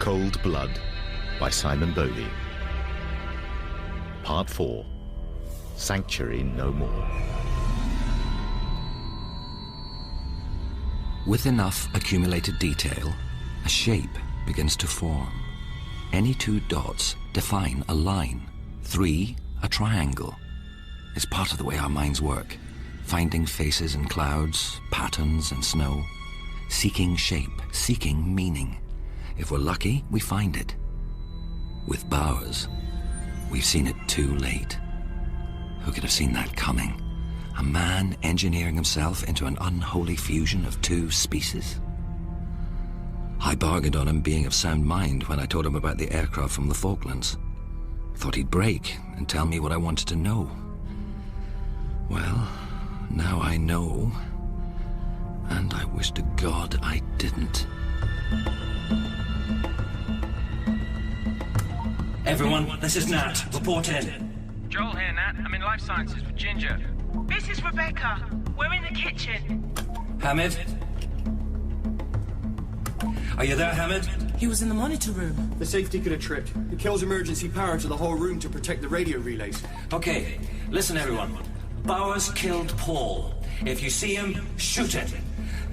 Cold Blood by Simon Bovey. Part 4. Sanctuary No More. With enough accumulated detail, a shape begins to form. Any 2 dots define a line. 3, a triangle. It's part of the way our minds work. Finding faces in clouds, patterns in snow. Seeking shape, seeking meaning. If we're lucky, we find it. With Bowers, we've seen it too late. Who could have seen that coming? A man engineering himself into an unholy fusion of 2 species? I bargained on him being of sound mind when I told him about the aircraft from the Falklands. Thought he'd break and tell me what I wanted to know. Well, now I know. And I wish to God I didn't. Everyone, this is Nat. Report in. Joel here, Nat. I'm in Life Sciences with Ginger. This is Rebecca. We're in the kitchen. Hamid? Are you there, Hamid? He was in the monitor room. The safety could have tripped. It kills emergency power to the whole room to protect the radio relays. Okay, listen everyone. Bowers killed Paul. If you see him, shoot him.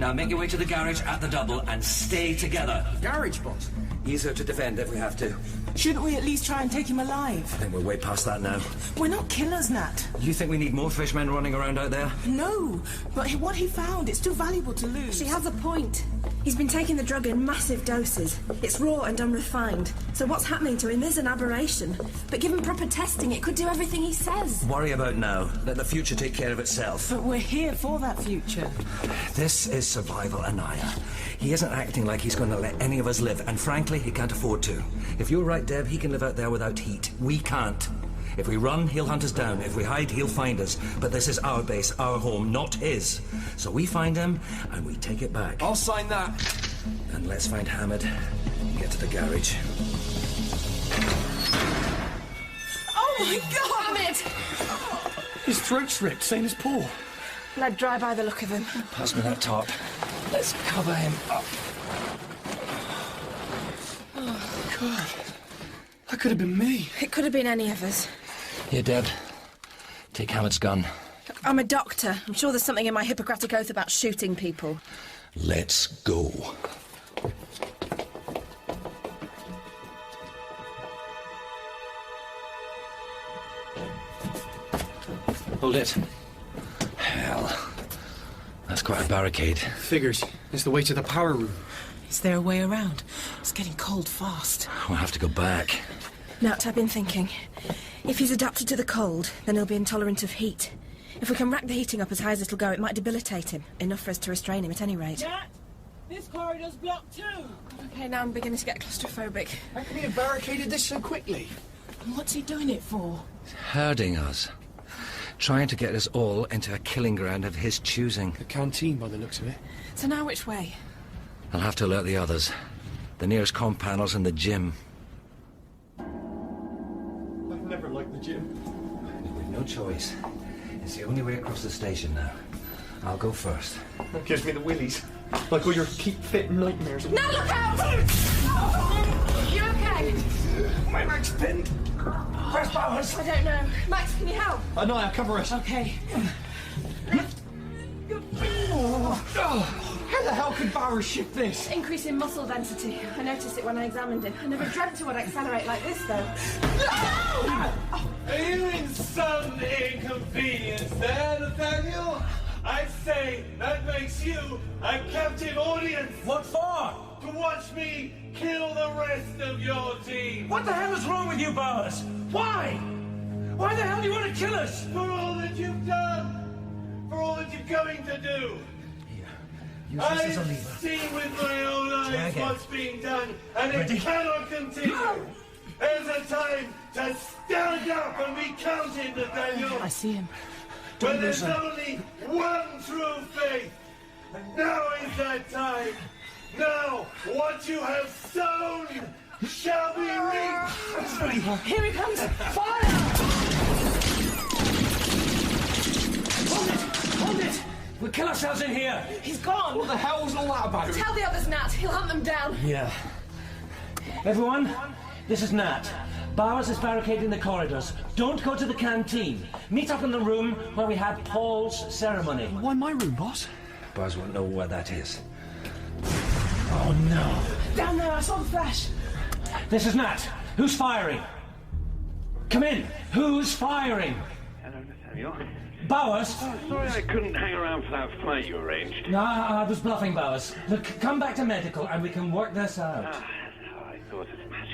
Now make your way to the garage at the double and stay together. Garage, boss? Easier to defend if we have to. Shouldn't we at least try and take him alive? I think we're way past that now. We're not killers, Nat. You think we need more fishmen running around out there? No, but what he found, it's too valuable to lose. She has a point. He's been taking the drug in massive doses. It's raw and unrefined. So what's happening to him is an aberration. But given proper testing, it could do everything he says. Worry about now. Let the future take care of itself. But we're here for that future. This is survival, Anaya. He isn't acting like he's going to let any of us live, and frankly, he can't afford to. If you're right, Deb, he can live out there without heat. We can't. If we run, he'll hunt us down. If we hide, he'll find us. But this is our base, our home, not his. So we find him, and we take it back. I'll sign that. And let's find Hamid and get to the garage. Oh my God! Hamid! His throat's ripped, same as Paul. Bled dry by the look of him. Pass me that top. Let's cover him up. Oh, God. That could have been me. It could have been any of us. Here, Deb. Take Hamid's gun. Look, I'm a doctor. I'm sure there's something in my Hippocratic Oath about shooting people. Let's go. Hold it. Hell. That's quite a barricade. Figures. It's the way to the power room. Is there a way around? It's getting cold fast. We'll have to go back. Nat, I've been thinking. If he's adapted to the cold, then he'll be intolerant of heat. If we can rack the heating up as high as it'll go, it might debilitate him. Enough for us to restrain him at any rate. Nat, this corridor's blocked too. Okay, now I'm beginning to get claustrophobic. How can he have barricaded this so quickly? And what's he doing it for? Herding us. Trying to get us all into a killing ground of his choosing. The canteen, by the looks of it. So now which way? I'll have to alert the others. The nearest comm panel's in the gym. I've never liked the gym. We've no choice. It's the only way across the station now. I'll go first. That gives me the willies. Like all your keep fit nightmares. Now look out! You okay? My leg's pinned. Where's Bowers? I don't know. Max, can you help? Anaya, cover us. Okay. How the hell could Bowers shift this? Increase in muscle density. I noticed it when I examined him. I never dreamt it would accelerate like this, though. Are you in some inconvenience there, Nathaniel? I'd say that makes you a captive audience. What for? To watch me kill the rest of your team. What the hell is wrong with you, Bowers? Why? Why the hell do you want to kill us? For all that you've done. For all that you're going to do. Use this as a I've lever. seen with my own eyes Drag it. what's being done, and Ready? it cannot continue. There's a time to stand up and be counted, Nathaniel. I see him. When Don't there's lose her. only one true faith. And now is that time. Now, what you have sown shall be reaped. Here he comes! Fire! Hold it! We'll kill ourselves in here! He's gone! What the hell was all that about? Tell the others, Nat. He'll hunt them down. Yeah. Everyone, this is Nat. Bowers is barricading the corridors. Don't go to the canteen. Meet up in the room where we had Paul's ceremony. Why my room, boss? Bowers won't know where that is. Oh, no. Down there, I saw the flash. This is Nat. Who's firing? Come in. Who's firing? Hello, Nathaniel. Bowers? Oh, sorry I couldn't hang around for that flight you arranged. No, I was bluffing, Bowers. Look, come back to medical and we can work this out. That's how I thought as much.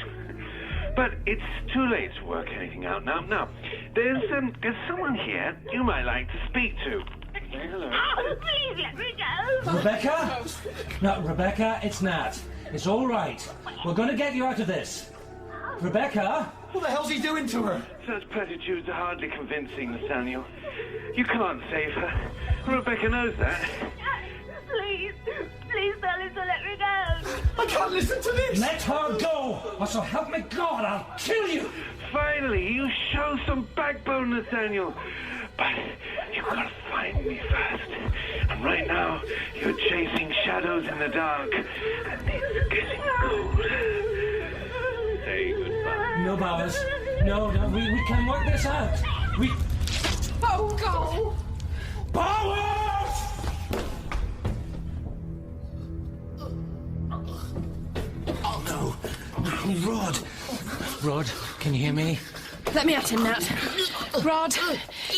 But it's too late to work anything out now. Now, there's someone here you might like to speak to. Say hello. Oh, please let me go. Rebecca? No, Rebecca, it's Nat. It's all right. We're going to get you out of this. Rebecca? What the hell's he doing to her? Such platitudes are hardly convincing, Nathaniel. You can't save her. Rebecca knows that. Please tell him to let me go. I can't listen to this! Let her go! Or so help me God, I'll kill you! Finally, you show some backbone, Nathaniel. But you've got to find me first. And right now, you're chasing shadows in the dark. And it's getting cold. Say goodbye. No, Bowers. No, we can work this out. We... Oh, go! Bowers! Oh, no. Rod, can you hear me? Let me at him, Nat. Rod,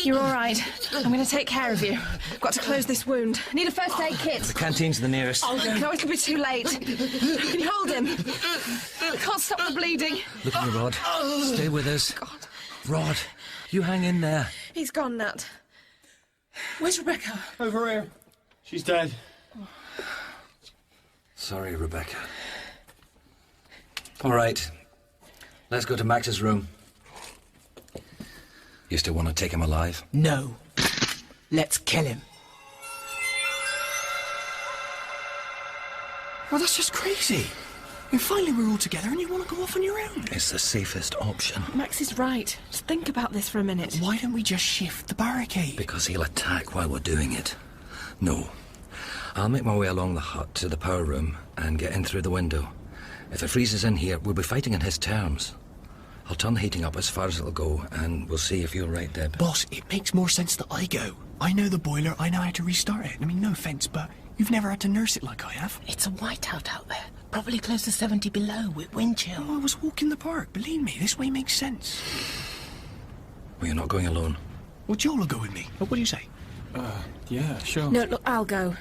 you're all right. I'm going to take care of you. Got to close this wound. Need a first aid kit. The canteen's the nearest. Oh, no, it'll be too late. Can you hold him? I can't stop the bleeding. Look at me, Rod. Stay with us. God. Rod, you hang in there. He's gone, Nat. Where's Rebecca? Over here. She's dead. Sorry, Rebecca. All right. Let's go to Max's room. You still want to take him alive? No. Let's kill him. Well, that's just crazy. I mean, finally we're all together and you want to go off on your own. It's the safest option. Max is right. Just think about this for a minute. Why don't we just shift the barricade? Because he'll attack while we're doing it. No. I'll make my way along the hut to the power room and get in through the window. If it freezes in here, we'll be fighting on his terms. I'll turn the heating up as far as it'll go, and we'll see if you're right, Deb. Boss, it makes more sense that I go. I know the boiler, I know how to restart it. I mean, no offence, but you've never had to nurse it like I have. It's a whiteout out there. Probably close to 70 below with wind chill. Oh, I was walking the park. Believe me, this way makes sense. Well, you're not going alone. Well, Joel will go with me. What do you say? Yeah, sure. No, look, I'll go.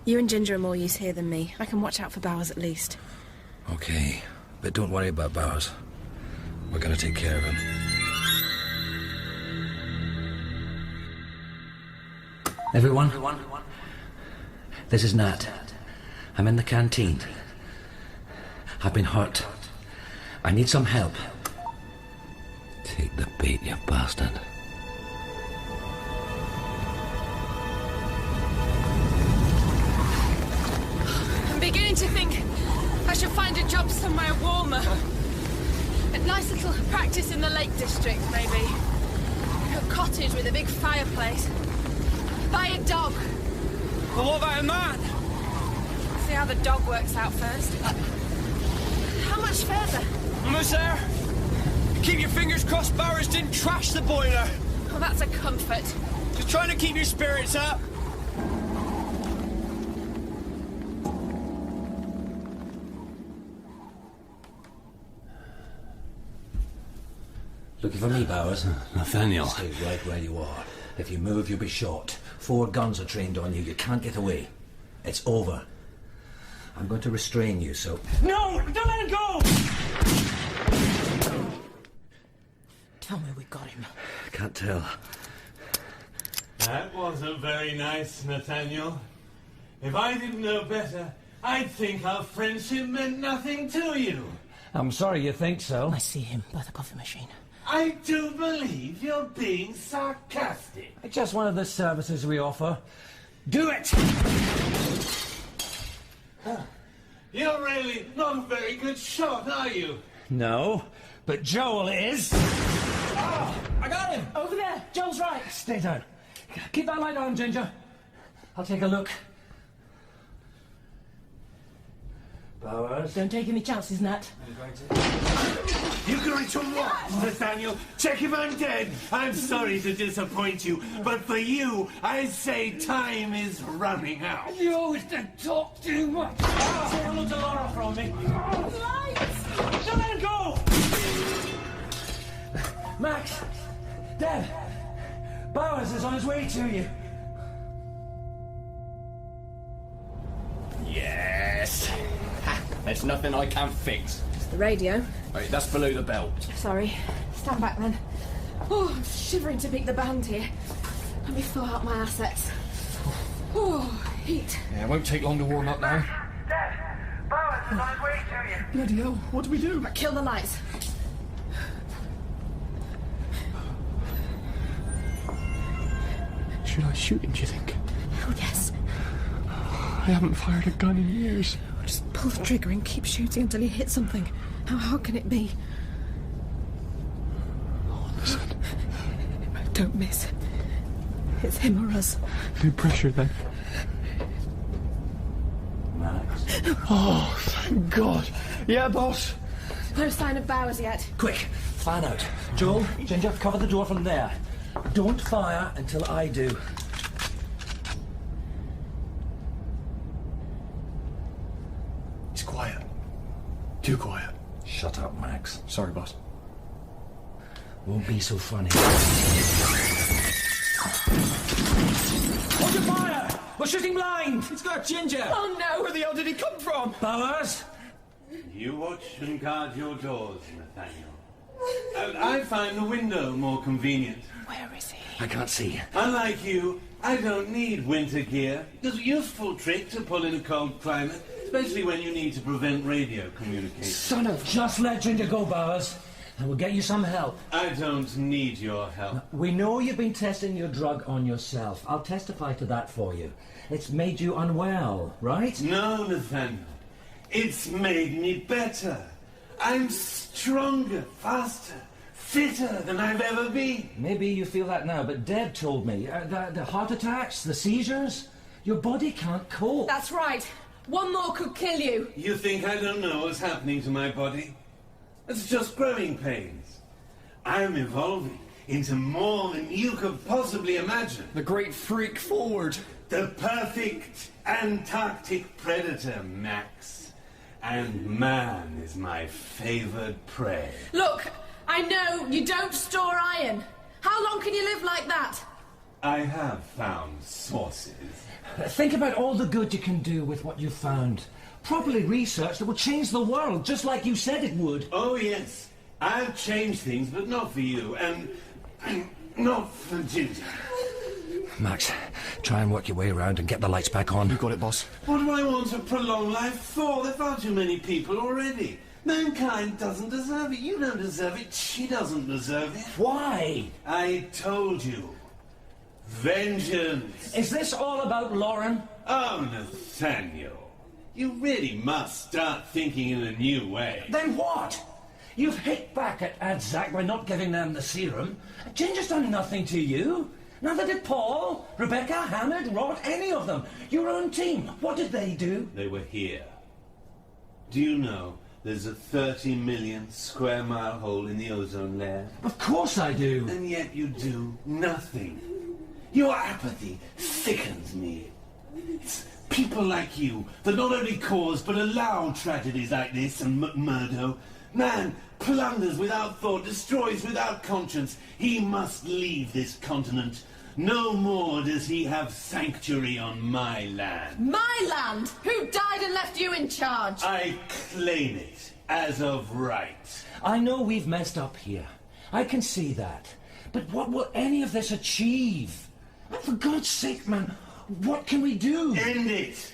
You and Ginger are more use here than me. I can watch out for Bowers at least. Okay, but don't worry about Bowers. We're going to take care of him. Everyone, this is Nat. I'm in the canteen. I've been hurt. I need some help. Take the bait, you bastard. I'm beginning to think I should find a job somewhere warmer. A nice little practice in the Lake District, maybe. A cottage with a big fireplace. Buy a dog. Well, what about a man? See how the dog works out first. How much further? Almost there. Keep your fingers crossed Bowers didn't trash the boiler. Oh, that's a comfort. Just trying to keep your spirits up. Looking for me, Bowers? Nathaniel. Stay right where you are. If you move, you'll be shot. 4 guns are trained on you. You can't get away. It's over. I'm going to restrain you, so... No! Don't let him go! Tell me we got him. Can't tell. That wasn't very nice, Nathaniel. If I didn't know better, I'd think our friendship meant nothing to you. I'm sorry you think so. I see him by the coffee machine. I do believe you're being sarcastic. It's just one of the services we offer. Do it! You're really not a very good shot, are you? No, but Joel is. Oh, I got him! Over there! Joel's right! Stay down. Keep that light on, Ginger. I'll take a look. Bowers. Don't take any chances, Nat. You're going to what, Nathaniel? Check if I'm dead. I'm sorry to disappoint you, but for you, I say time is running out. You always talk too much. Say hello to Laura from me. Lights! Don't let him go! Max! Deb! Bowers is on his way to you. Yes! Ha, there's nothing I can't fix. It's the radio. Wait, that's below the belt. Sorry. Stand back then. Oh, I'm shivering to beat the band here. Let me thaw out my assets. Oh, heat. Yeah, it won't take long to warm up now. Dad, Bowers is on his way to you. Bloody hell, what do we do? Kill the lights. Should I shoot him, do you think? Oh, yes. I haven't fired a gun in years. Just pull the trigger and keep shooting until you hit something. How hard can it be? Oh, listen. Don't miss. It's him or us. No pressure then. Max. Oh, thank God. Yeah, boss. No sign of Bowers yet. Quick, fan out. Joel, Ginger, cover the door from there. Don't fire until I do. It's quiet. Too quiet. Shut up, Max. Sorry, boss. Won't be so funny. Hold your fire! We're shooting blind! It's got Ginger! Oh, no! Where the hell did he come from? Bowers! You watch and guard your doors, Nathaniel. And I find the window more convenient. Where is he? I can't see. Unlike you, I don't need winter gear. It's a useful trick to pull in a cold climate, especially when you need to prevent radio communication. Son of... Just let Ginger go, Bowers, and we'll get you some help. I don't need your help. We know you've been testing your drug on yourself. I'll testify to that for you. It's made you unwell, right? No, Nathaniel. It's made me better. I'm stronger, faster, fitter than I've ever been. Maybe you feel that now, but Deb told me. The heart attacks, the seizures, your body can't cope. That's right. One more could kill you. You think I don't know what's happening to my body? It's just growing pains. I'm evolving into more than you could possibly imagine. The great freak forward. The perfect Antarctic predator, Max. And man is my favoured prey. Look, I know you don't store iron. How long can you live like that? I have found sources. Think about all the good you can do with what you've found. Properly researched, it will change the world, just like you said it would. Oh, yes. I've changed things, but not for you, and not for Ginger. Max, try and work your way around and get the lights back on. You got it, boss. What do I want to prolong life for? There are far too many people already. Mankind doesn't deserve it. You don't deserve it. She doesn't deserve it. Why? I told you. Vengeance. Is this all about Lauren? Oh, Nathaniel. You really must start thinking in a new way. Then what? You've hit back at Adzak by not giving them the serum. Ginger's done nothing to you. Neither did Paul, Rebecca, Hamid, Rod, any of them. Your own team. What did they do? They were here. Do you know there's a 30 million square mile hole in the ozone layer? Of course I do. And yet you do nothing. Your apathy sickens me. It's people like you that not only cause but allow tragedies like this and McMurdo. Man plunders without thought, destroys without conscience. He must leave this continent. No more does he have sanctuary on my land. My land? Who died and left you in charge? I claim it as of right. I know we've messed up here. I can see that. But what will any of this achieve? And for God's sake, man, what can we do? End it!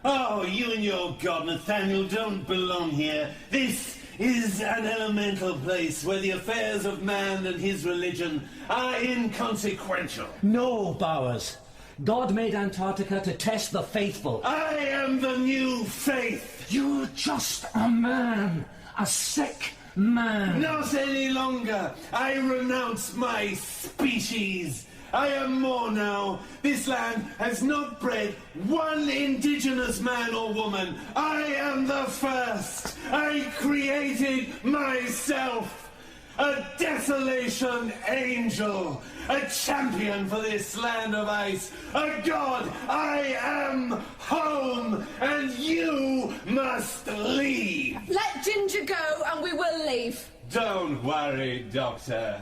Oh, you and your god, Nathaniel, don't belong here. This is an elemental place where the affairs of man and his religion are inconsequential. No, Bowers. God made Antarctica to test the faithful. I am the new faith. You're just a man. A sick man. Not any longer. I renounce my species. I am more now. This land has not bred one indigenous man or woman. I am the first. I created myself. A desolation angel. A champion for this land of ice. A god. I am home. And you must leave. Let Ginger go and we will leave. Don't worry, Doctor.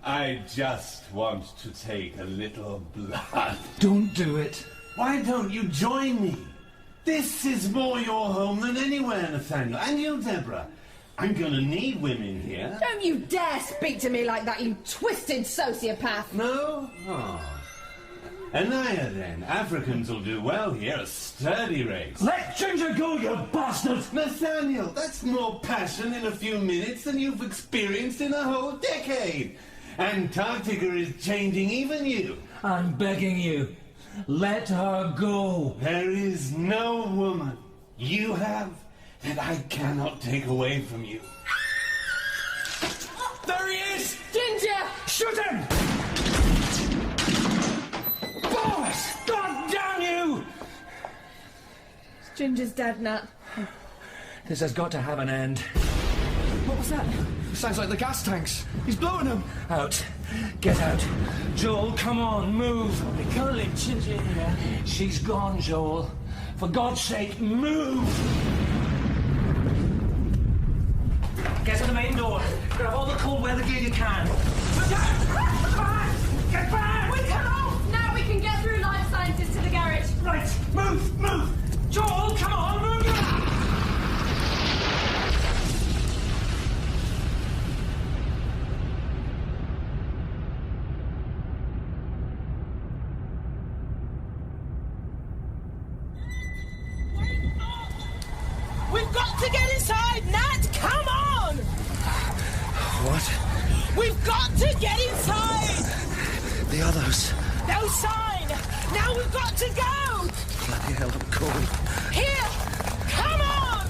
I just want to take a little blood. Don't do it. Why don't you join me? This is more your home than anywhere, Nathaniel. And you, Deborah. I'm gonna need women here. Don't you dare speak to me like that, you twisted sociopath. No? Oh. Anaya, then. Africans will do well here, a sturdy race. Let Ginger go, you bastard! Nathaniel, that's more passion in a few minutes than you've experienced in a whole decade. Antarctica is changing even you. I'm begging you, let her go. There is no woman you have that I cannot take away from you. There he is! Ginger! Shoot him! Boss! God damn you! Ginger's dead, Nat. This has got to have an end. What was that? Sounds like the gas tanks. He's blowing them. Out. Get out. Joel, come on, move. We can't leave Ginger here. She's gone, Joel. For God's sake, move! Get to the main door. Grab all the cold weather gear you can. Look out! Get back! Get back! We come off! Now we can get through life sciences to the garage. Right, move, move! Joel, come on, move! We've got to get inside, Nat! Come on! What? We've got to get inside! The others. No sign! Now we've got to go! Bloody hell, I'm cold. Here! Come on!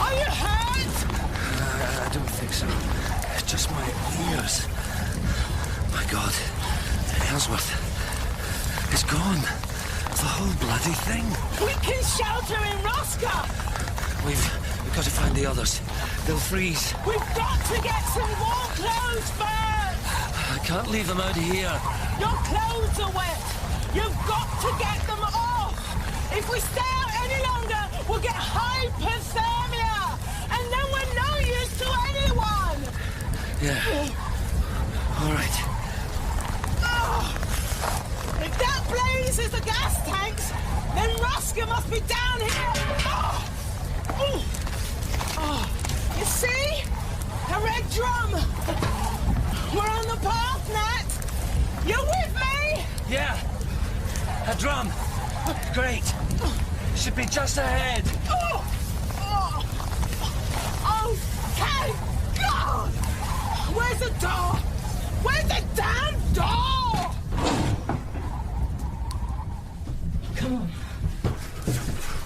Are you hurt? I don't think so. Just my ears. My God. Ellsworth. It's gone. The whole bloody thing. We can shelter in Roscoe! We've got to find the others. They'll freeze. We've got to get some warm clothes first! I can't leave them out here. Your clothes are wet! You've got to get them off! If we stay out any longer, we'll get hypothermia! And then we're no use to anyone! Yeah. All right. Oh, if that blaze is the gas tanks, then Roscoe must be down here! Oh. Ooh. Oh. You see? A red drum! We're on the path, Nat! You with me? Yeah. A drum. Great. Should be just ahead. Oh! Oh! Oh, thank God! Where's the door? Where's the damn door? Come on.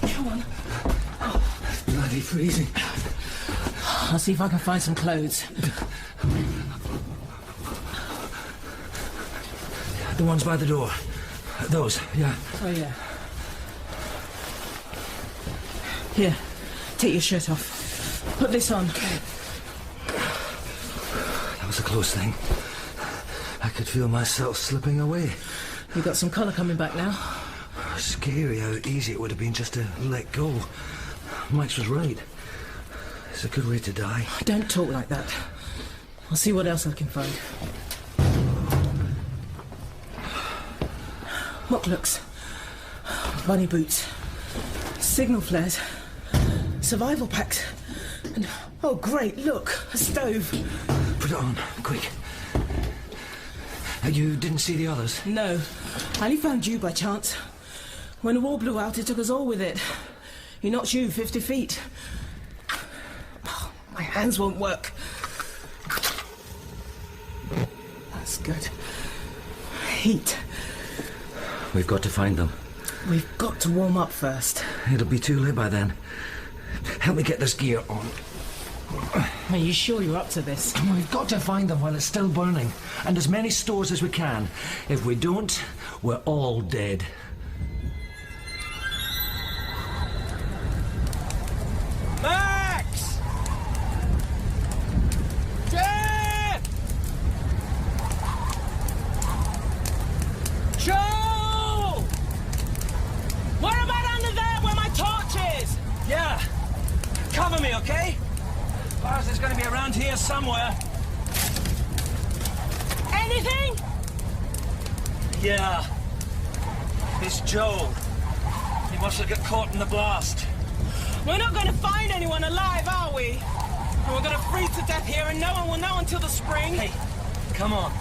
Come on. Oh, it's bloody freezing. I'll see if I can find some clothes. The ones by the door. Those, yeah. Oh, yeah. Here, take your shirt off. Put this on. That was a close thing. I could feel myself slipping away. You got some colour coming back now. Scary how easy it would have been just to let go. Mike's was right. It's a good way to die. Don't talk like that. I'll see what else I can find. Mucklucks. Bunny boots. Signal flares. Survival packs. And, oh great, look, a stove. Put it on, quick. You didn't see the others? No, I only found you by chance. When the war blew out, it took us all with it. He knocked you 50 feet. Oh, my hands won't work. That's good. Heat. We've got to find them. We've got to warm up first. It'll be too late by then. Help me get this gear on. Are you sure you're up to this? We've got to find them while it's still burning. And as many stores as we can. If we don't, we're all dead. Max! Jeff! Joe! What about under there where my torch is? Yeah. Cover me, okay? Bars is going to be around here somewhere. Anything? Yeah. It's Joe. He must have got caught in the blast. We're not going to find anyone alive, are we? And we're going to freeze to death here and no one will know until the spring. Hey, come on.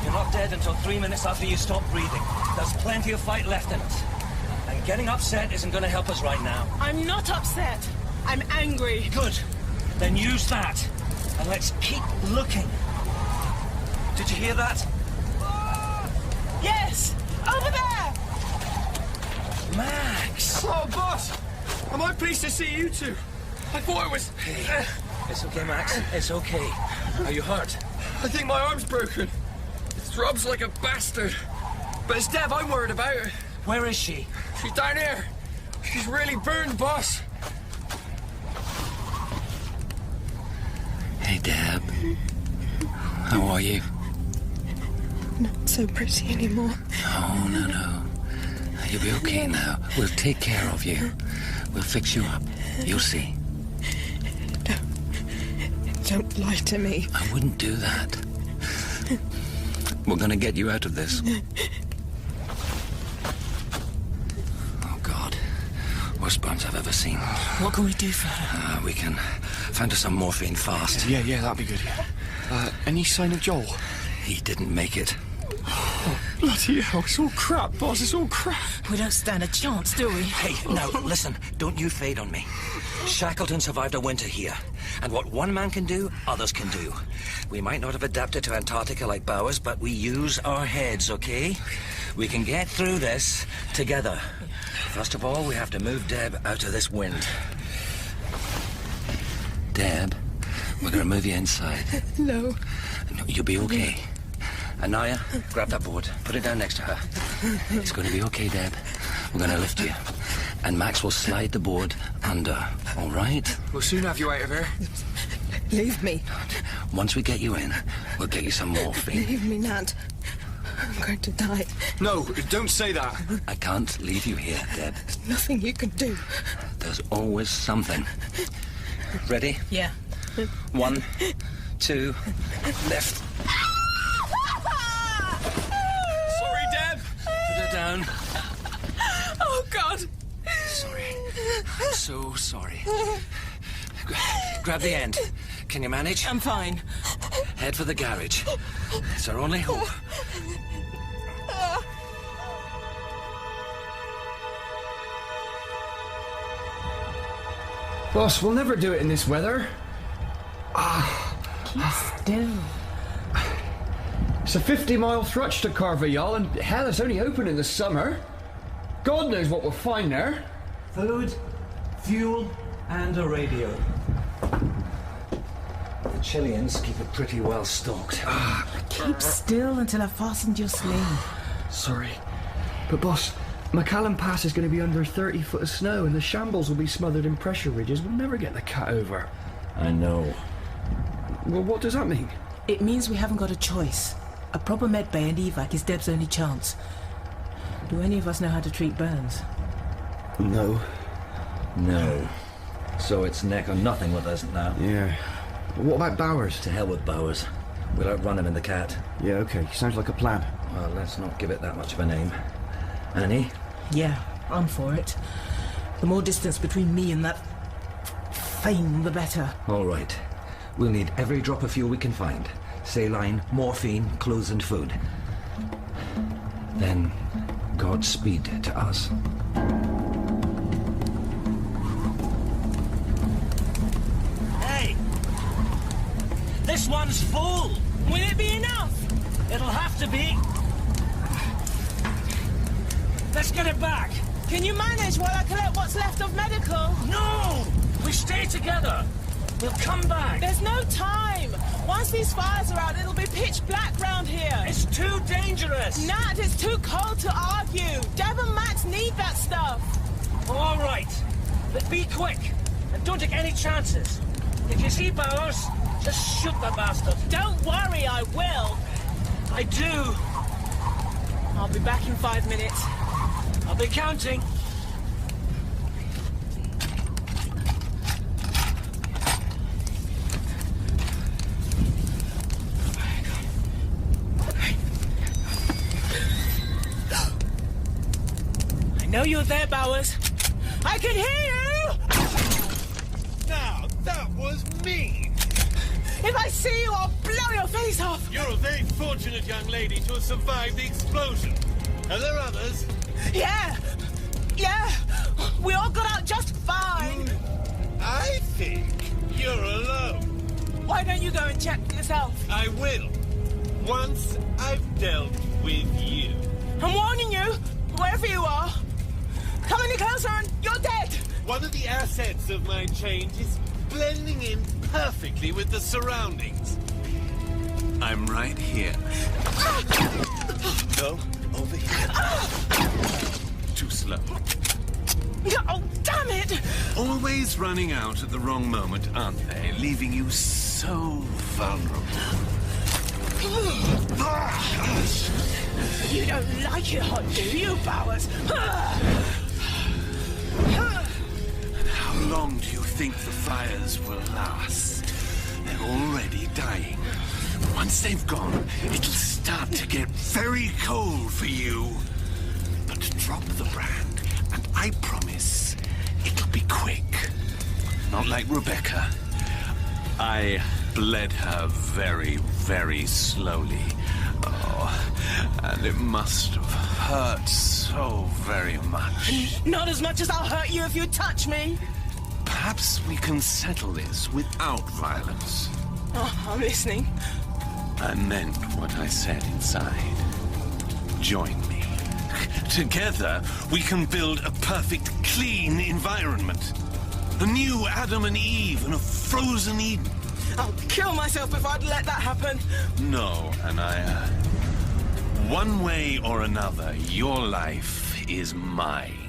You're not dead until 3 minutes after you stop breathing. There's plenty of fight left in us. And getting upset isn't going to help us right now. I'm not upset. I'm angry. Good. Then use that. And let's keep looking. Did you hear that? Yes! Over there! Max! Oh, boss! Am I pleased to see you two? I thought it was... Hey, it's okay, Max. It's okay. Are you hurt? I think my arm's broken. It throbs like a bastard. But it's Deb I'm worried about. Where is she? She's down here. She's really burned, boss. Hey, Deb. How are you? Not so pretty anymore. Oh, no. You'll be okay now. We'll take care of you. We'll fix you up. You'll see. Don't lie to me. I wouldn't do that. We're gonna get you out of this. Oh, God. Worst burns I've ever seen. What can we do for her? We can find her some morphine fast. Yeah, that'd be good, yeah. Any sign of Joel? He didn't make it. Oh, bloody hell, it's all crap, boss, it's all crap. We don't stand a chance, do we? Hey, now, listen, don't you fade on me. Shackleton survived a winter here, and what one man can do, others can do. We might not have adapted to Antarctica like Bowers, but we use our heads, okay? We can get through this together. First of all, we have to move Deb out of this wind. Deb, we're gonna move you inside. No. No, you'll be okay. Anaya, grab that board. Put it down next to her. It's going to be okay, Deb. We're going to lift you. And Max will slide the board under, all right? We'll soon have you out of here. Leave me. Once we get you in, we'll get you some morphine. Leave me, Nat. I'm going to die. No, don't say that. I can't leave you here, Deb. There's nothing you can do. There's always something. Ready? Yeah. 1, 2, lift. Sorry, Deb. Put her down. Oh, God. Sorry. I'm so sorry. Grab the end. Can you manage? I'm fine. Head for the garage. It's our only hope. Boss, we'll never do it in this weather. Keep still. It's a 50-mile thrutch to Carvajal, and hell, it's only open in the summer. God knows what we'll find there. Food, fuel, and a radio. The Chileans keep it pretty well stocked. Keep still until I've fastened your sling. Sorry. But boss, McMullan Pass is going to be under 30 foot of snow and the shambles will be smothered in pressure ridges. We'll never get the cat over. I know. Well, what does that mean? It means we haven't got a choice. A proper med bay and evac is Deb's only chance. Do any of us know how to treat burns? No. No. So it's neck or nothing with us now. Yeah. What about Bowers? To hell with Bowers. We'll outrun him in the cat. Yeah, okay. Sounds like a plan. Well, let's not give it that much of a name. Annie? Yeah, I'm for it. The more distance between me and that fame, the better. All right. We'll need every drop of fuel we can find. Saline, morphine, clothes and food. Then, Godspeed to us. Hey! This one's full! Will it be enough? It'll have to be. Let's get it back! Can you manage while I collect what's left of medical? No! We stay together! We'll come back. There's no time. Once these fires are out, it'll be pitch black round here. It's too dangerous. Nat, it's too cold to argue. Deb and Max need that stuff. All right. But be quick. And don't take any chances. If you see Bowers, just shoot the bastard. Don't worry, I will. I do. I'll be back in 5 minutes. I'll be counting. I know you're there, Bowers. I can hear you! Now, that was mean. If I see you, I'll blow your face off. You're a very fortunate young lady to have survived the explosion. Are there others? Yeah. We all got out just fine. I think you're alone. Why don't you go and check for yourself? I will. Once I've dealt with you. I'm warning you, wherever you are. Come any closer and you're dead. One of the assets of my change is blending in perfectly with the surroundings. I'm right here. Go over here. Too slow. Oh, damn it! Always running out at the wrong moment, aren't they? Leaving you so vulnerable. You don't like it hot, do you, Bowers? How long do you think the fires will last? They're already dying. Once they've gone, it'll start to get very cold for you. But drop the brand, and I promise it'll be quick. Not like Rebecca. I bled her very, very slowly. Oh, and it must have hurt so very much. Not as much as I'll hurt you if you touch me. Perhaps we can settle this without violence. Oh, I'm listening. I meant what I said inside. Join me. Together, we can build a perfect, clean environment. A new Adam and Eve and a frozen Eden. I'll kill myself if I'd let that happen. No, Anaya. One way or another, your life is mine.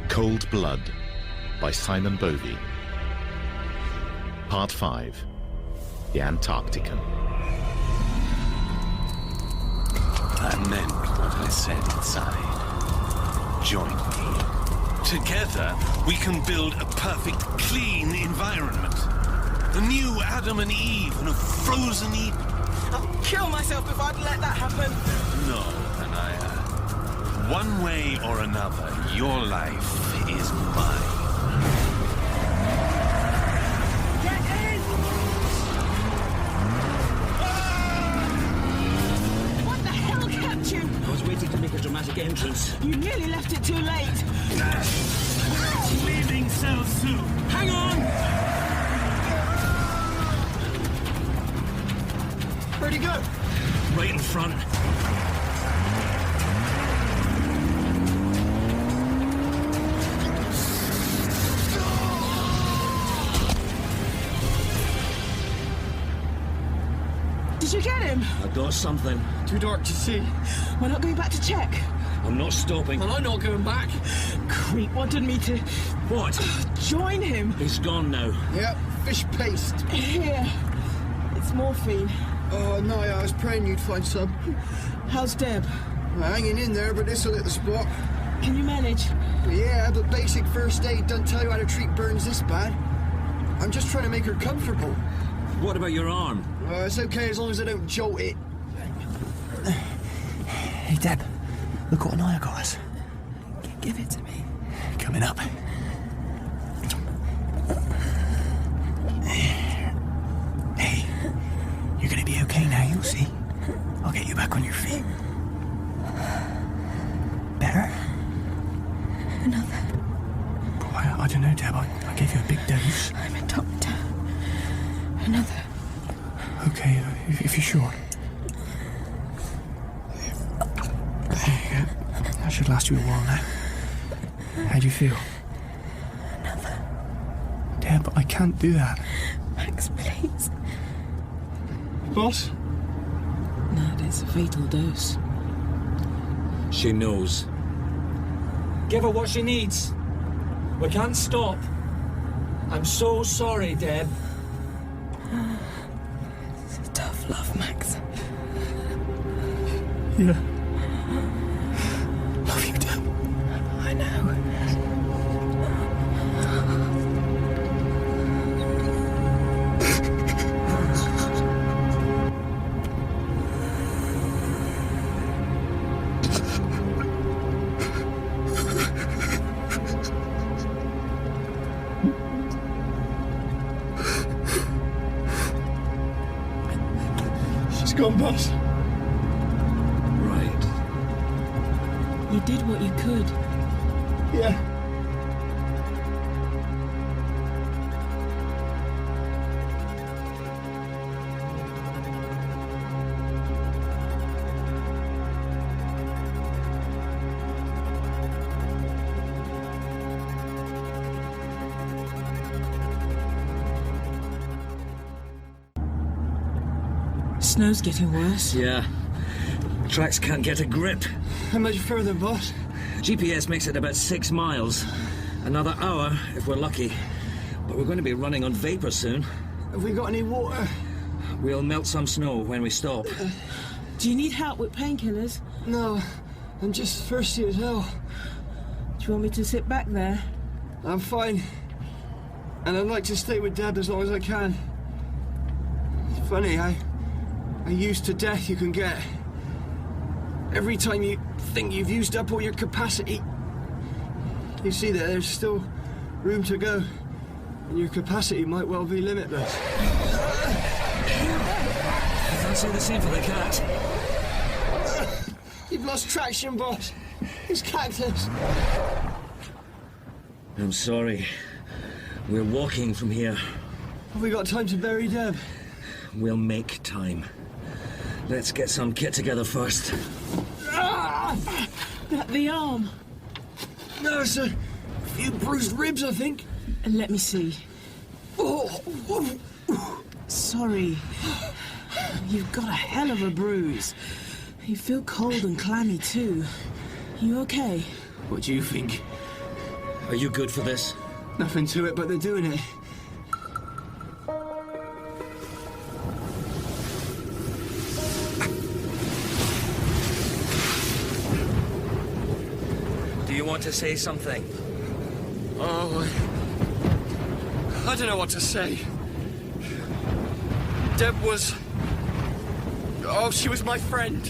Cold Blood by Simon Bovey. Part 5. The Antarctican. I meant what I said inside. Join me. Together, we can build a perfect, clean environment. A new Adam and Eve and a frozen Eden. I'll kill myself if I'd let that happen. No, Anaya. One way or another, your life is mine. Get in! What the hell kept you? I was waiting to make a dramatic entrance. You nearly left it too late. Leaving so soon. Hang on! Where'd he go? Right in front. Did you get him? I got something. Too dark to see. We're not going back to check. I'm not stopping. Well, I'm not going back. Creep wanted me to... What? Join him. He's gone now. Yep, fish paste. Here. It's morphine. Oh, no, I was praying you'd find some. How's Deb? Well, hanging in there, but this'll hit the spot. Can you manage? Yeah, but basic first aid doesn't tell you how to treat burns this bad. I'm just trying to make her comfortable. What about your arm? It's okay as long as I don't jolt it. Hey, Deb, look what Anaya got us. Give it to me. Coming up. I'll get you back on your feet. Better? Another. Boy, I don't know, Deb. I gave you a big dose. I'm a doctor. Another. Okay, if you're sure. There you go. That should last you a while now. How do you feel? Another. Deb, I can't do that. Max, please. Boss? That is a fatal dose. She knows. Give her what she needs. We can't stop. I'm so sorry, Deb. It's a tough love, Max. Yeah. Love you, Deb. I know. She's gone, boss. Right. You did what you could. Yeah. Snow's getting worse. Yeah. Tracks can't get a grip. How much further, boss? GPS makes it about 6 miles. Another hour, if we're lucky. But we're going to be running on vapour soon. Have we got any water? We'll melt some snow when we stop. Do you need help with painkillers? No, I'm just thirsty as hell. Do you want me to sit back there? I'm fine. And I'd like to stay with Dad as long as I can. It's funny, I used to death you can get. Every time you think you've used up all your capacity, you see that there's still room to go. And your capacity might well be limitless. I can't say the same for the cat. You've lost traction, boss. It's Cactus. I'm sorry. We're walking from here. Have we got time to bury Deb? We'll make time. Let's get some kit together first. The arm. No, it's a few bruised ribs, I think. Let me see. Sorry. You've got a hell of a bruise. You feel cold and clammy too. You okay? What do you think? Are you good for this? Nothing to it, but they're doing it. Do you want to say something? Oh, I don't know what to say. Deb was... Oh, she was my friend.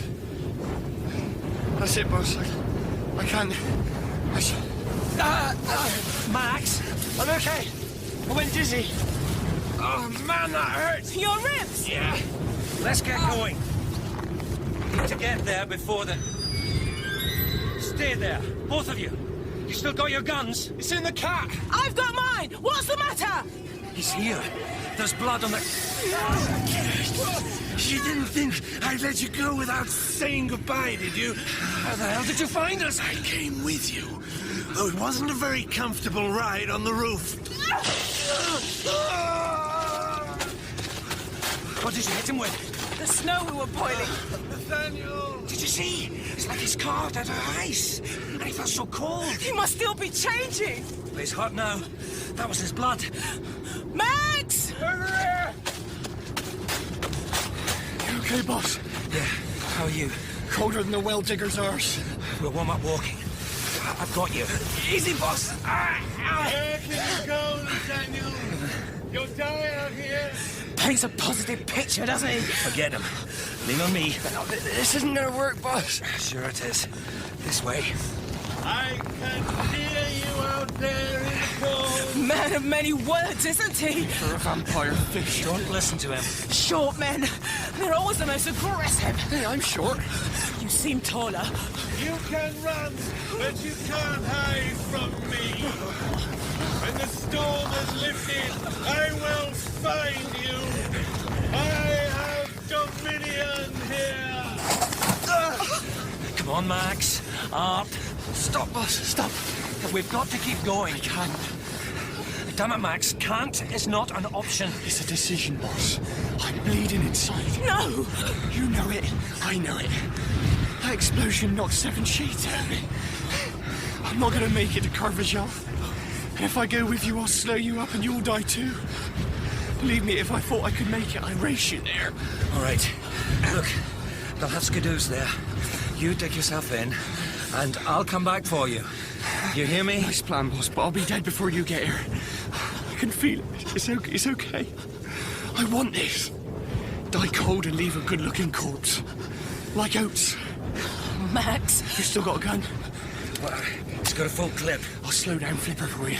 That's it, boss. I can't... Max? I'm okay. I went dizzy. Oh, man, that hurts. Your ribs? Yeah. Let's get going. Need to get there before the... Stay there, both of you. You still got your guns? It's in the cat. I've got mine. What's the matter? He's here. There's blood on the... You didn't think I'd let you go without saying goodbye, did you? How the hell did you find us? I came with you, though it wasn't a very comfortable ride on the roof. What did you hit him with? The snow we were boiling. Nathaniel! Did you see? It's like he's carved out of ice. And he felt so cold. He must still be changing. But he's hot now. That was his blood. Max! You okay, boss? Yeah. How are you? Colder than the well digger's arse. We'll warm up walking. I've got you. Easy, boss. Where can you go, Nathaniel? You'll die out here. Paints a positive picture, doesn't he? Forget him. Lean on me. No, this isn't gonna work, boss. Sure it is. This way. I can hear you out there in the cold. Man of many words, isn't he? You're a vampire fish. Don't listen to him. Short men. They're always the most aggressive. Hey, I'm short. You seem taller. You can run, but you can't hide from me. When the storm has lifted, I will find you. I have dominion here. Come on, Max. Up. Stop, boss. Stop. We've got to keep going. I can't. Damn it, Max. Can't is not an option. It's a decision, boss. I'm bleeding inside. No! You know it. I know it. That explosion knocked 7 sheets out of me. I'm not going to make it to Carvajal. And if I go with you, I'll slow you up and you'll die too. Believe me, if I thought I could make it, I'd race you there. All right. Look, they'll have skidoos there. You dig yourself in, and I'll come back for you. You hear me? Nice plan, boss, but I'll be dead before you get here. I can feel it. It's okay. I want this. Die cold and leave a good-looking corpse. Like Oates. Max. You still got a gun? Well, it's got a full clip. I'll slow down Flipper for you.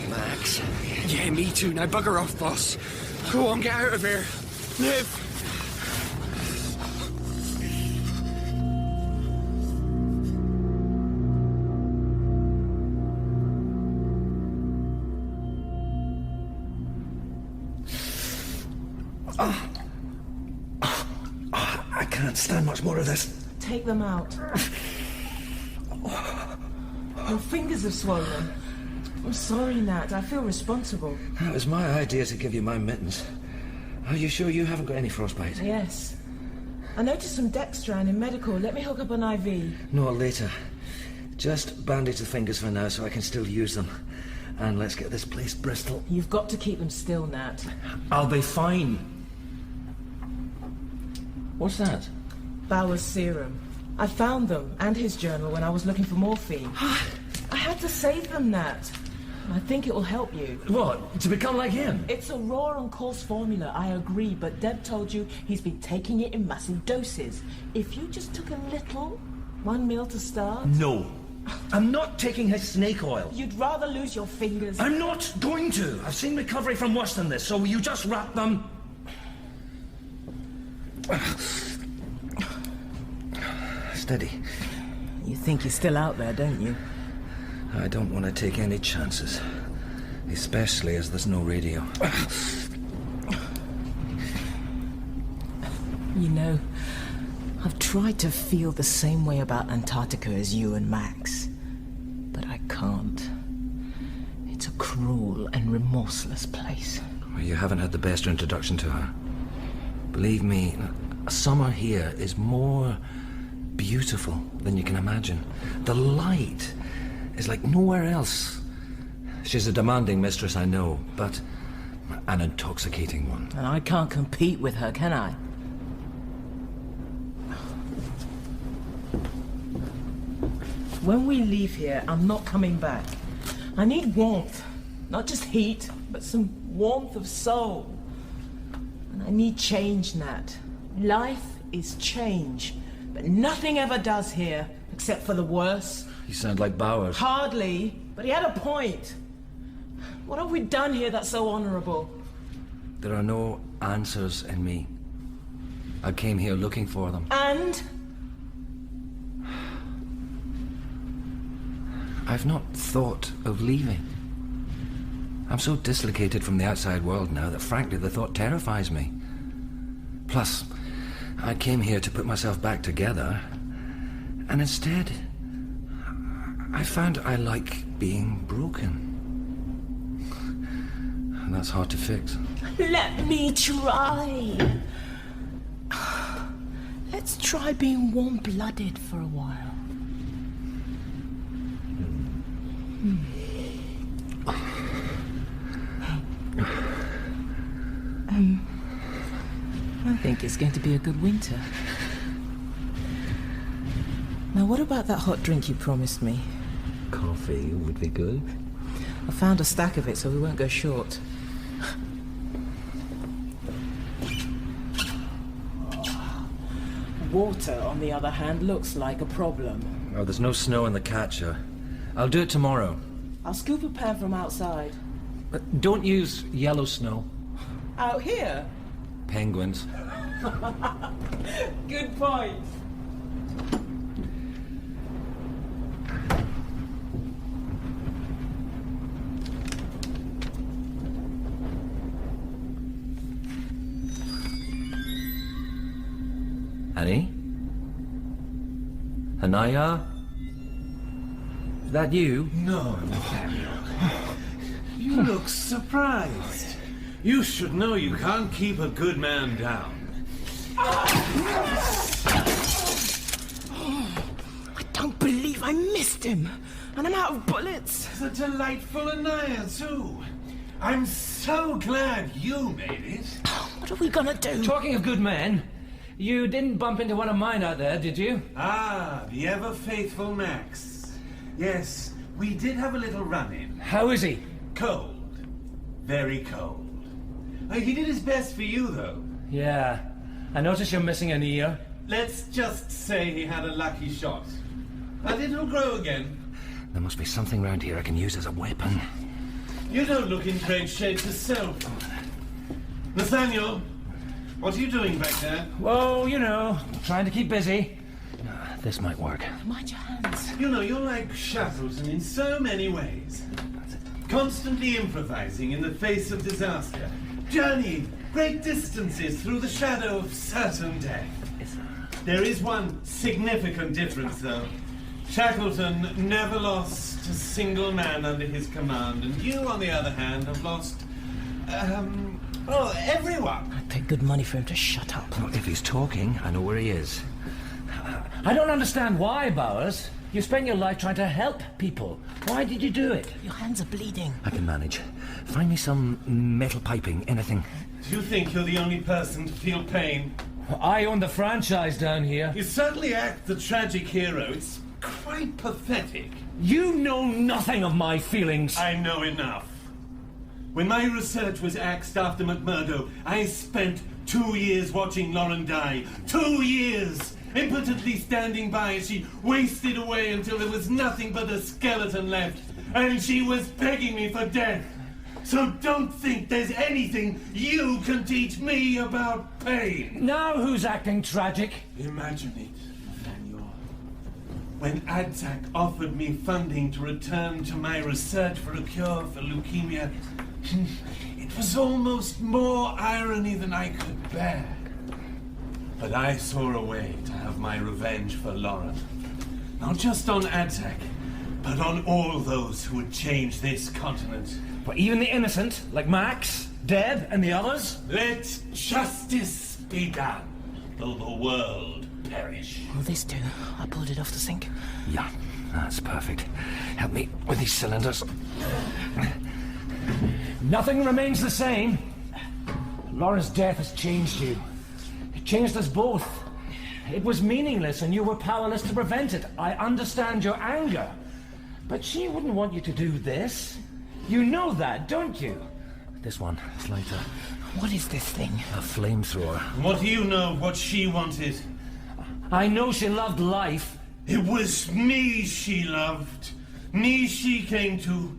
Max. Yeah, me too. Now bugger off, boss. Go on, get out of here. Live. I can't stand much more of this. Take them out. Your fingers are swollen. I'm sorry, Nat. I feel responsible. It was my idea to give you my mittens. Are you sure you haven't got any frostbite? Yes. I noticed some Dextran in medical. Let me hook up an IV. No, later. Just bandage the fingers for now so I can still use them. And let's get this place Bristol. You've got to keep them still, Nat. I'll be fine. What's that? Bauer's serum. I found them and his journal when I was looking for morphine. I had to save them, Nat. I think it will help you. What? To become like him? It's a raw and coarse formula, I agree, but Deb told you he's been taking it in massive doses. If you just took a little, 1 ml to start... No. I'm not taking his snake oil. You'd rather lose your fingers. I'm not going to. I've seen recovery from worse than this, so will you just wrap them? Steady. You think you're still out there, don't you? I don't want to take any chances. Especially as there's no radio. You know, I've tried to feel the same way about Antarctica as you and Max. But I can't. It's a cruel and remorseless place. Well, you haven't had the best introduction to her. Believe me, summer here is more beautiful than you can imagine. The light is like nowhere else. She's a demanding mistress, I know, but an intoxicating one. And I can't compete with her, can I? When we leave here, I'm not coming back. I need warmth. Not just heat, but some warmth of soul. And I need change, Nat. Life is change. But nothing ever does here, except for the worse. You sound like Bowers. Hardly, but he had a point. What have we done here that's so honourable? There are no answers in me. I came here looking for them. And? I've not thought of leaving. I'm so dislocated from the outside world now that frankly the thought terrifies me. Plus, I came here to put myself back together, and instead, I found I like being broken. And that's hard to fix. Let me try. Let's try being warm-blooded for a while. I think it's going to be a good winter. Now, what about that hot drink you promised me? Coffee would be good. I found a stack of it, so we won't go short. Water, on the other hand, looks like a problem. Oh, there's no snow in the catcher. I'll do it tomorrow. I'll scoop a pan from outside. Don't use yellow snow. Out here? Penguins. Good point. Annie? Anaya? Is that you? No, Nathaniel. You look surprised. You should know you can't keep a good man down. I don't believe I missed him. And I'm out of bullets. It's a delightful Anaya, too. I'm so glad you made it. What are we gonna do? Talking of good men, you didn't bump into one of mine out there, did you? Ah, the ever-faithful Max. Yes, we did have a little run-in. How is he? Cold. Very cold. He did his best for you, though. Yeah. I notice you're missing an ear. Let's just say he had a lucky shot. But it'll grow again. There must be something round here I can use as a weapon. You don't look in great shape yourself. Nathaniel, what are you doing back there? Well, you know, trying to keep busy. This might work. Mind your hands. You know, you're like Shackleton in so many ways. Constantly improvising in the face of disaster. Journeying great distances through the shadow of certain death. There is one significant difference, though. Shackleton never lost a single man under his command, and you, on the other hand, have lost, everyone. I'd pay good money for him to shut up. Well, if he's talking, I know where he is. I don't understand why, Bowers. You spent your life trying to help people. Why did you do it? Your hands are bleeding. I can manage. Find me some metal piping, anything. Do you think you're the only person to feel pain? I own the franchise down here. You certainly act the tragic hero. It's quite pathetic. You know nothing of my feelings. I know enough. When my research was axed after McMurdo, I spent 2 years watching Lauren die. 2 years! Impotently standing by as she wasted away until there was nothing but a skeleton left. And she was begging me for death. So don't think there's anything you can teach me about pain. Now who's acting tragic? Imagine it, Nathaniel. When Antarctic offered me funding to return to my research for a cure for leukemia, it was almost more irony than I could bear. But I saw a way to have my revenge for Lauren. Not just on Antarctic, but on all those who would change this continent. Well, even the innocent, like Max, Deb, and the others? Let justice be done, though the world perish. Will this do? I pulled it off the sink. Yeah, that's perfect. Help me with these cylinders. Nothing remains the same. Lauren's death has changed you. It changed us both. It was meaningless and you were powerless to prevent it. I understand your anger. But she wouldn't want you to do this. You know that, don't you? This one is lighter. What is this thing? A flamethrower. What do you know of what she wanted? I know she loved life. It was me she loved. Me she came to.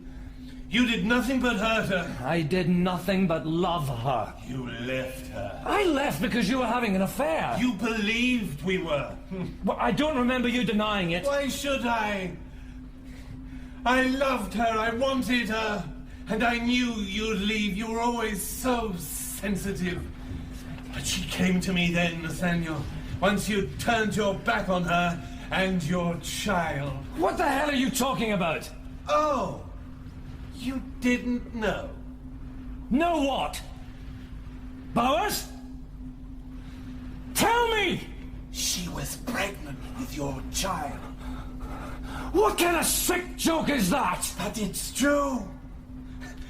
You did nothing but hurt her. I did nothing but love her. You left her. I left because you were having an affair. You believed we were. Well, I don't remember you denying it. Why should I? I loved her, I wanted her, and I knew you'd leave. You were always so sensitive. But she came to me then, Nathaniel, once you'd turned your back on her and your child. What the hell are you talking about? Oh, you didn't know. Know what? Bowers? Tell me! She was pregnant with your child. What kind of sick joke is that? But it's true.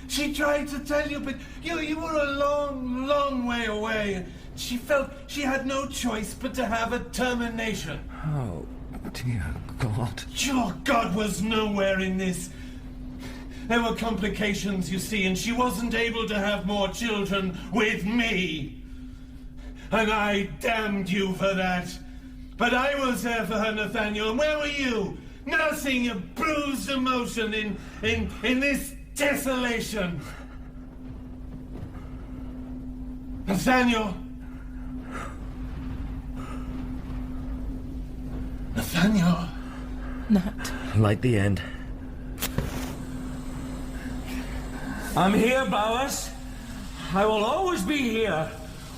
She tried to tell you, but you were a long, long way away. She felt she had no choice but to have a termination. Oh, dear God. Your God was nowhere in this. There were complications, you see, and she wasn't able to have more children with me. And I damned you for that. But I was there for her, Nathaniel, and where were you? Nursing a bruised emotion in this desolation. Nathaniel. Nathaniel. Nat. Light the end. I'm here, Bowers. I will always be here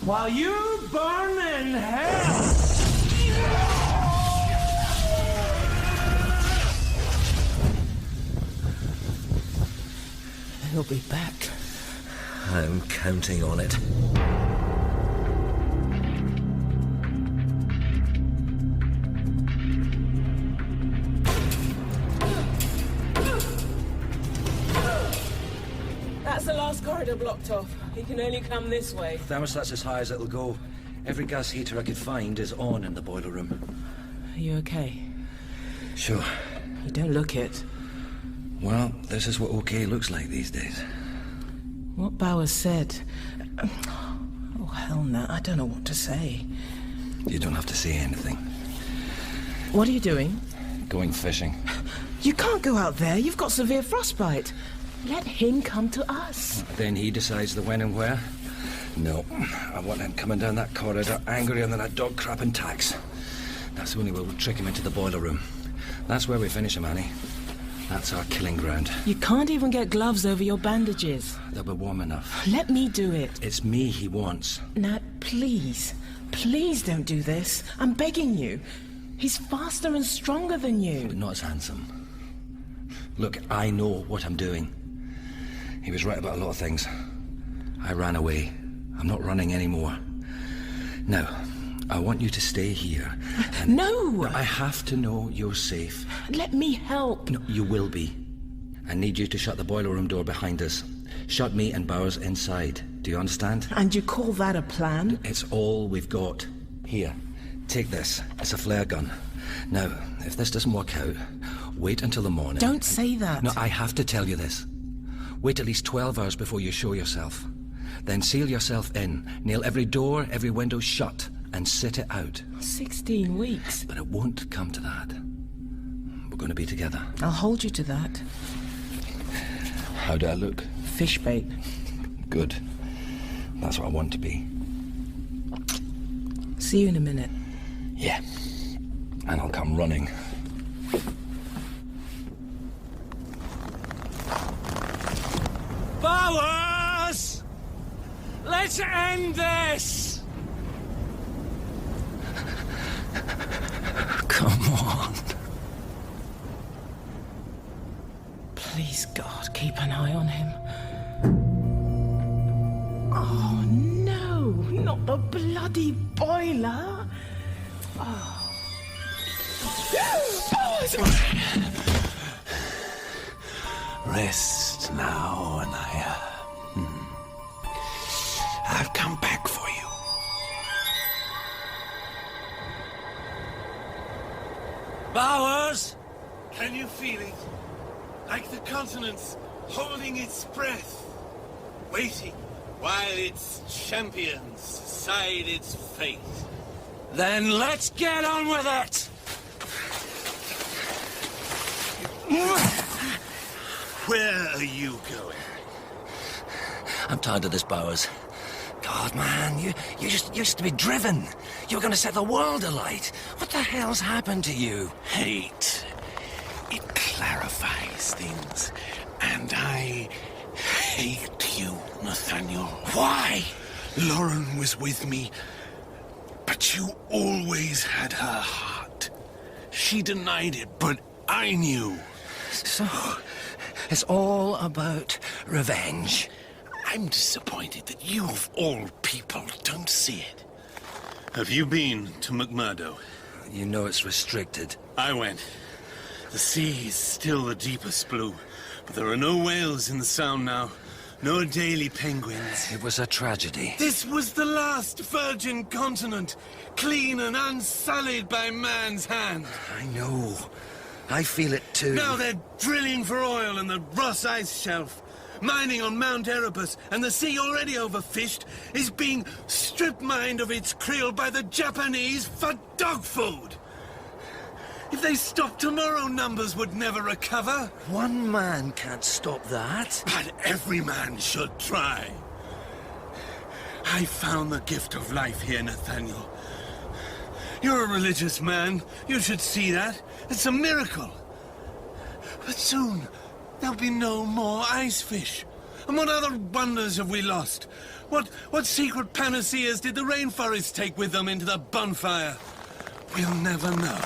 while you burn in hell. He'll be back. I'm counting on it. That's the last corridor blocked off. He can only come this way. Thermostat's as high as it'll go. Every gas heater I could find is on in the boiler room. Are you okay? Sure. You don't look it. Well, this is what okay looks like these days. What Bowers said... Oh, hell no, I don't know what to say. You don't have to say anything. What are you doing? Going fishing. You can't go out there. You've got severe frostbite. Let him come to us. Then he decides the when and where. No, I want him coming down that corridor angrier than a dog crapping tax. That's the only way we'll trick him into the boiler room. That's where we finish him, Annie. That's our killing ground. You can't even get gloves over your bandages. They'll be warm enough. Let me do it. It's me he wants. Nat, please. Please don't do this. I'm begging you. He's faster and stronger than you. But not as handsome. Look, I know what I'm doing. He was right about a lot of things. I ran away. I'm not running anymore. Now, I want you to stay here. And No! I have to know you're safe. Let me help. No, you will be. I need you to shut the boiler room door behind us. Shut me and Bowers inside. Do you understand? And you call that a plan? It's all we've got. Here, take this. It's a flare gun. Now, if this doesn't work out, wait until the morning. Don't say that. No, I have to tell you this. Wait at least 12 hours before you show yourself. Then seal yourself in. Nail every door, every window shut, and sit it out. 16 weeks. But it won't come to that. We're going to be together. I'll hold you to that. How do I look? Fish bait. Good. That's what I want to be. See you in a minute. Yeah. And I'll come running. Bowers! Let's end this! Come on. Please, God, keep an eye on him. Oh, no, not the bloody boiler. Oh. Rest now, Anaya. I've come back for you. Bowers! Can you feel it? Like the continent's holding its breath, waiting while its champions decide its fate. Then let's get on with it! Where are you going? I'm tired of this, Bowers. God, man, you just used to be driven. You were going to set the world alight. What the hell's happened to you? Hate. It clarifies things. And I hate you, Nathaniel. Why? Lauren was with me, but you always had her heart. She denied it, but I knew. So, it's all about revenge. I'm disappointed that you, of all people, don't see it. Have you been to McMurdo? You know it's restricted. I went. The sea is still the deepest blue, but there are no whales in the Sound now. No Adelie penguins. It was a tragedy. This was the last virgin continent, clean and unsullied by man's hand. I know. I feel it too. Now they're drilling for oil in the Ross Ice Shelf. Mining on Mount Erebus, and the sea already overfished is being strip-mined of its krill by the Japanese for dog food. If they stopped tomorrow, numbers would never recover. One man can't stop that. But every man should try. I found the gift of life here, Nathaniel. You're a religious man. You should see that. It's a miracle. But soon, there'll be no more ice fish. And what other wonders have we lost? What secret panaceas did the rainforests take with them into the bonfire? We'll never know.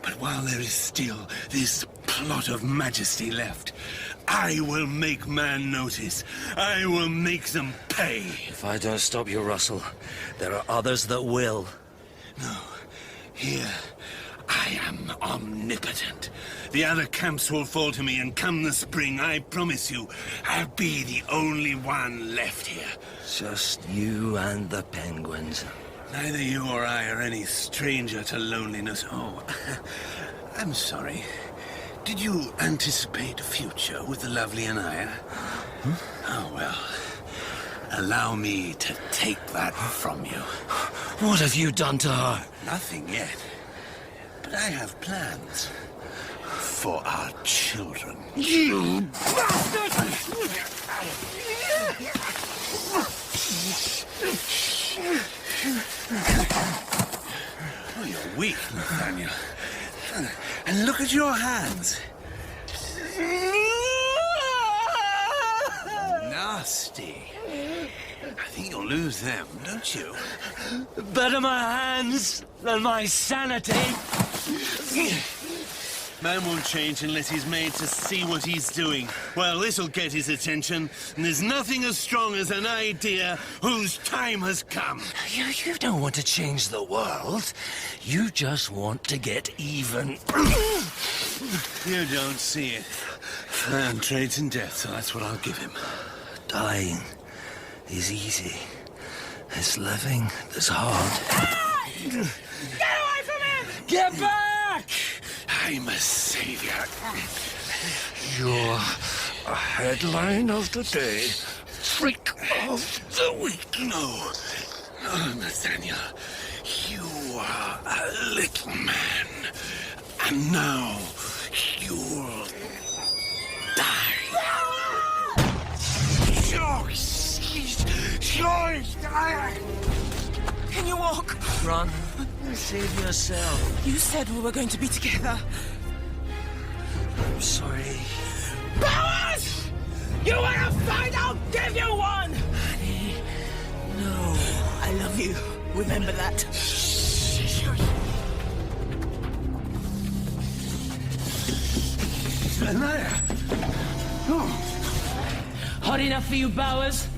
But while there is still this plot of majesty left, I will make man notice. I will make them pay. If I don't stop you, Russell, there are others that will. No. Here, I am omnipotent. The other camps will fall to me, and come the spring, I promise you, I'll be the only one left here. Just you and the penguins. Neither you or I are any stranger to loneliness. Oh, I'm sorry. Did you anticipate a future with the lovely Anaya? Oh, well. Allow me to take that from you. What have you done to her? Nothing yet. But I have plans. For our children. You bastard! Oh, you're weak, Nathaniel. And look at your hands. Nasty. I think you'll lose them, don't you? Better my hands than my sanity. Man won't change unless he's made to see what he's doing. Well, this'll get his attention, and there's nothing as strong as an idea whose time has come. You don't want to change the world. You just want to get even. You don't see it. Man trades in death, so that's what I'll give him. Dying is easy. It's living that's hard. Get away from him! Get back! I'm a savior. You're a headline of the day. Freak of the week. No, Nathaniel. You are a little man. And now you'll die. Can you walk? Run. Save yourself. You said we were going to be together. I'm sorry. Powers! You want a fight? I'll give you one! Honey, no. I love you. Remember that. Anaya! Hot enough for you, Bowers?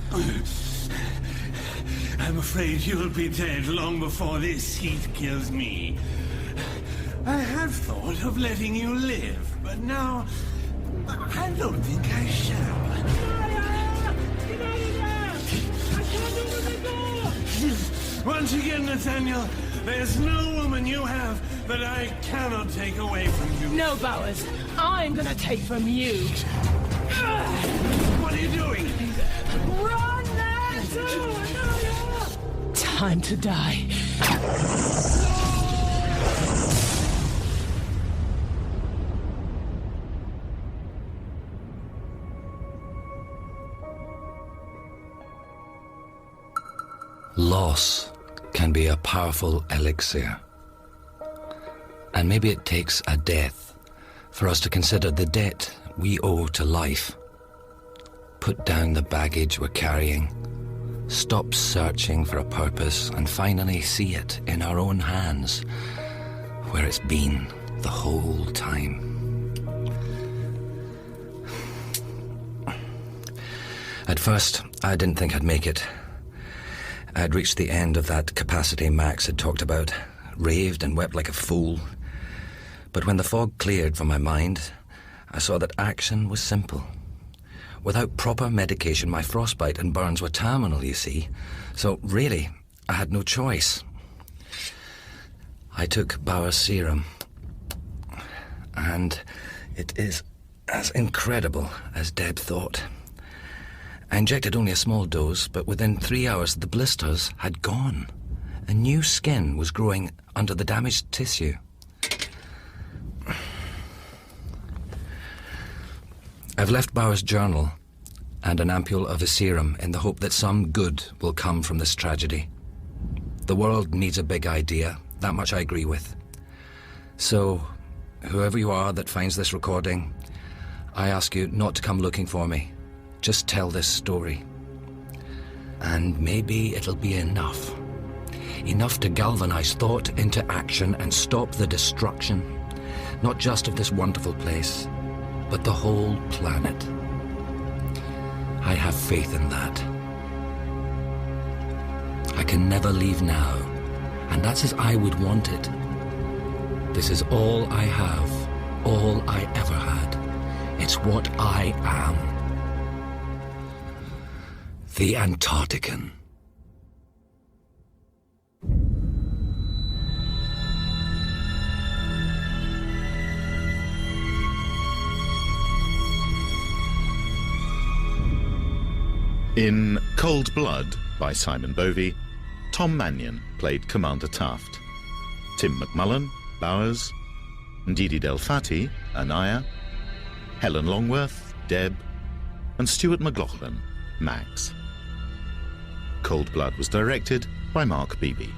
I'm afraid you'll be dead long before this heat kills me. I have thought of letting you live, but now I don't think I shall. Once again, Nathaniel, there's no woman you have that I cannot take away from you. No, Bowers. I'm gonna take from you. What are you doing? Run, time to die. Loss can be a powerful elixir. And maybe it takes a death for us to consider the debt we owe to life. Put down the baggage we're carrying, stop searching for a purpose, and finally see it in our own hands, where it's been the whole time. At first, I didn't think I'd make it. I'd reached the end of that capacity Max had talked about, raved and wept like a fool. But when the fog cleared from my mind, I saw that action was simple. Without proper medication, my frostbite and burns were terminal, you see. So really, I had no choice. I took Bauer's serum, and it is as incredible as Deb thought. I injected only a small dose, but within 3 hours the blisters had gone. A new skin was growing under the damaged tissue. I've left Bauer's journal and an ampule of his serum in the hope that some good will come from this tragedy. The world needs a big idea, that much I agree with. So, whoever you are that finds this recording, I ask you not to come looking for me. Just tell this story. And maybe it'll be enough. Enough to galvanize thought into action and stop the destruction, not just of this wonderful place, but the whole planet. I have faith in that. I can never leave now, and that's as I would want it. This is all I have, all I ever had. It's what I am. The Antarctican. In Cold Blood by Simon Bovey, Tom Mannion played Commander Taft. Tim McMullan, Bowers, Ndidi Del Fatti, Anaya, Helen Longworth, Deb, and Stuart McLoughlin, Max. Cold Blood was directed by Marc Beeby.